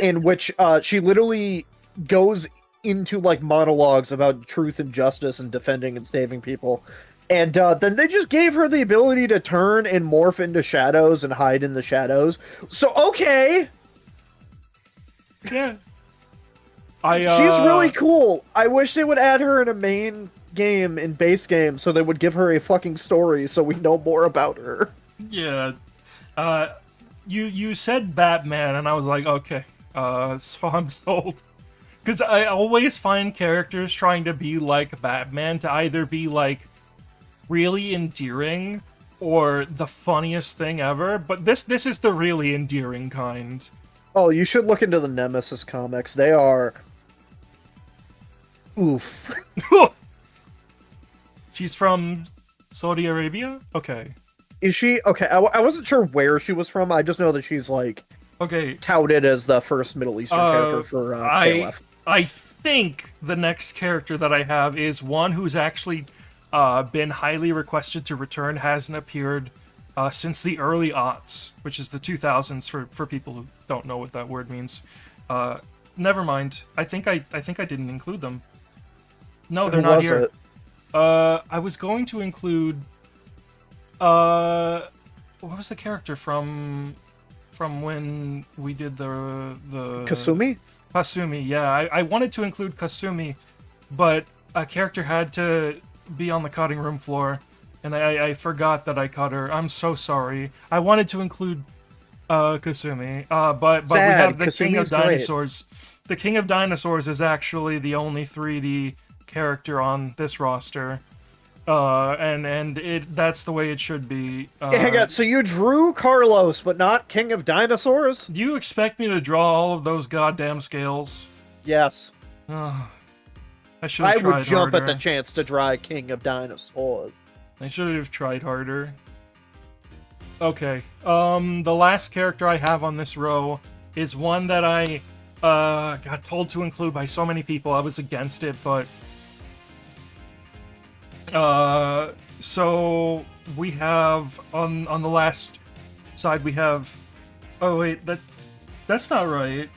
in which she literally goes into like monologues about truth and justice and defending and saving people. And then they just gave her the ability to turn and morph into shadows and hide in the shadows. So, okay. Yeah. She's really cool. I wish they would add her in a main game, in base game, so they would give her a fucking story so we know more about her. Yeah. You said Batman, and I was like, okay. So I'm sold. Because I always find characters trying to be like Batman to either be like really endearing or the funniest thing ever, but this is the really endearing kind. Oh, you should look into the Nemesis comics. They are... oof. She's from Saudi Arabia? Okay. Is she? Okay, I wasn't sure where she was from. I just know that she's like... Okay. touted as the first Middle Eastern character for KOF. I think the next character that I have is one who's actually been highly requested to return, hasn't appeared since the early aughts, which is the 2000s for people who don't know what that word means. Never mind. I think I didn't include them. No, they're not here. I was going to include what was the character from when we did the Kasumi? Kasumi, yeah. I wanted to include Kasumi, but a character had to be on the cutting room floor, and I forgot that I cut her. I'm so sorry. I wanted to include Kasumi, but we have the King of Dinosaurs. The King of Dinosaurs is actually the only 3D character on this roster. And that's the way it should be. Hang on, so you drew Carlos, but not King of Dinosaurs? Do you expect me to draw all of those goddamn scales? Yes. I should have tried I would jump harder. at the chance to draw King of Dinosaurs. I should have tried harder. Okay. The last character I have on this row is one that I got told to include by so many people. I was against it, but So we have on the last side we have. Oh wait, that's not right.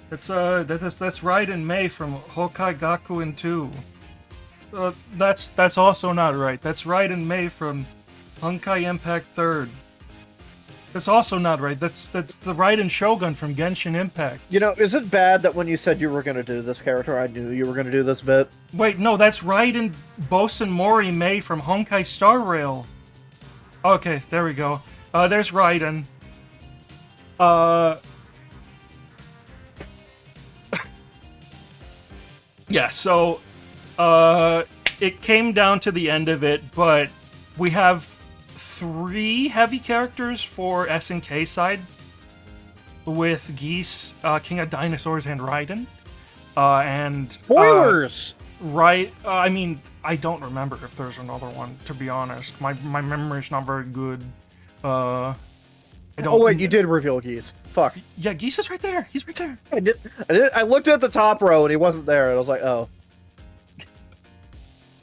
That's Raiden Mei from Hokai Gakuen 2. That's also not right. That's Raiden Mei from Honkai Impact 3rd. That's also not right. That's the Raiden Shogun from Genshin Impact. You know, is it bad that when you said you were going to do this character, I knew you were going to do this bit? Wait, no, that's Raiden Bosun Mori Mei from Honkai Star Rail. Okay, there we go. There's Raiden. Yeah, so it came down to the end of it, but we have 3 heavy characters for SNK side with Geese, King of Dinosaurs, and Raiden. And Spoilers! Right, I mean, I don't remember if there's another one, to be honest. My memory's not very good. I don't. Oh wait, you did reveal Geese. Fuck. Yeah, Geese is right there. He's right there. I looked at the top row and he wasn't there, and I was like, oh.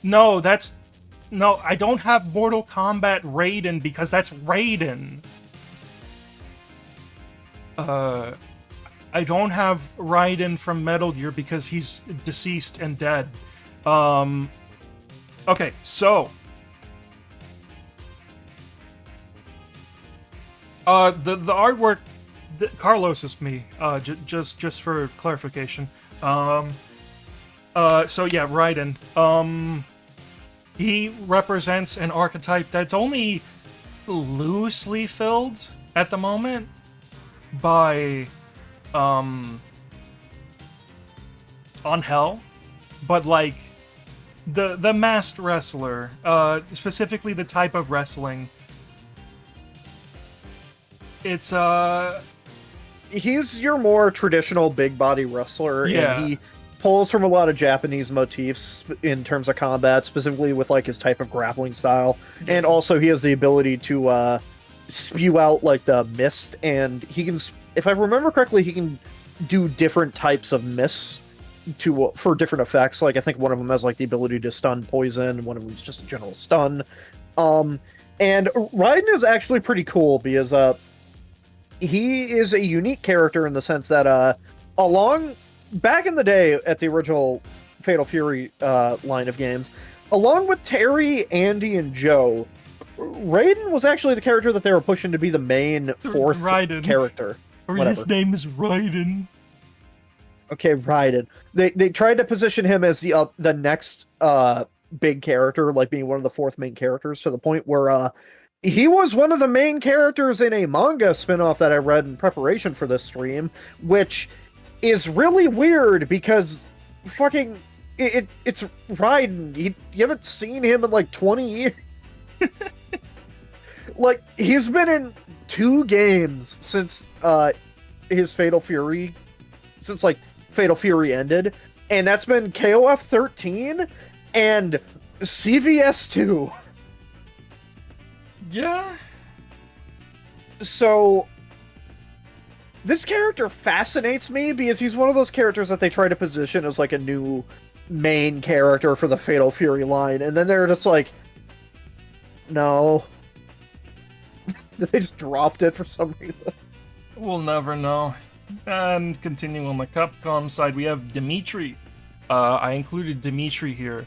No, I don't have Mortal Kombat Raiden because that's Raiden. I don't have Raiden from Metal Gear because he's deceased and dead. Okay, so the artwork, Carlos is me. Just for clarification. So yeah, Raiden. He represents an archetype that's only loosely filled at the moment by on Hell, but like the masked wrestler, specifically the type of wrestling. It's he's your more traditional big body wrestler, Yeah. and he pulls from a lot of Japanese motifs in terms of combat, specifically with like his type of grappling style, and also he has the ability to spew out like the mist, and he can, if I remember correctly, he can do different types of mists for different effects. Like I think one of them has like the ability to stun poison, one of them is just a general stun. And Raiden is actually pretty cool because he is a unique character in the sense that back in the day at the original Fatal Fury line of games, along with Terry, Andy, and Joe, Raiden was actually the character that they were pushing to be the main fourth Raiden. character. Or Whatever. his name is Raiden. Okay, Raiden. They tried to position him as the next big character, like being one of the 4th main characters, to the point where he was one of the main characters in a manga spinoff that I read in preparation for this stream, which is really weird because fucking it's Raiden. You haven't seen him in like 20 years. Like he's been in 2 games since his Fatal Fury, since like Fatal Fury ended, and that's been KOF 13 and CVS 2. Yeah. So this character fascinates me because he's one of those characters that they try to position as like a new main character for the Fatal Fury line, and then they're just like, no. They just dropped it for some reason. We'll never know. And continuing on the Capcom side, we have Dimitri. I included Dimitri here.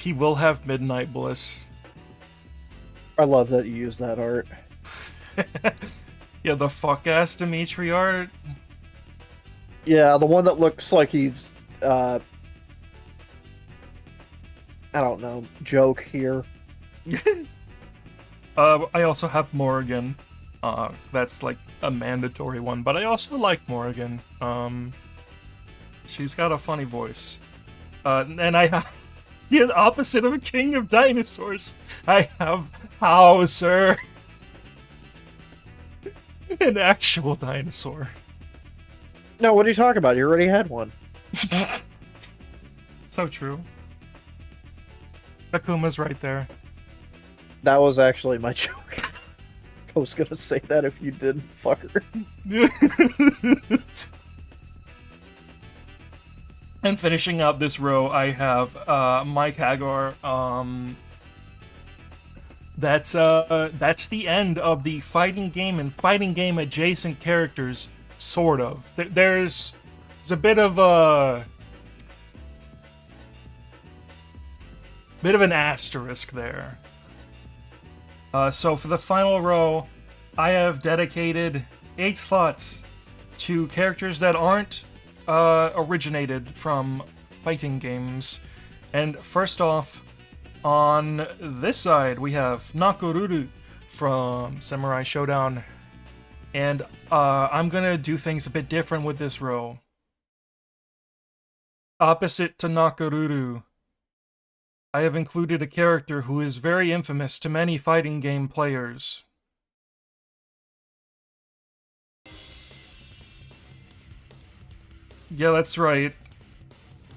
He will have Midnight Bliss. I love that you use that art. Yeah, the fuck-ass Dimitri art. Yeah, the one that looks like he's, I don't know, joke here. I also have Morrigan. That's like a mandatory one, but I also like Morrigan. She's got a funny voice. And I have the opposite of a King of Dinosaurs. I have Hauser. An actual dinosaur. No, what are you talking about? You already had one. So true. Akuma's right there. That was actually my joke. I was gonna say that if you didn't, fucker. And finishing out this row, I have Mike Hagar. That's the end of the fighting game and fighting game adjacent characters, sort of. There's a bit of an asterisk there. So for the final row, I have dedicated 8 slots to characters that aren't originated from fighting games. And first off, on this side, we have Nakoruru from Samurai Showdown. And I'm gonna do things a bit different with this row. Opposite to Nakoruru, I have included a character who is very infamous to many fighting game players. Yeah, that's right.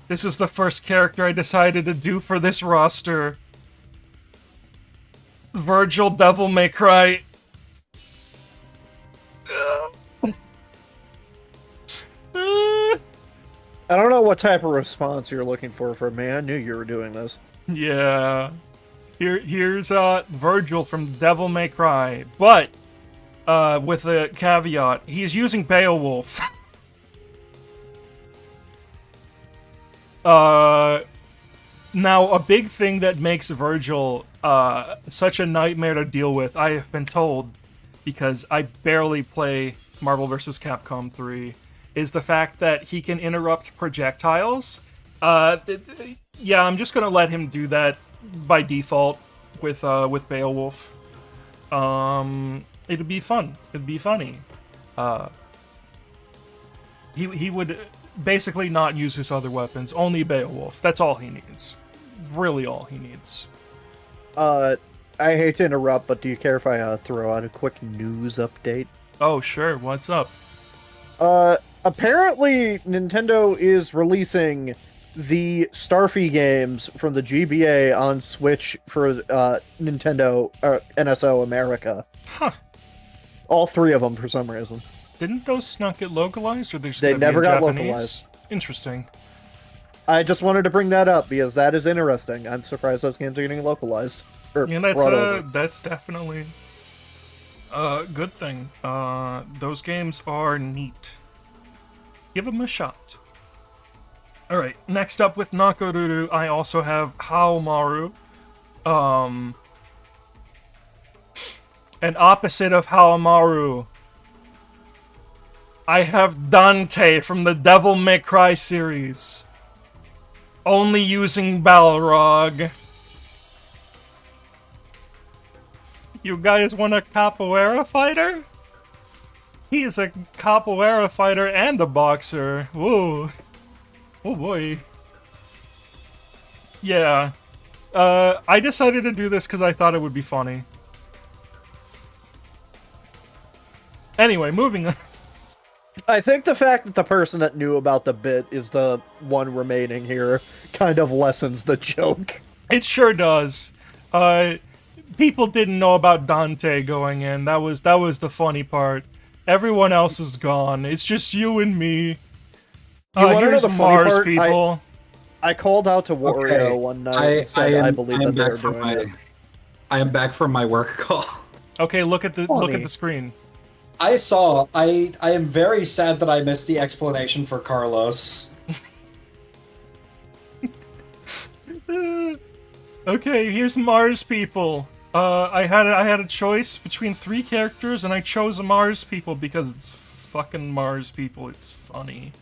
This is the first character I decided to do for this roster. Virgil Devil May Cry. I don't know what type of response you're looking for from me. I knew you were doing this. Yeah. Here's Virgil from Devil May Cry. But, with a caveat, he's using Beowulf. Now, a big thing that makes Virgil such a nightmare to deal with, I have been told, because I barely play Marvel vs. Capcom 3, is the fact that he can interrupt projectiles. Yeah, I'm just gonna let him do that by default with Beowulf. It'd be fun. It'd be funny. He would basically not use his other weapons, only Beowulf. That's all he needs. Really all he needs. I hate to interrupt, but do you care if I throw out a quick news update? Oh, sure. What's up? Apparently Nintendo is releasing the Starfy games from the GBA on Switch for Nintendo NSO America. Huh. All 3 of them for some reason. Didn't those not get localized, or They never got localized. Interesting. I just wanted to bring that up because that is interesting. I'm surprised those games are getting localized. Yeah, that's definitely a good thing. Those games are neat. Give them a shot. Alright, next up with Nakoruru, I also have Haomaru. And opposite of Haomaru, I have Dante from the Devil May Cry series. Only using Balrog. You guys want a capoeira fighter? He is a capoeira fighter and a boxer. Whoa. Oh boy. Yeah. I decided to do this because I thought it would be funny. Anyway, moving on. I think the fact that the person that knew about the bit is the one remaining here kind of lessens the joke. It sure does. People didn't know about Dante going in. That was the funny part. Everyone else is gone. It's just you and me. You want to know here's the funny Mars part? people. I called out to Wario one night and said I believe that they were doing it. I am back from my work call. Okay, look at the screen. I saw. I am very sad that I missed the explanation for Carlos. Okay, here's Mars people. I had a choice between 3 characters, and I chose Mars people because it's fucking Mars people. It's funny.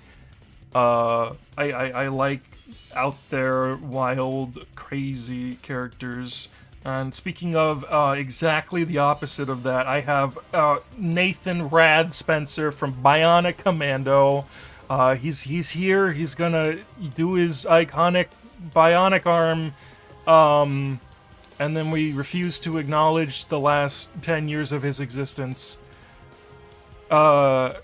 I like out there, wild, crazy characters. And speaking of exactly the opposite of that, I have Nathan Rad Spencer from Bionic Commando. He's here. He's gonna do his iconic bionic arm. And then we refuse to acknowledge the last 10 years of his existence. I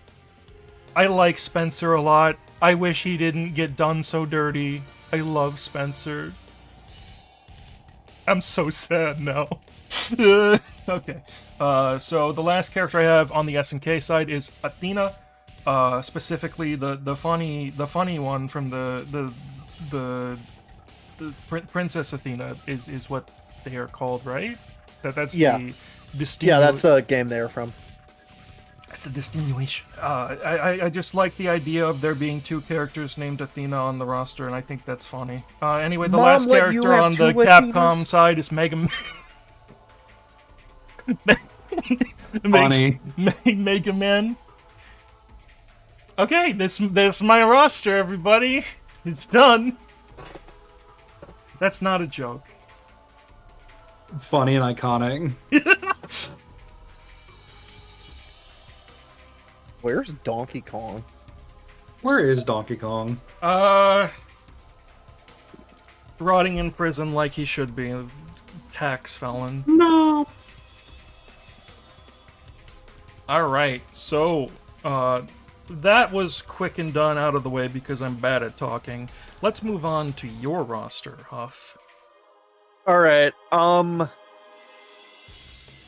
like Spencer a lot. I wish he didn't get done so dirty. I love Spencer. I'm so sad now. Okay. So the last character I have on the SNK side is Athena Specifically the funny one from the Princess Athena is what they are called, right? That's Yeah. the Yeah, that's a game they're from. It's a distinguish. I just like the idea of there being two characters named Athena on the roster, and I think that's funny. Anyway, the Mom, last let you character have on the two Capcom Athenas? side is Mega Man. Funny. Mega Man. Okay, this my roster, everybody. It's done. That's not a joke. Funny and iconic. Where's Donkey Kong? Where is Donkey Kong? Rotting in prison like he should be. A tax felon. No. Alright, so, that was quick and done out of the way because I'm bad at talking. Let's move on to your roster, Huff. All right.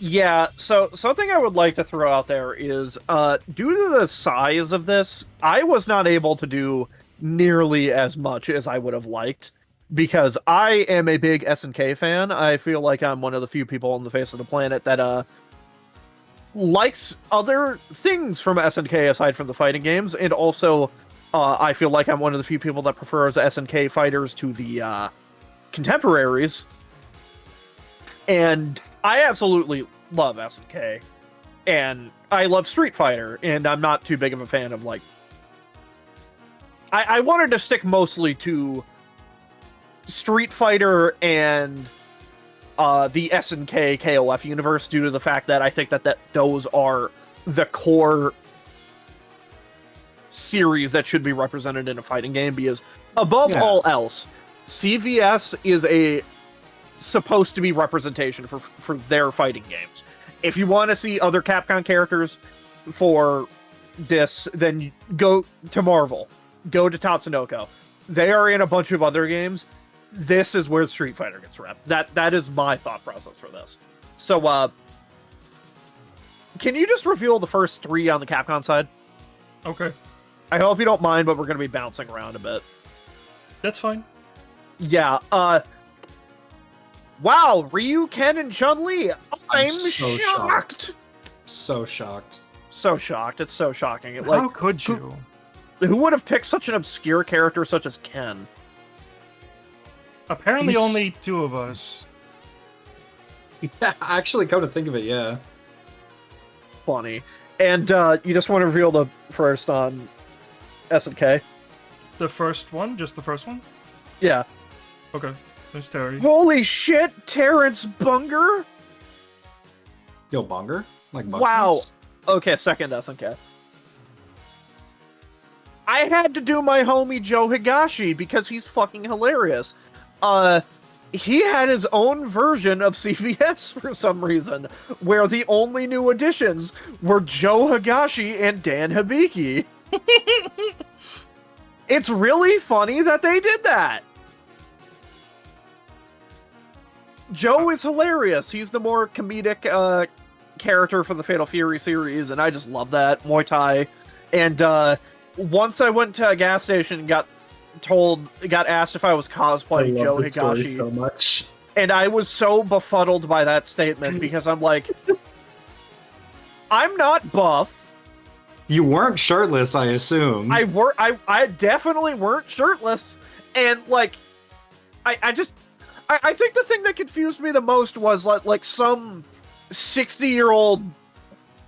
Yeah, so something I would like to throw out there is, due to the size of this, I was not able to do nearly as much as I would have liked, because I am a big SNK fan. I feel like I'm one of the few people on the face of the planet that, likes other things from SNK aside from the fighting games, and also, I feel like I'm one of the few people that prefers SNK fighters to the, contemporaries. And I absolutely love SNK, and I love Street Fighter, and I'm not too big of a fan of, like... I wanted to stick mostly to Street Fighter and the SNK KOF universe, due to the fact that I think that those are the core series that should be represented in a fighting game, because above all else, CVS is supposed to be representation for their fighting games. If you want to see other Capcom characters for this, then go to Marvel. Go to Tatsunoko. They are in a bunch of other games. This is where Street Fighter gets rep. That is my thought process for this. So, can you just reveal the first three on the Capcom side? Okay. I hope you don't mind, but we're going to be bouncing around a bit. That's fine. Yeah, wow, Ryu, Ken, and Chun-Li. I'm so shocked. So shocked. So shocked. It's so shocking. How could you? Who would have picked such an obscure character such as Ken? Apparently only two of us. Yeah, actually, come to think of it, yeah. Funny. And you just want to reveal the first on SNK? The first one? Just the first one? Yeah. Okay. There's Terry. Holy shit, Terrence Bunger? Yo, Bonger? Like Wow. Bugsnax? Okay, second SNK. I had to do my homie Joe Higashi because he's fucking hilarious. He had his own version of CVS for some reason, where the only new additions were Joe Higashi and Dan Hibiki. It's really funny that they did that. Joe is hilarious. He's the more comedic character for the Fatal Fury series, and I just love that. Muay Thai. And once I went to a gas station and got asked if I was cosplaying Joe Higashi. So much. And I was so befuddled by that statement because I'm like, I'm not buff. You weren't shirtless, I assume. I definitely weren't shirtless. And like, I think the thing that confused me the most was like some 60-year-old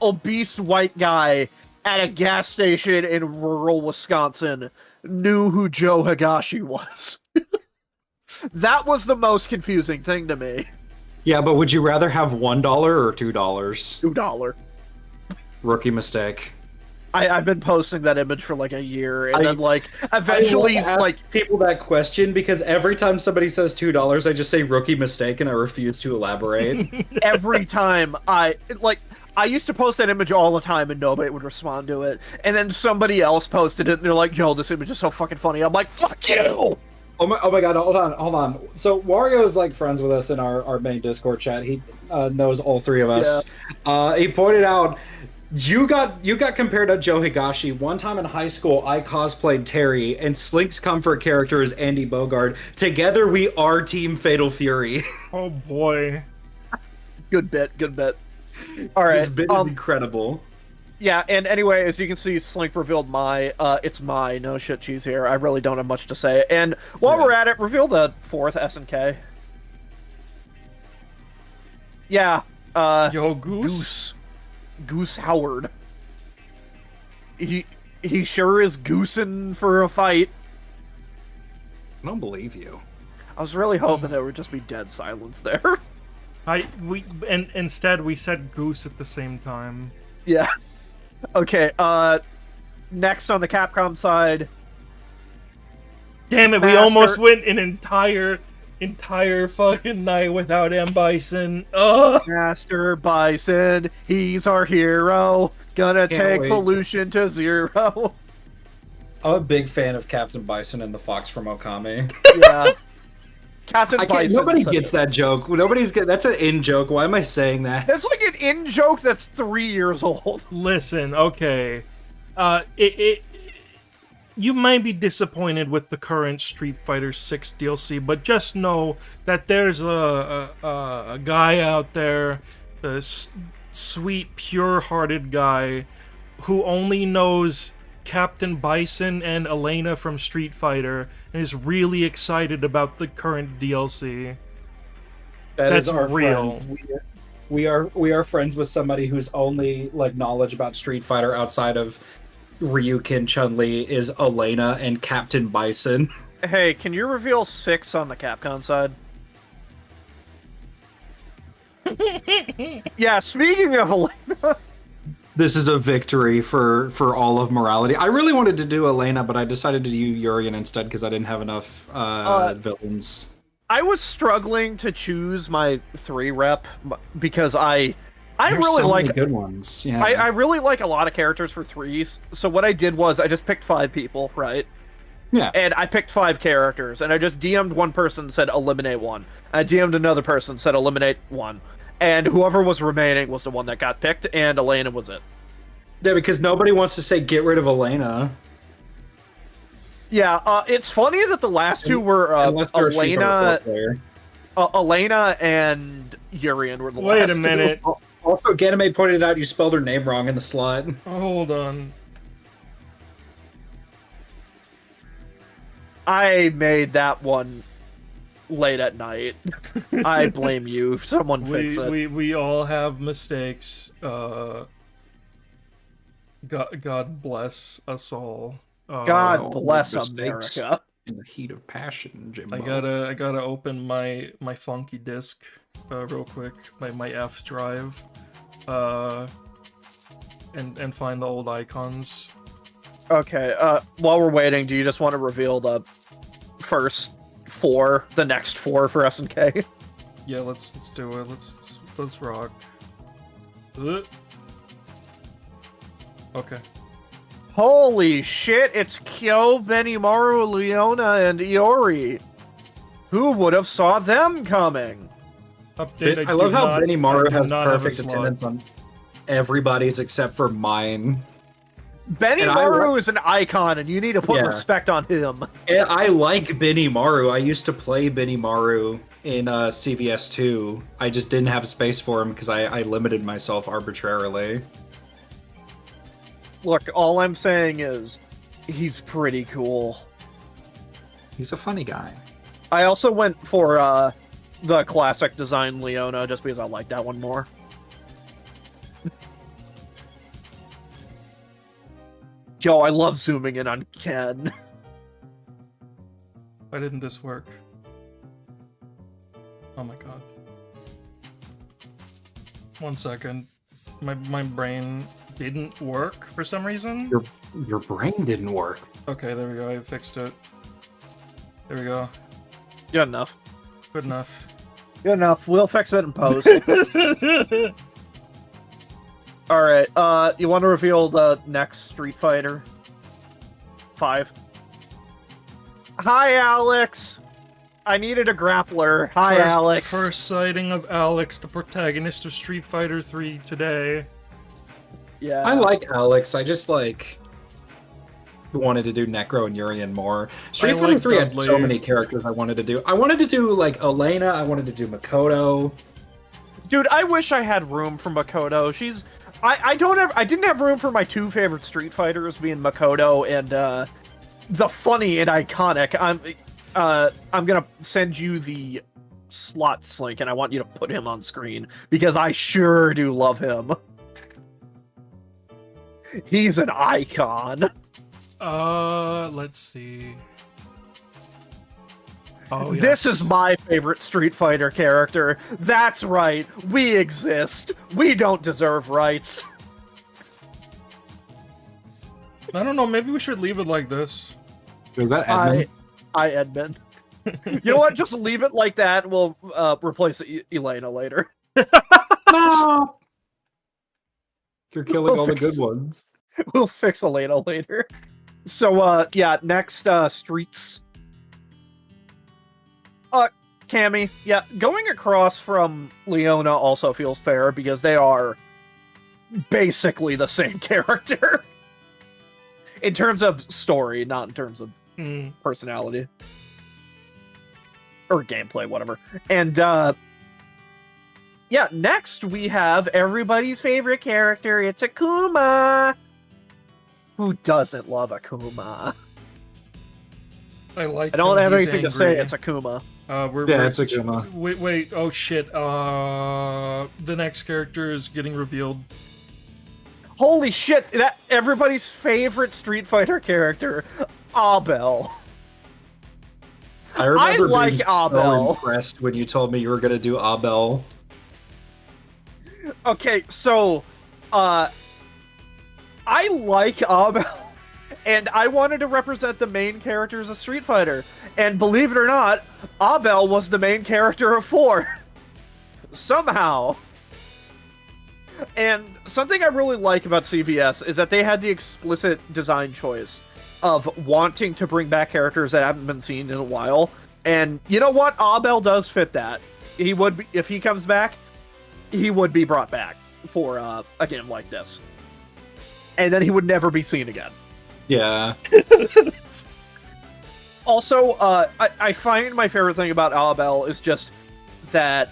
obese white guy at a gas station in rural Wisconsin knew who Joe Higashi was. That was the most confusing thing to me. Yeah, but would you rather have $1 or $2? $2. Rookie mistake. I've been posting that image for like a year, and then like eventually I like ask people that question because every time somebody says $2, I just say rookie mistake and I refuse to elaborate. every time I used to post that image all the time and nobody would respond to it, and then somebody else posted it and they're like, "Yo, this image is so fucking funny." I'm like, "Fuck you!" Oh my god, hold on. So Wario is like friends with us in our main Discord chat. He knows all three of us. He pointed out You got compared to Joe Higashi. One time in high school, I cosplayed Terry, and Slink's comfort character is Andy Bogard. Together, we are Team Fatal Fury. Oh boy. Good bit. All right. This bit is incredible. Yeah, and anyway, as you can see, Slink revealed it's my no shit cheese here. I really don't have much to say. And while we're at it, reveal the 4th SNK. Yeah. Yo, Goose. Goose Howard. He sure is goosing for a fight. I don't believe you. I was really hoping there would just be dead silence there. Instead we said Goose at the same time. Yeah. Okay, next on the Capcom side. Damn it, we Master- almost went an entire fucking night without M. Bison. Ugh. Master Bison, he's our hero. Gonna take wait. pollution to 0. I'm a big fan of Captain Bison and the Fox from Okami. Yeah. Captain Bison. Nobody gets that joke. That's an in joke. Why am I saying that? It's like an in joke that's 3 years old. Listen, okay. You might be disappointed with the current Street Fighter 6 DLC, but just know that there's a guy out there, a sweet, pure-hearted guy, who only knows Captain Bison and Elena from Street Fighter, and is really excited about the current DLC. That's our real. Friend. We are friends with somebody whose only knowledge about Street Fighter outside of Ryukin Chun-Li is Elena and Captain Bison. Hey, can you reveal 6 on the Capcom side? Yeah, speaking of Elena... This is a victory for all of morality. I really wanted to do Elena, but I decided to do Urian instead because I didn't have enough villains. I was struggling to choose my 3 rep because I There's really so like many good ones. Yeah. I really like a lot of characters for 3s. So what I did was I just picked 5 people, right? Yeah. And I picked 5 characters, and I just DM'd one person, said eliminate 1. I DM'd another person, said eliminate 1. And whoever was remaining was the one that got picked, and Elena was it. Yeah, because nobody wants to say get rid of Elena. Yeah, it's funny that the last 2 were Unless they're a Street Fighter 4 player. Elena and Urian were the Wait last a minute. Also, Ganame pointed out you spelled her name wrong in the slot. Hold on. I made that one late at night. I blame you. Someone fix it. We all have mistakes. God bless us all. God bless mistakes. America. In the heat of passion, Jimbo. I gotta open my funky disk real quick, my F drive, and find the old icons. Okay. While we're waiting, do you just want to reveal the first 4, the next 4 for SNK? Yeah, let's do it. Let's rock. Okay. Holy shit! It's Kyo, Benimaru, Leona, and Iori. Who would have saw them coming? Update. I love how Benimaru has not have a perfect slot. attendance on everybody's except for mine. Benimaru is an icon, and you need to put Yeah. respect on him. And I like Benimaru. I used to play Benimaru in CVS 2. I just didn't have space for him because I limited myself arbitrarily. Look, all I'm saying is, he's pretty cool. He's a funny guy. I also went for the classic design Leona, just because I like that one more. Yo, I love zooming in on Ken. Why didn't this work? Oh my god. 1 second. My brain didn't work for some reason. Your brain didn't work. Okay, there we go. I fixed it. There we go. Good enough. Good enough. Good enough. We'll fix it in post. Alright, you want to reveal the next Street Fighter? 5. Hi, Alex! I needed a grappler. Hi, Alex. First sighting of Alex, the protagonist of Street Fighter 3 today. Yeah. I like Alex. I just like wanted to do Necro and Urian more. Street Fighter like 3 had Dudley. so many characters I wanted to do. I wanted to do like Elena. I wanted to do Makoto. Dude, I wish I had room for Makoto. She's I didn't have room for my two favorite Street Fighters being Makoto and the funny and iconic. I'm gonna send you the slots link and I want you to put him on screen because I sure do love him. He's an icon. Let's see. Oh, This is my favorite Street Fighter character. That's right. We exist. We don't deserve rights. I don't know. Maybe we should leave it like this. Was that Edmund? Edmund. You know what? Just leave it like that. We'll replace Elena later. No! You're killing We'll all the fix- good ones. We'll fix Elena later. So, yeah, next, Streets. Cammy. Yeah, going across from Leona also feels fair because they are basically the same character. In terms of story, not in terms of personality. Or gameplay, whatever. And, yeah, next we have everybody's favorite character. It's Akuma. Who doesn't love Akuma? I like. I don't him. have He's anything to angry. say. It's Akuma. It's Akuma. Wait. Oh shit. The next character is getting revealed. Holy shit! That everybody's favorite Street Fighter character, Abel. I remember like being Abel. so impressed when you told me you were going to do Abel. Okay, so, I like Abel, and I wanted to represent the main characters of Street Fighter. And believe it or not, Abel was the main character of 4. Somehow. And something I really like about CVS is that they had the explicit design choice of wanting to bring back characters that haven't been seen in a while. And you know what? Abel does fit that. He would be, if he comes back, he would be brought back for a game like this. And then he would never be seen again. Yeah. Also, I find my favorite thing about Abel is just that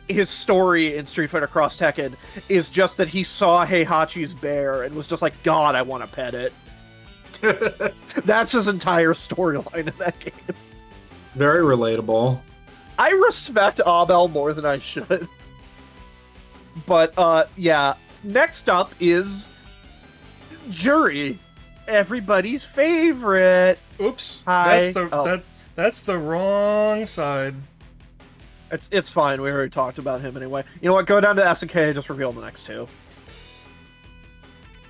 his story in Street Fighter Cross Tekken is just that he saw Heihachi's bear and was just like, God, I want to pet it. That's his entire storyline in that game. Very relatable. I respect Abel more than I should. But, yeah. Next up is Juri. Everybody's favorite. Oops. Hi. That's the wrong side. It's fine. We already talked about him anyway. You know what? Go down to SNK and just reveal the next two.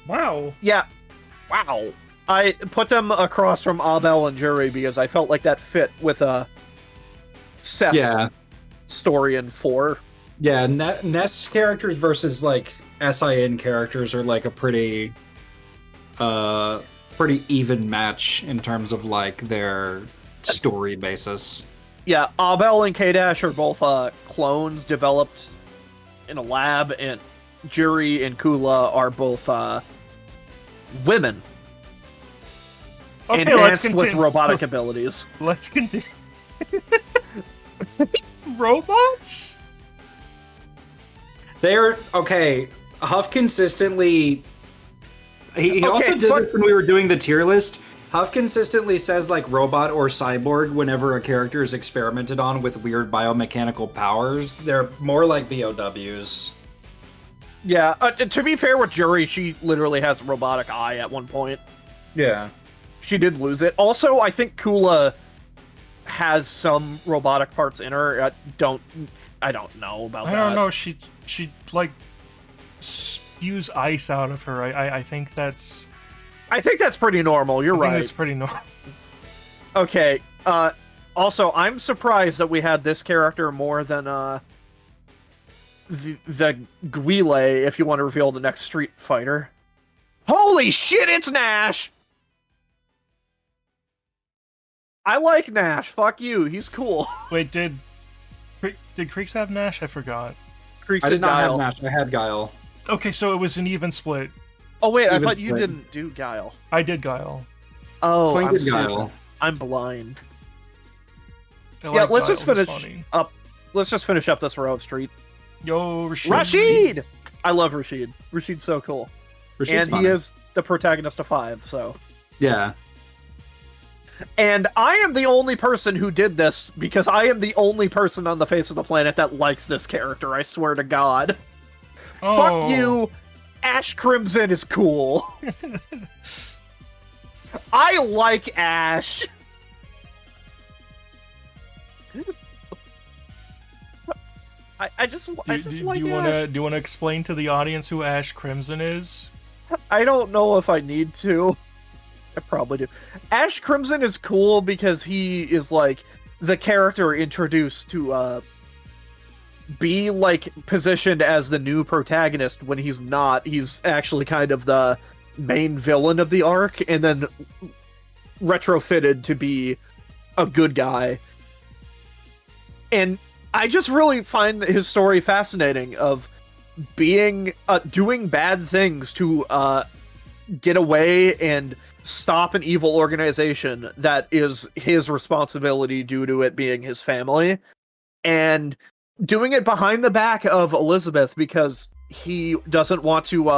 Wow. Yeah. Wow. I put them across from Abel and Juri because I felt like that fit with Seth's story in 4. Yeah, Nest's characters versus like SIN characters are like a pretty even match in terms of like their story basis. Yeah, Abel and K-Dash are both clones developed in a lab, and Juri and Kula are both women. Okay, enhanced let's continue. with robotic abilities. Let's continue. Robots? They're okay. Huff consistently. He also did this when we were doing the tier list. Huff consistently says like robot or cyborg whenever a character is experimented on with weird biomechanical powers. They're more like BOWs. Yeah, to be fair with Juri, she literally has a robotic eye at one point. Yeah. She did lose it. Also, I think Kula has some robotic parts in her. I don't know about that. I don't know. She like spews ice out of her. I think that's. I think that's pretty normal. You're right. It's pretty normal. Okay. Also, I'm surprised that we had this character more than the Guile. If you want to reveal the next Street Fighter. Holy shit! It's Nash. I like Nash. Fuck you. He's cool. Wait, did Creeks have Nash? I forgot. Creeks I did and not Guile. have Nash. I had Guile. Okay, so it was an even split. Oh wait, I Even thought you split. didn't do Guile. I did Guile. Oh, Slink I'm did Guile. stupid. I'm blind. I Yeah, like let's just Guile, it was finish funny. up. Let's just finish up this row of street. Yo, Rashid. Rashid! I love Rashid. Rashid's so cool. Rashid's And fun. he is the protagonist of 5, so. Yeah. And I am the only person who did this because I am the only person on the face of the planet that likes this character, I swear to God. Oh. Fuck you! Ash Crimson is cool. I like Ash. I just Do like you Ash. wanna explain to the audience who Ash Crimson is? I don't know if I need to. I probably do. Ash Crimson is cool because he is like the character introduced to be like positioned as the new protagonist when he's not. He's actually kind of the main villain of the arc and then retrofitted to be a good guy. And I just really find his story fascinating of being doing bad things to get away and stop an evil organization that is his responsibility due to it being his family, and doing it behind the back of Elizabeth because he doesn't want to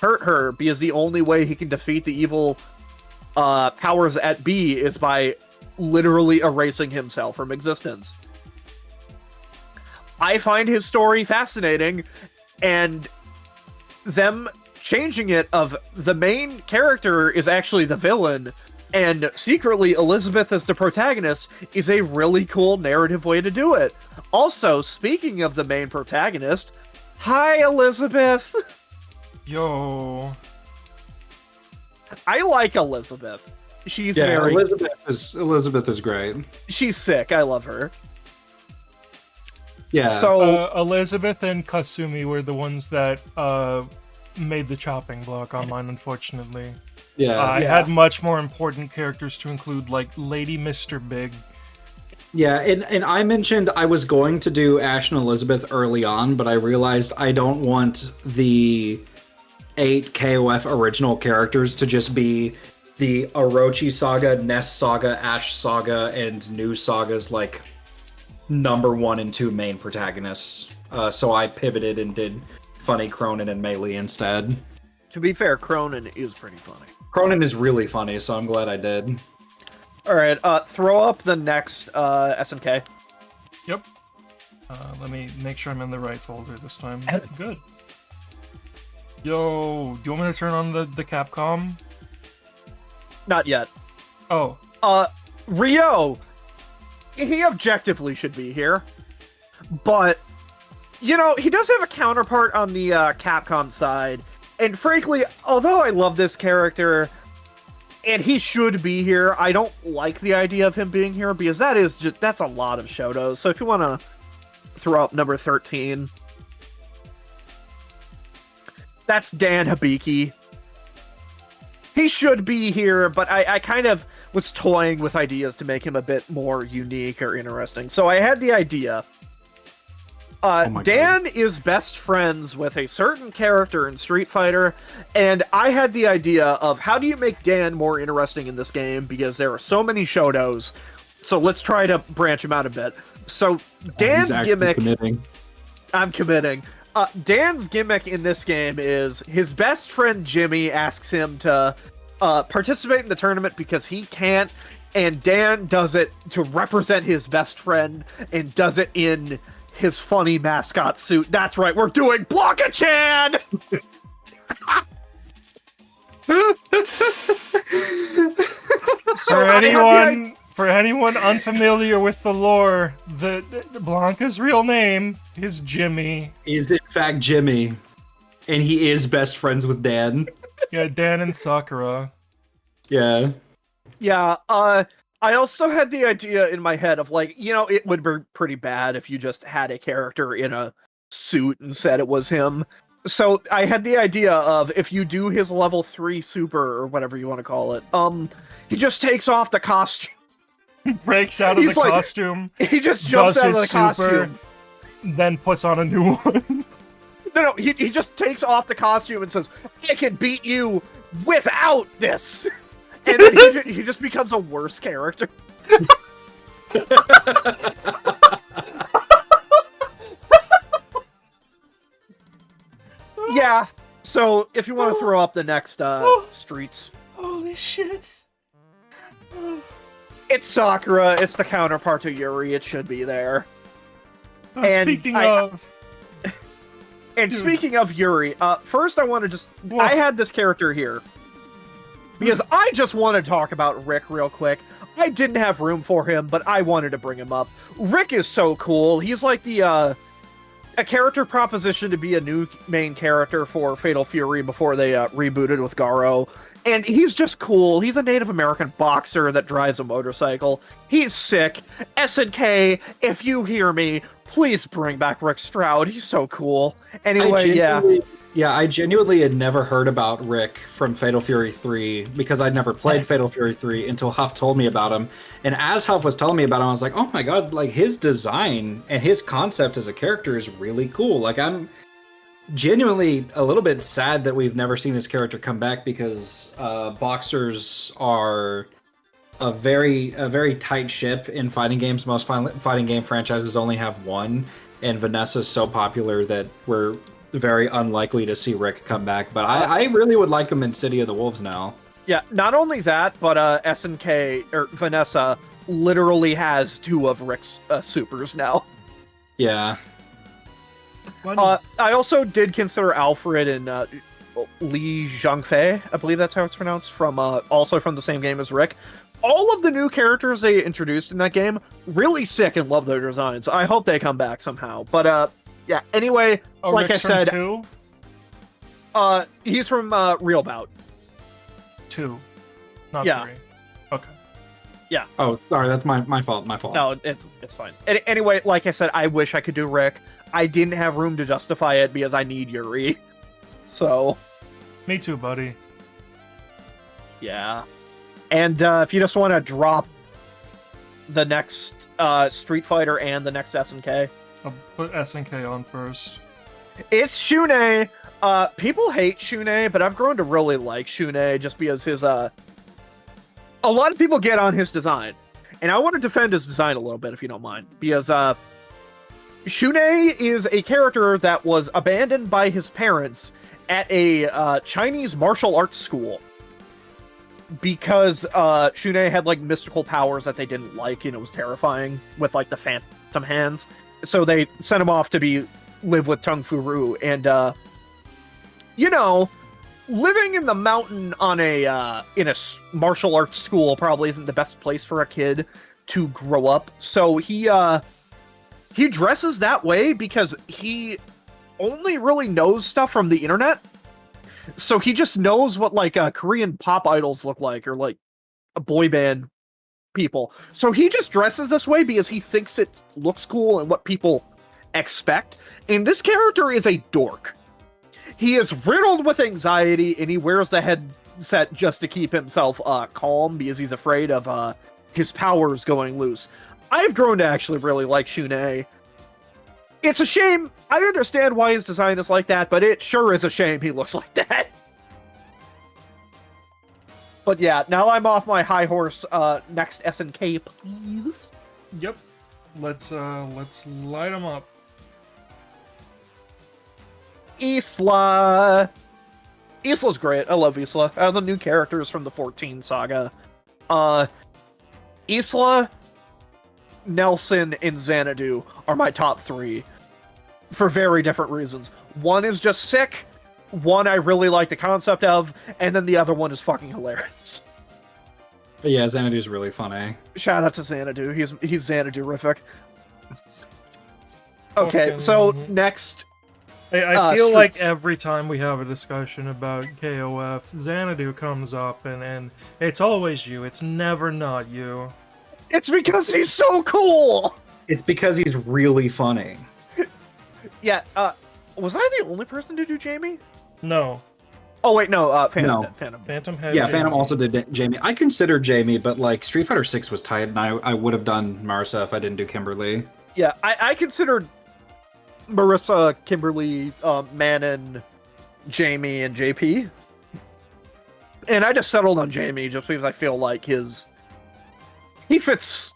hurt her, because the only way he can defeat the evil powers at be is by literally erasing himself from existence. I find his story fascinating, and them changing it of the main character is actually the villain, and secretly Elizabeth as the protagonist is a really cool narrative way to do it. Also, speaking of the main protagonist, hi Elizabeth! Yo. I like Elizabeth. She's Yeah, very... Elizabeth is great. She's sick, I love her. Yeah. So, Elizabeth and Kasumi were the ones that made the chopping block online, unfortunately. yeah. I Yeah. had much more important characters to include, like Lady Mr. Big. Yeah, and I mentioned I was going to do Ash and Elizabeth early on, but I realized I don't want the 8 KOF original characters to just be the Orochi Saga, Nest Saga, Ash Saga, and New Saga's like number 1 and 2 main protagonists. So I pivoted and did Funny Cronin and Melee instead. to be fair, Cronin is pretty funny. Cronin is really funny, so I'm glad I did. Alright, throw up the next SNK. Yep. Let me make sure I'm in the right folder this time. Good. Yo, do you want me to turn on the Capcom? Not yet. Oh, Ryo! He objectively should be here. But, you know, he does have a counterpart on the Capcom side. And frankly, although I love this character, and he should be here, I don't like the idea of him being here, because that's a lot of Shotos. So if you want to throw up number 13, that's Dan Hibiki. He should be here, but I kind of was toying with ideas to make him a bit more unique or interesting. So I had the idea. Dan is best friends with a certain character in Street Fighter, and I had the idea of how do you make Dan more interesting in this game, because there are so many Shotos. So let's try to branch him out a bit. So Dan's He's actually gimmick... committing. I'm committing. Dan's gimmick in this game is his best friend Jimmy asks him to participate in the tournament because he can't, and Dan does it to represent his best friend and does it in his funny mascot suit. That's right, we're doing Blanca-chan! for anyone unfamiliar with the lore, the Blanca's real name is Jimmy. Is in fact Jimmy, and he is best friends with Dan. Yeah, Dan and Sakura. Yeah. Yeah, I also had the idea in my head of, like, you know, it would be pretty bad if you just had a character in a suit and said it was him. So I had the idea of, if you do his level 3 super, or whatever you want to call it, he just takes off the costume. Breaks out of He's the like- costume, He just jumps does out of his the super, costume. then puts on a new one. No, he just takes off the costume and says, "I can beat you without this," and then he just becomes a worse character. Yeah. So if you want to throw up the next streets, Holy shit! it's Sakura. It's the counterpart to Yuri. It should be there. And Speaking of, And Dude. speaking of Yuri, first I want to just... Whoa. I had this character here. Because I just want to talk about Rick real quick. I didn't have room for him, but I wanted to bring him up. Rick is so cool. He's like the, a character proposition to be a new main character for Fatal Fury before they rebooted with Garo. And he's just cool. He's a Native American boxer that drives a motorcycle. He's sick. SNK, if you hear me, please bring back Rick Stroud. He's so cool. Anyway, Yeah, I genuinely had never heard about Rick from Fatal Fury 3 because I'd never played Fatal Fury 3 until Huff told me about him. And as Huff was telling me about him, I was like, oh my god, like his design and his concept as a character is really cool. Like I'm genuinely a little bit sad that we've never seen this character come back because boxers are a very tight ship in fighting games. Most fighting game franchises only have one, and Vanessa's so popular that we're very unlikely to see Rick come back. But I really would like him in City of the Wolves now. Yeah, not only that, but SNK, or Vanessa, literally has 2 of Rick's supers now. Yeah. I also did consider Alfred and Li Zhangfei, I believe that's how it's pronounced, from also from the same game as Rick. All of the new characters they introduced in that game, really sick and love their designs. I hope they come back somehow. But yeah, anyway, like Rick's I said, from 2? he's from Real Bout. 2, not Yeah. 3. Okay. Oh, sorry, that's my fault. My fault. No, it's fine. Anyway, like I said, I wish I could do Rick. I didn't have room to justify it because I need Yuri. So, Me too, buddy. yeah. And if you just want to drop the next Street Fighter and the next SNK, I'll put SNK on first. it's Shune. People hate Shune, but I've grown to really like Shune just because his a lot of people get on his design. And I want to defend his design a little bit if you don't mind. Because Shune is a character that was abandoned by his parents at a Chinese martial arts school. Because Shune had like mystical powers that they didn't like, and it was terrifying with like the phantom hands. So they sent him off to live with Tung Fu-Ru, and you know, living in the mountain on in a martial arts school probably isn't the best place for a kid to grow up. So he dresses that way because he only really knows stuff from the internet. So he just knows what like Korean pop idols look like, or like a boy band people. So he just dresses this way because he thinks it looks cool and what people expect. And this character is a dork. He is riddled with anxiety, and he wears the headset just to keep himself calm because he's afraid of his powers going loose. I've grown to actually really like Shune. It's a shame. I understand why his design is like that, but it sure is a shame he looks like that. But yeah, now I'm off my high horse. Next SNK, please. Yep. Let's light them up. Isla. Isla's great. I love Isla. The new characters from the 14 saga. Isla, Nelson, and Xanadu are my top 3 for very different reasons. One is just sick, one I really like the concept of, and then the other one is fucking hilarious. But yeah, Xanadu's really funny. Shout out to Xanadu. He's Xanadu-rific. Okay, Fucking- so next... I feel like Streets. every time we have a discussion about KOF, Xanadu comes up, and it's always you. It's never not you. It's because he's so cool! It's because he's really funny. Yeah, was I the only person to do Jamie? No. Oh wait, no, Phantom. No. Phantom had Yeah, Jamie. Phantom also did Jamie. I consider Jamie, but like Street Fighter 6 was tight, and I would have done Marisa if I didn't do Kimberly. Yeah, I considered Marissa, Kimberly, Manon, Jamie, and JP. And I just settled on Jamie just because I feel like he fits.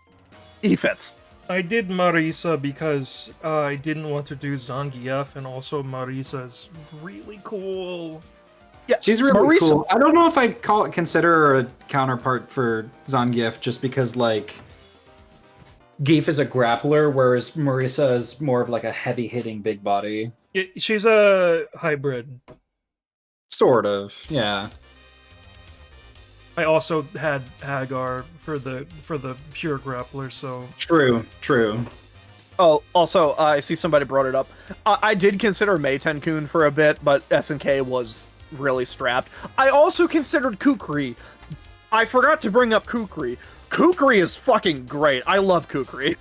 I did Marisa because I didn't want to do Zangief, and also Marisa is really cool. Yeah, She's really Marisa- cool. I don't know if I'd consider her a counterpart for Zangief, just because like Geef is a grappler, whereas Marisa is more of like a heavy-hitting big body. She's a hybrid. Sort of, yeah. I also had Hagar for the pure grappler, so True. Oh, also, I see somebody brought it up. I did consider Mei Tenkun for a bit, but SNK was really strapped. I also considered Kukri. I forgot to bring up Kukri. Kukri is fucking great. I love Kukri.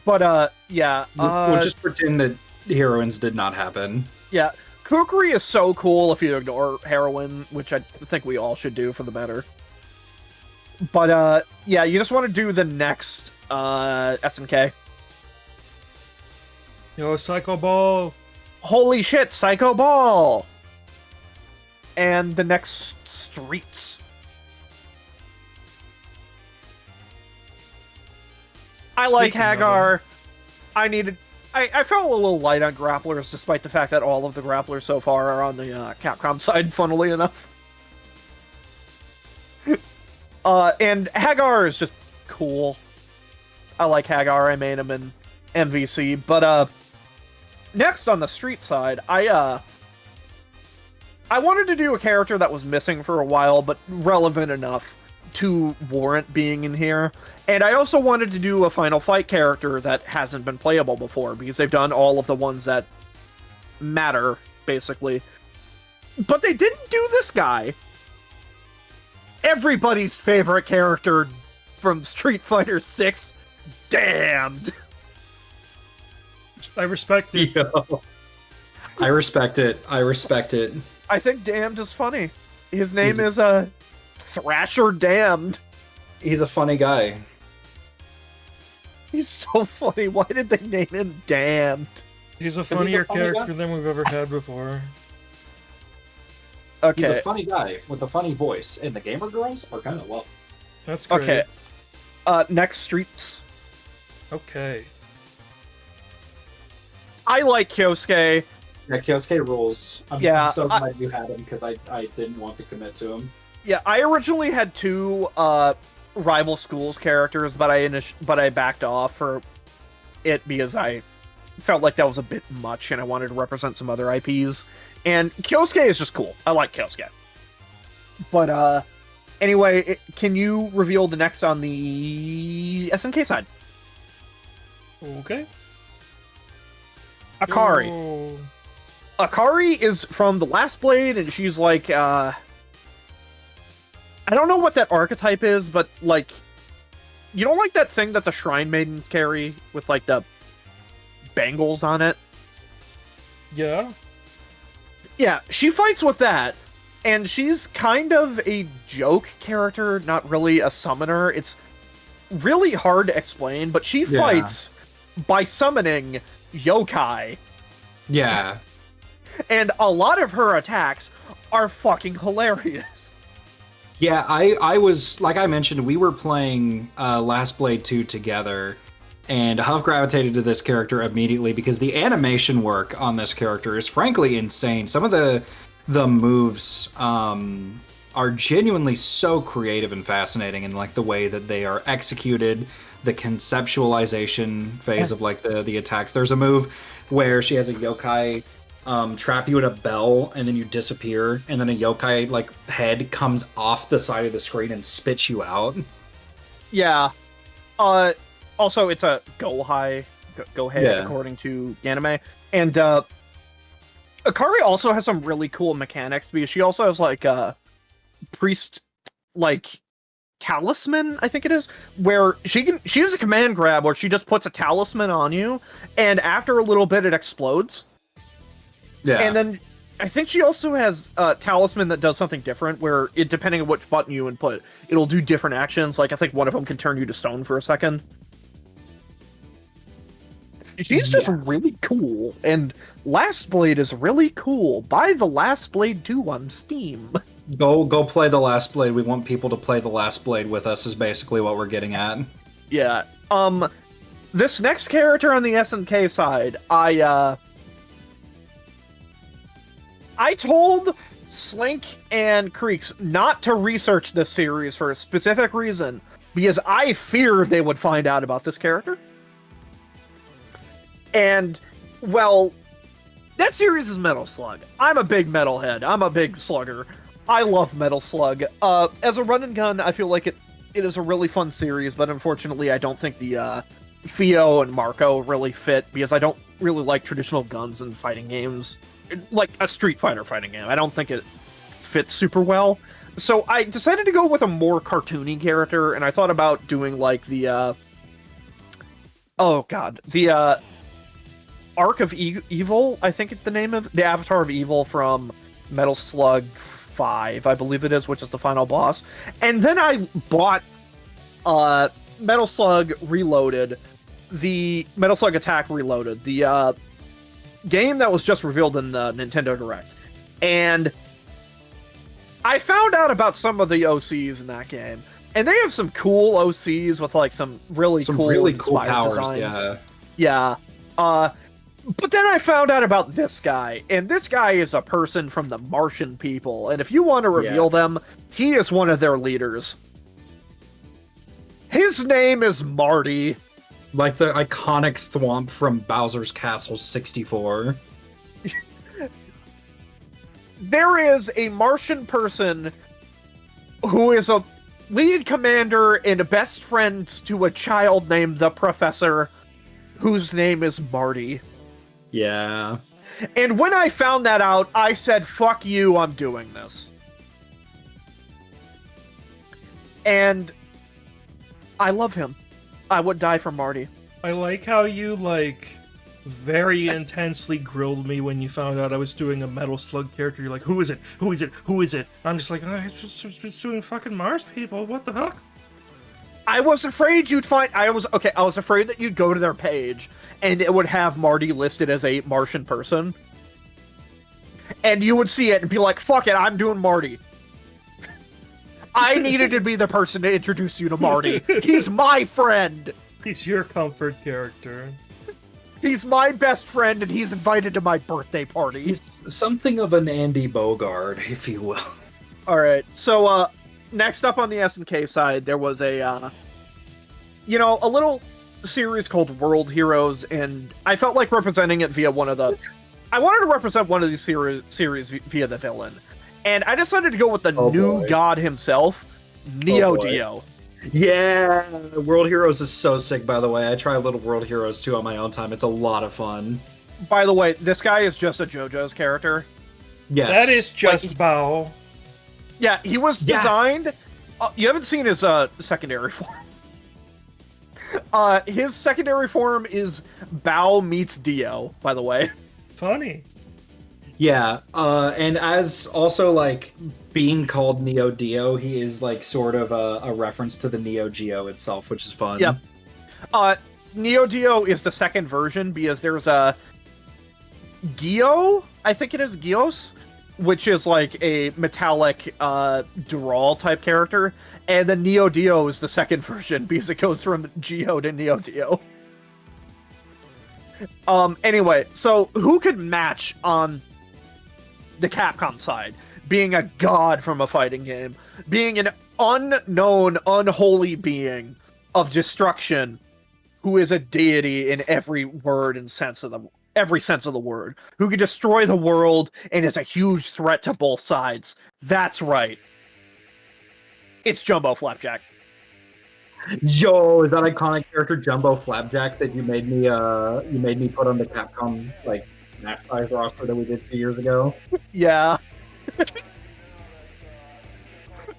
But, yeah. We'll just pretend that heroines did not happen. Yeah. Kukri is so cool if you ignore heroin, which I think we all should do for the better. But, yeah, you just want to do the next, SNK. yo, Psycho Ball. Holy shit, Psycho Ball! And the next Streets. I like Speaking of Hagar. I felt a little light on grapplers, despite the fact that all of the grapplers so far are on the Capcom side, funnily enough. And Hagar is just cool. I like Hagar. I made him in MVC. But next on the street side, I wanted to do a character that was missing for a while, but relevant enough to warrant being in here. And I also wanted to do a Final Fight character that hasn't been playable before, because they've done all of the ones that matter, basically. But they didn't do this guy. Everybody's favorite character from Street Fighter 6, Damned. I respect it. Yo. I respect it. I think Damned is funny. His name is Thrasher Damned. He's a funny guy. He's so funny. Why did they name him Damned? He's a he's a funnier funny character guy. than we've ever had before. He's Okay. a funny guy with a funny voice, and the gamer girls are kind of well. That's great. Okay. Next Streets. Okay. I like Kyosuke. Yeah, Kyosuke rules. I'm Yeah, so glad you had him because I didn't want to commit to him. Yeah, I originally had two rival schools characters, but I backed off for it because I felt like that was a bit much, and I wanted to represent some other IPs. And Kyosuke is just cool. I like Kyosuke. But anyway, can you reveal the next on the SNK side? Okay. Akari. Yo. Akari is from The Last Blade, and she's like, I don't know what that archetype is, but, like, you don't like that thing that the Shrine Maidens carry with, like, the bangles on it? Yeah. Yeah, she fights with that, and she's kind of a joke character, not really a summoner. It's really hard to explain, but she Yeah. fights by summoning yokai. Yeah. And a lot of her attacks are fucking hilarious. Yeah, I was, like I mentioned, we were playing Last Blade 2 together, and I've gravitated to this character immediately because the animation work on this character is frankly insane. Some of the moves are genuinely so creative and fascinating in like the way that they are executed, the conceptualization phase of like the attacks. There's a move where she has a yokai trap you in a bell and then you disappear, and then a yokai like head comes off the side of the screen and spits you out. Yeah. Also, it's a go head Yeah. according to anime. And Akari also has some really cool mechanics because she also has like a priest like talisman, I think it is, where she has a command grab where she just puts a talisman on you, and after a little bit it explodes. Yeah. And then I think she also has a talisman that does something different, where it, depending on which button you input, it'll do different actions. Like I think one of them can turn you to stone for a second. She's just really cool, and Last Blade is really cool. Buy the Last Blade 2 on Steam. Go play the Last Blade. We want people to play the Last Blade with us is basically what we're getting at. Yeah. This next character on the SNK side, I told Slink and Creeks not to research this series for a specific reason, because I feared they would find out about this character. And, well, that series is Metal Slug. I'm a big metalhead. I'm a big slugger. I love Metal Slug. As a run and gun, I feel like it is a really fun series, but unfortunately I don't think the Theo and Marco really fit, because I don't really like traditional guns in fighting games. Like a Street Fighter fighting game. I don't think it fits super well. So I decided to go with a more cartoony character, and I thought about doing like the the Arc of Evil, I think it's the name of the Avatar of Evil from Metal Slug 5, I believe it is, which is the final boss. And then I bought Metal Slug Reloaded, the Metal Slug Attack Reloaded, the game that was just revealed in the Nintendo Direct. And I found out about some of the OCs in that game. And they have some cool OCs with like some really cool powers, designs. Yeah. But then I found out about this guy, and this guy is a person from the Martian people, and if you want to reveal them, he is one of their leaders. His name is Marty. Like the iconic Thwomp from Bowser's Castle 64. There is a Martian person who is a lead commander and a best friend to a child named the Professor, whose name is Marty. Yeah. And when I found that out, I said, fuck you, I'm doing this. And I love him. I would die for Marty. I like how you, very intensely grilled me when you found out I was doing a Metal Slug character. You're like, who is it? Who is it? Who is it? I'm just like, it's just doing fucking Mars people. What the heck? I was afraid you'd find... I was afraid that you'd go to their page, and it would have Marty listed as a Martian person. And you would see it and be like, fuck it, I'm doing Marty. I needed to be the person to introduce you to Marty. He's my friend. He's your comfort character. He's my best friend, and he's invited to my birthday party. He's something of an Andy Bogard, if you will. Alright, so, next up on the SNK side, there was a little series called World Heroes, and I felt like representing it via one of the... I wanted to represent one of these series via the villain. And I decided to go with the new god himself, Neo Dio. Yeah, World Heroes is so sick, by the way. I try Little World Heroes too on my own time. It's a lot of fun. By the way, this guy is just a JoJo's character. Yes. That is just Bao. Yeah, he was designed... you haven't seen his secondary form. His secondary form is Bao meets Dio, by the way. Funny. Yeah, and as also, being called Neo Dio, he is, sort of a reference to the Neo Geo itself, which is fun. Yep. Neo Dio is the second version, because there's a Gio, I think it is Gios, which is a metallic Dural type character, and then Neo Dio is the second version, because it goes from Geo to Neo Dio. Anyway, so who could match on the Capcom side? Being a god from a fighting game, being an unknown, unholy being of destruction, who is a deity in every word and every sense of the word, who can destroy the world and is a huge threat to both sides. That's right. It's Jumbo Flapjack. Yo, is that iconic character Jumbo Flapjack that you made me put on the Capcom match size roster that we did 2 years ago? Yeah.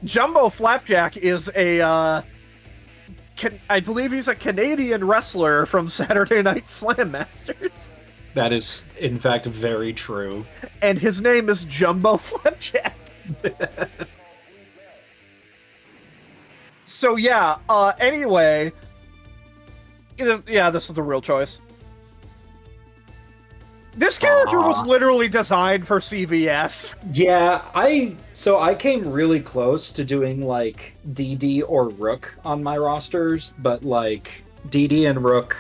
Jumbo Flapjack is I believe he's a Canadian wrestler from Saturday Night Slam Masters. That is, in fact, very true. And his name is Jumbo Flapjack. So yeah, anyway, this is the real choice. This character was literally designed for CVS. Yeah, I came really close to doing like DD or Rook on my rosters, but like DD and Rook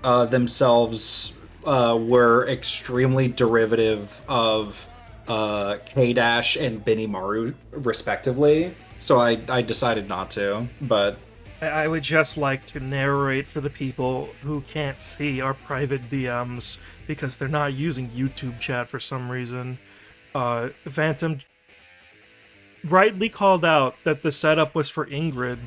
themselves were extremely derivative of K-Dash and Benimaru respectively. So I decided not to, but I would just like to narrate for the people who can't see our private DMs because they're not using YouTube chat for some reason. Phantom rightly called out that the setup was for Ingrid,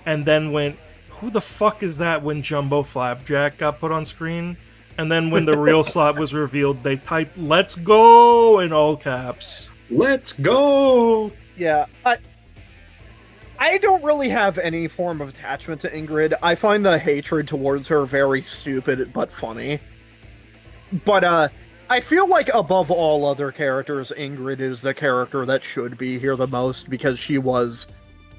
and then went, "Who the fuck is that?" when Jumbo Flapjack got put on screen. And then when the real slot was revealed, they typed "Let's go" in all caps. let's go. Yeah, I don't really have any form of attachment to Ingrid. I find the hatred towards her very stupid but funny. But I feel like above all other characters, Ingrid is the character that should be here the most because she was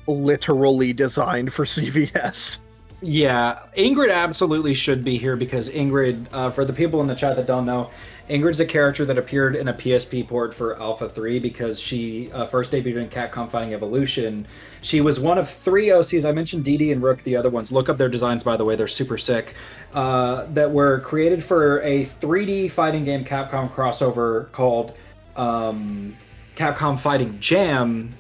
literally designed for CVS. Yeah, Ingrid absolutely should be here because Ingrid, for the people in the chat that don't know, Ingrid's a character that appeared in a PSP port for Alpha 3 because she first debuted in Capcom Fighting Evolution. She was one of 3 OCs. I mentioned DD and Rook, the other ones. Look up their designs, by the way. They're super sick. That were created for a 3D fighting game Capcom crossover called Capcom Fighting Jam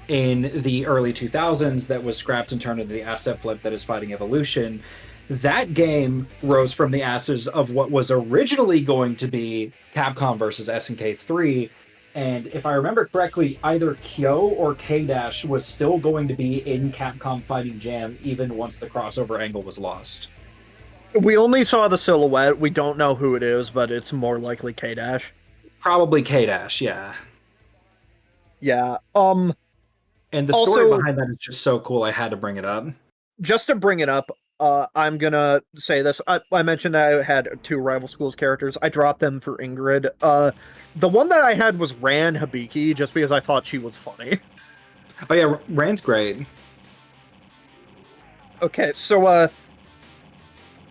in the early 2000s that was scrapped and turned into the asset flip that is Fighting Evolution. That game rose from the ashes of what was originally going to be Capcom versus SNK 3. And if I remember correctly, either Kyo or K-Dash was still going to be in Capcom Fighting Jam even once the crossover angle was lost. We only saw the silhouette. We don't know who it is, but it's more likely K-Dash. Probably K-Dash, yeah. Yeah. And the Also, story behind that is just so cool, I had to bring it up. Just to bring it up, I'm gonna say this. I mentioned that I had 2 Rival Schools characters. I dropped them for Ingrid. The one that I had was Ran Hibiki, just because I thought she was funny. Oh yeah, Rand's great. Okay, so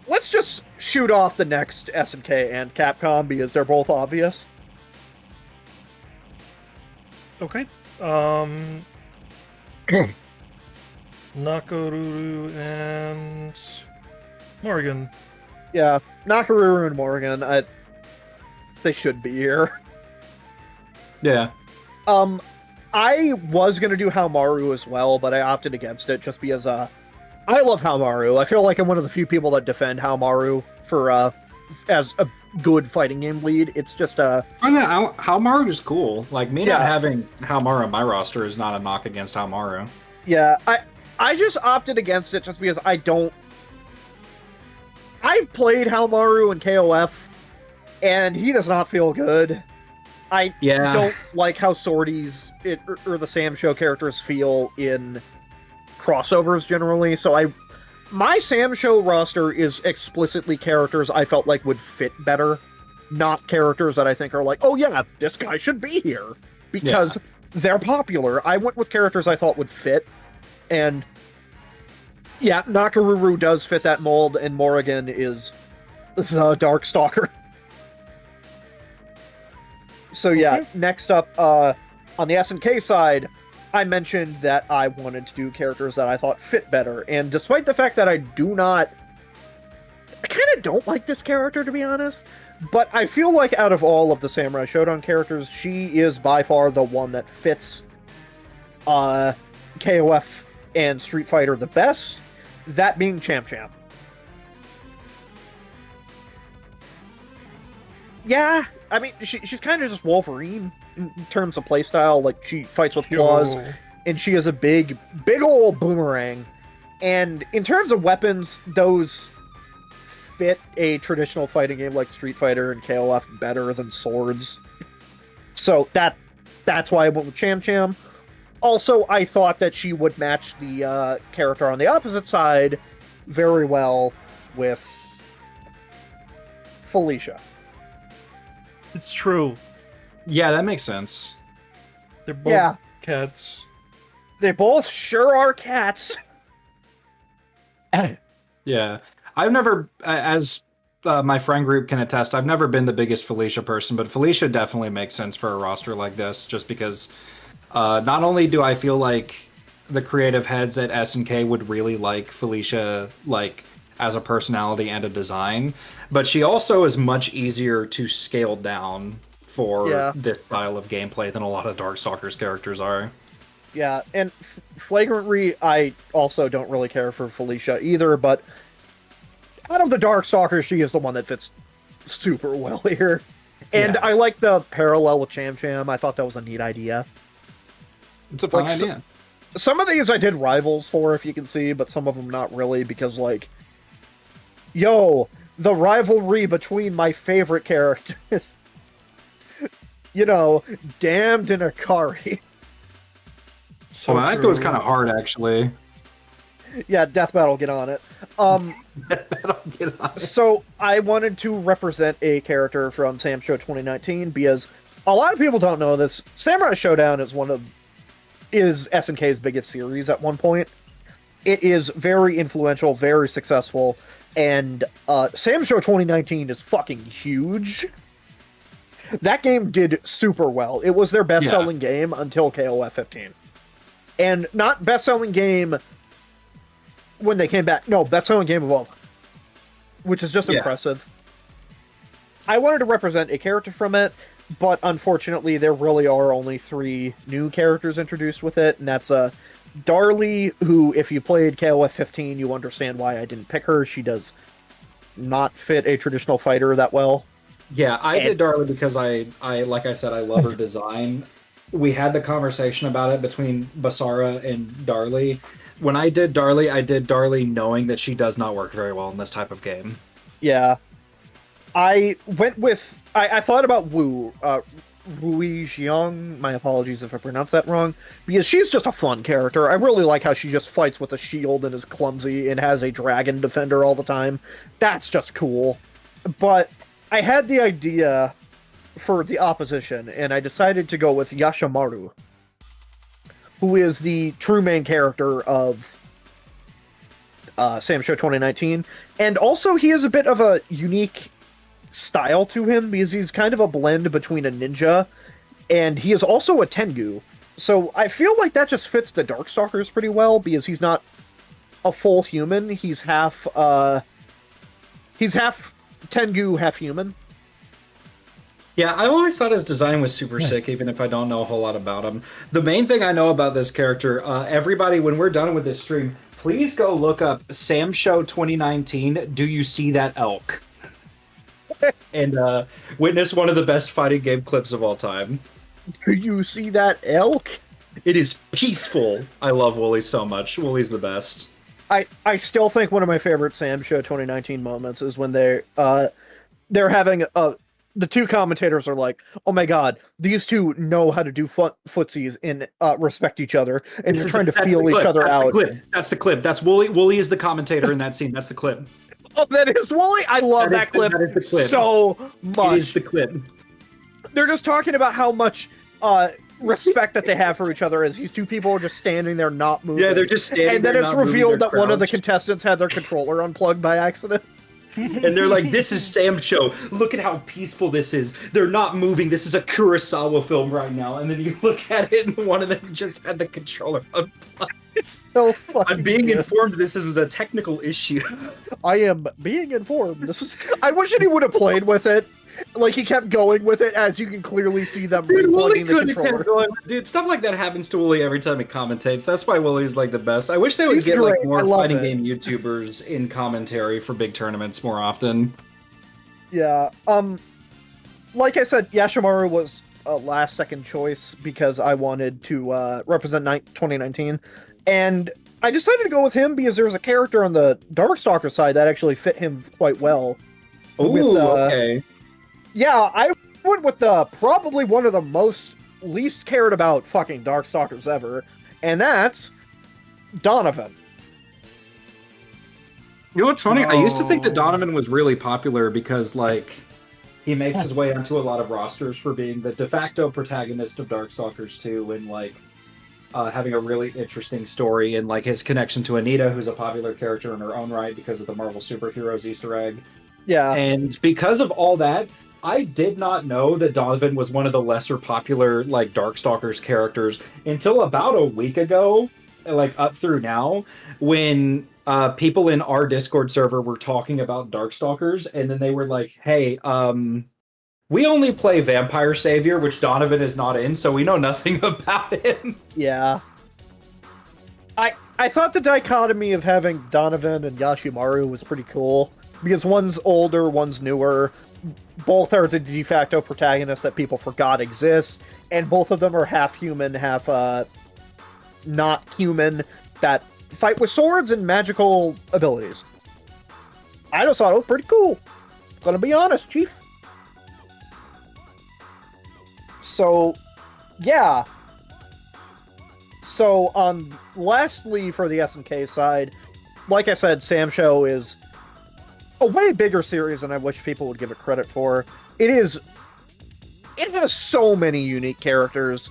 let's just shoot off the next SNK and Capcom because they're both obvious. Okay. Nakaruru and Morgan. Yeah, Nakaruru and Morgan. They should be here. Yeah. I was gonna do Haomaru as well, but I opted against it just because I love Haomaru. I feel like I'm one of the few people that defend Haomaru for as a good fighting game lead. It's just Haomaru is cool. Like me Yeah. not having Haomaru on my roster is not a knock against Haomaru. Yeah, I just opted against it just because I've played Haomaru in KOF, and he does not feel good. I don't like how Swordy's or the Sam Show characters feel in crossovers generally, so my Sam Show roster is explicitly characters I felt like would fit better, not characters that I think are like, oh yeah, this guy should be here, because they're popular. I went with characters I thought would fit, and yeah, Nakaruru does fit that mold, and Morrigan is the Darkstalker. So yeah, next up, on the SNK side, I mentioned that I wanted to do characters that I thought fit better, and despite the fact that I kind of don't like this character, to be honest, but I feel like out of all of the Samurai Shodown characters, she is by far the one that fits KOF and Street Fighter the best, that being Champ Champ. Yeah, I mean, she's kind of just Wolverine in terms of playstyle. Like, she fights with claws, and she has a big old boomerang. And in terms of weapons, those fit a traditional fighting game like Street Fighter and KOF better than swords. So that's why I went with Cham Cham. Also, I thought that she would match the character on the opposite side very well with Felicia. It's true. Yeah, that makes sense. They're both cats. They both sure are cats. Yeah. I've never, as my friend group can attest. I've never been the biggest Felicia person, but Felicia definitely makes sense for a roster like this, just because not only do I feel like the creative heads at SNK would really like Felicia, like as a personality and a design, but she also is much easier to scale down for this style of gameplay than a lot of Darkstalkers characters are. Yeah, and Flagrantly, I also don't really care for Felicia either, but out of the Darkstalkers, she is the one that fits super well here. And I like the parallel with Cham Cham. I thought that was a neat idea. It's a fun idea. Some of these I did rivals for, if you can see, but some of them not really, because, like, yo, the rivalry between my favorite characters. You know, Damned and Akari. So that goes kind of hard, actually. Yeah, Death Battle, get on it. So I wanted to represent a character from Sam Show 2019 because a lot of people don't know this. Samurai Showdown is is SNK's biggest series at one point. It is very influential, very successful, and Sam Show 2019 is fucking huge. That game did super well. It was their best-selling game until KOF 15. And not best-selling game when they came back. No, best-selling game of all time. Which is just impressive. I wanted to represent a character from it, but unfortunately there really are only 3 new characters introduced with it, and that's Darlie, who, if you played KOF 15, you understand why I didn't pick her. She does not fit a traditional fighter that well. Yeah, I did Darlie because I like I said, I love her design. We had the conversation about it between Basara and Darlie. When I did Darlie knowing that she does not work very well in this type of game. Yeah. I went with... I thought about Wu. Rui Xiong. My apologies if I pronounced that wrong. Because she's just a fun character. I really like how she just fights with a shield and is clumsy and has a dragon defender all the time. That's just cool. But I had the idea for the opposition, and I decided to go with Yashimaru, who is the true main character of Sam Show 2019. And also, he has a bit of a unique style to him, because he's kind of a blend between a ninja, and he is also a Tengu. So I feel like that just fits the Darkstalkers pretty well, because he's not a full human. He's half Tengu, half human. Yeah, I always thought his design was super sick, even if I don't know a whole lot about him. The main thing I know about this character, everybody, when we're done with this stream, please go look up Sam Show 2019, Do You See That Elk? And witness one of the best fighting game clips of all time. Do you see that elk? It is peaceful. I love Wooly so much. Wooly's the best. I still think one of my favorite Sam Show 2019 moments is when they're having the two commentators are like, oh my god, these two know how to do footsies and respect each other, and they're trying to feel each other out. That's the clip. That's Wooly. Wooly is the commentator in that scene. That's the clip. Oh, that is Wooly? I love that clip so much. It is the clip. They're just talking about how much respect that they have for each other as these two people are just standing there not moving. Yeah, they're just standing and then there it's not revealed moving, that one of the contestants had their controller unplugged by accident. And they're like, this is Sam Show. Look at how peaceful this is. They're not moving. This is a Kurosawa film right now. And then you look at it, and one of them just had the controller unplugged. It's so fucking I'm being good. informed this was a technical issue. I am being informed. I wish that he would have played with it. Like, he kept going with it, as you can clearly see them replugging the controller. Dude, stuff like that happens to Wooly every time he commentates. That's why Wooly's like the best. I wish they would get like more fighting game YouTubers in commentary for big tournaments more often. Yeah. Like I said, Yashimaru was a last second choice because I wanted to represent 2019. And I decided to go with him because there was a character on the Darkstalker side that actually fit him quite well. Ooh, okay. Yeah, I went with probably one of the least cared about fucking Darkstalkers ever, and that's Donovan. You know what's funny? I used to think that Donovan was really popular because, like, he makes his way onto a lot of rosters for being the de facto protagonist of Darkstalkers 2 and, like, having a really interesting story, and, like, his connection to Anita, who's a popular character in her own right because of the Marvel Superheroes Easter egg. Yeah. And because of all that, I did not know that Donovan was one of the lesser popular like Darkstalkers characters until about a week ago, like up through now, when people in our Discord server were talking about Darkstalkers, and then they were like, "Hey, we only play Vampire Savior, which Donovan is not in, so we know nothing about him." Yeah. I thought the dichotomy of having Donovan and Yashimaru was pretty cool, because one's older, one's newer. Both are the de facto protagonists that people forgot exist, and both of them are half human, half not human, that fight with swords and magical abilities. I just thought it was pretty cool. Gonna be honest, Chief. So, yeah. So, lastly, for the SNK side, like I said, Sam Show is a way bigger series than I wish people would give it credit for. It has so many unique characters.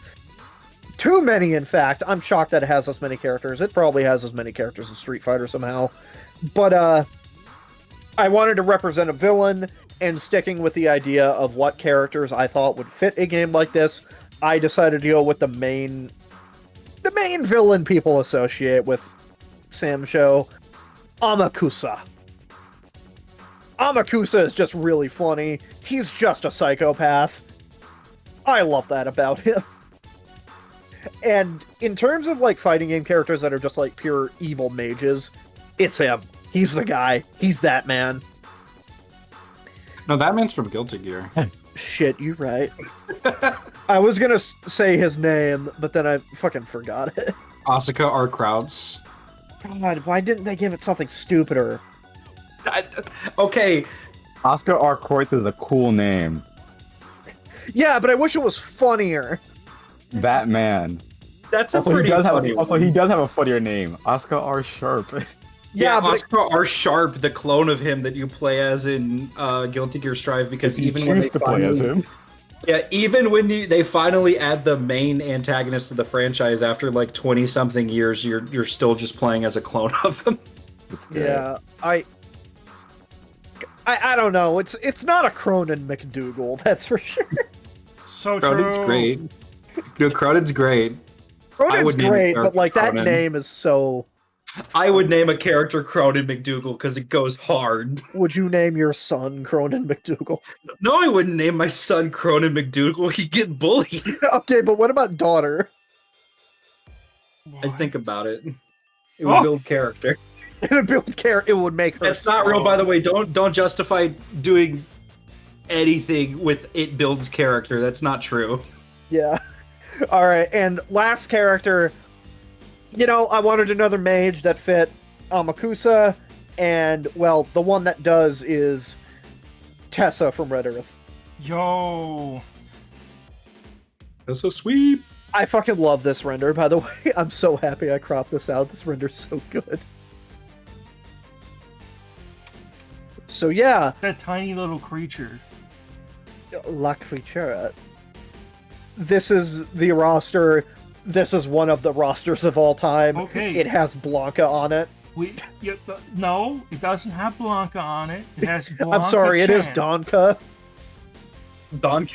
Too many, in fact. I'm shocked that it has as many characters. It probably has as many characters as Street Fighter somehow. But, I wanted to represent a villain, and sticking with the idea of what characters I thought would fit a game like this, I decided to go with the main villain people associate with Sam Show, Amakusa. Amakusa is just really funny. He's just a psychopath. I love that about him. And in terms of like fighting game characters that are just like pure evil mages, it's him. He's the guy. He's that man. No, that man's from Guilty Gear. Shit, you're right. I was gonna say his name, but then I fucking forgot it. Asuka R. Krauts. God, why didn't they give it something stupider? Okay, Oscar R. Kreutz is a cool name. Yeah, but I wish it was funnier. That man. that's a Also, pretty he does funny have a funnier name. Oscar R. Sharp. Yeah, but Oscar R. Sharp, the clone of him that you play as in Guilty Gear Strive, because You even when they choose to play as finally, him. yeah, even when they finally add the main antagonist of the franchise after like 20-something years, you're still just playing as a clone of him. It's great. yeah, I don't know. It's not a Cronin McDougal, that's for sure. So Cronin's true. great. No, Cronin's great. Cronin's would name great, a but like that Cronin. name is so. I would name a character Cronin McDougal because it goes hard. Would you name your son Cronin McDougal? No, I wouldn't name my son Cronin McDougal. He'd get bullied. Okay, but what about daughter? I think about it. It would build character. It would build care. It would make her. That's not real, by the way. Don't justify doing anything with it builds character. That's not true. Yeah. All right, and last character. You know, I wanted another mage that fit Amakusa, and well, the one that does is Tessa from Red Earth. Yo. That's so sweet. I fucking love this render, by the way. I'm so happy I cropped this out. This render's so good. So yeah, That tiny little creature. La Creatura. This is the roster. This is one of the rosters of all time. Okay. It has Blanca on it. No, it doesn't have Blanca on it. It has Blanca I'm sorry, it is Chan. Donka. Don.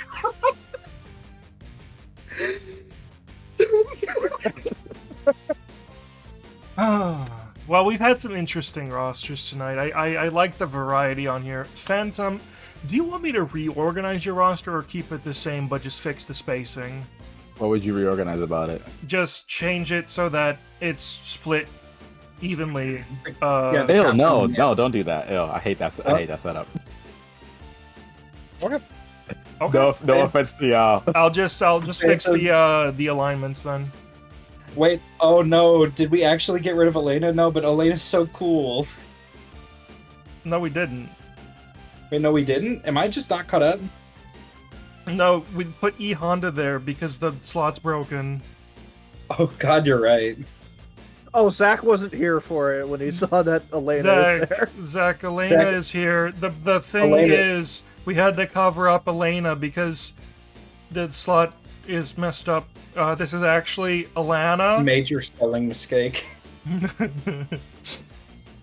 Well, we've had some interesting rosters tonight. I like the variety on here. Phantom, do you want me to reorganize your roster or keep it the same but just fix the spacing? What would you reorganize about it? Just change it so that it's split evenly. Yeah, Ew, no, don't do that. Ew, I hate that setup. Okay. Okay. No offense to y'all. I'll just fix the alignments then. Wait, oh no, did we actually get rid of Elena? No, but Elena's so cool. No, we didn't. Wait, no, we didn't? Am I just not caught up? No, we put E Honda there because the slot's broken. Oh god, you're right. Oh, Zach wasn't here for it when he saw that Elena is there. Zach, Elena Zach- is here. The thing Elena- is, we had to cover up Elena because the slot is messed up. This is actually Alana. Major spelling mistake. Yeah,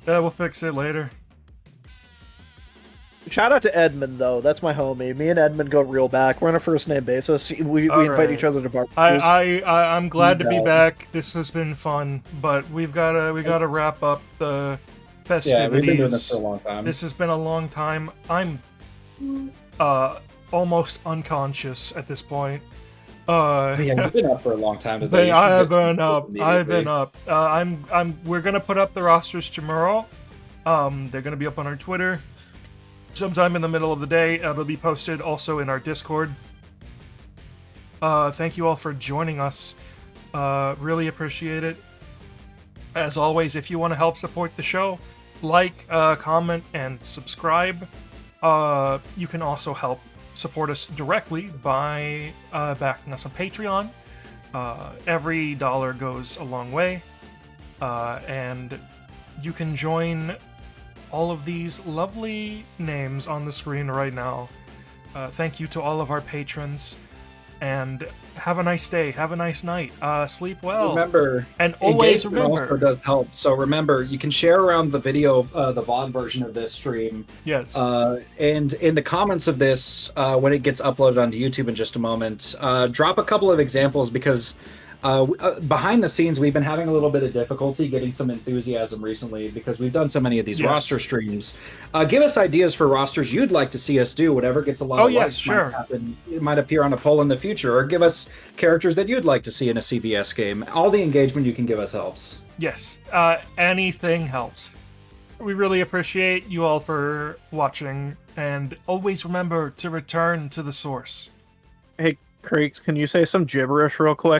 we'll fix it later. Shout out to Edmund though. That's my homie. Me and Edmund go real back. We're on a first name basis. We All invite right. each other to barbecues. I'm glad to be Yeah. back. This has been fun, but we gotta wrap up the festivities. Yeah, we've been doing this for a long time. This has been a long time. I'm almost unconscious at this point. Yeah, we've been up for a long time today. But You I should have get some been up. food I've been immediately. up. We're gonna put up the rosters tomorrow. They're gonna be up on our Twitter sometime in the middle of the day. It'll be posted also in our Discord. Thank you all for joining us. Really appreciate it. As always, if you want to help support the show, like, comment, and subscribe. You can also help support us directly by backing us on Patreon. Every dollar goes a long way. And you can join all of these lovely names on the screen right now. Thank you to all of our patrons. And have a nice day. Have a nice night. Sleep well. Remember, and always engagement also remember. does help. So remember, you can share around the video, the VOD version of this stream. Yes. And in the comments of this, when it gets uploaded onto YouTube in just a moment, drop a couple of examples because behind the scenes, we've been having a little bit of difficulty getting some enthusiasm recently because we've done so many of these roster streams. Give us ideas for rosters you'd like to see us do. Whatever gets a lot of likes might happen. It might appear on a poll in the future, or give us characters that you'd like to see in a CVS game. All the engagement you can give us helps. Yes. Anything helps. We really appreciate you all for watching, and always remember to return to the source. Hey, Creeks, can you say some gibberish real quick?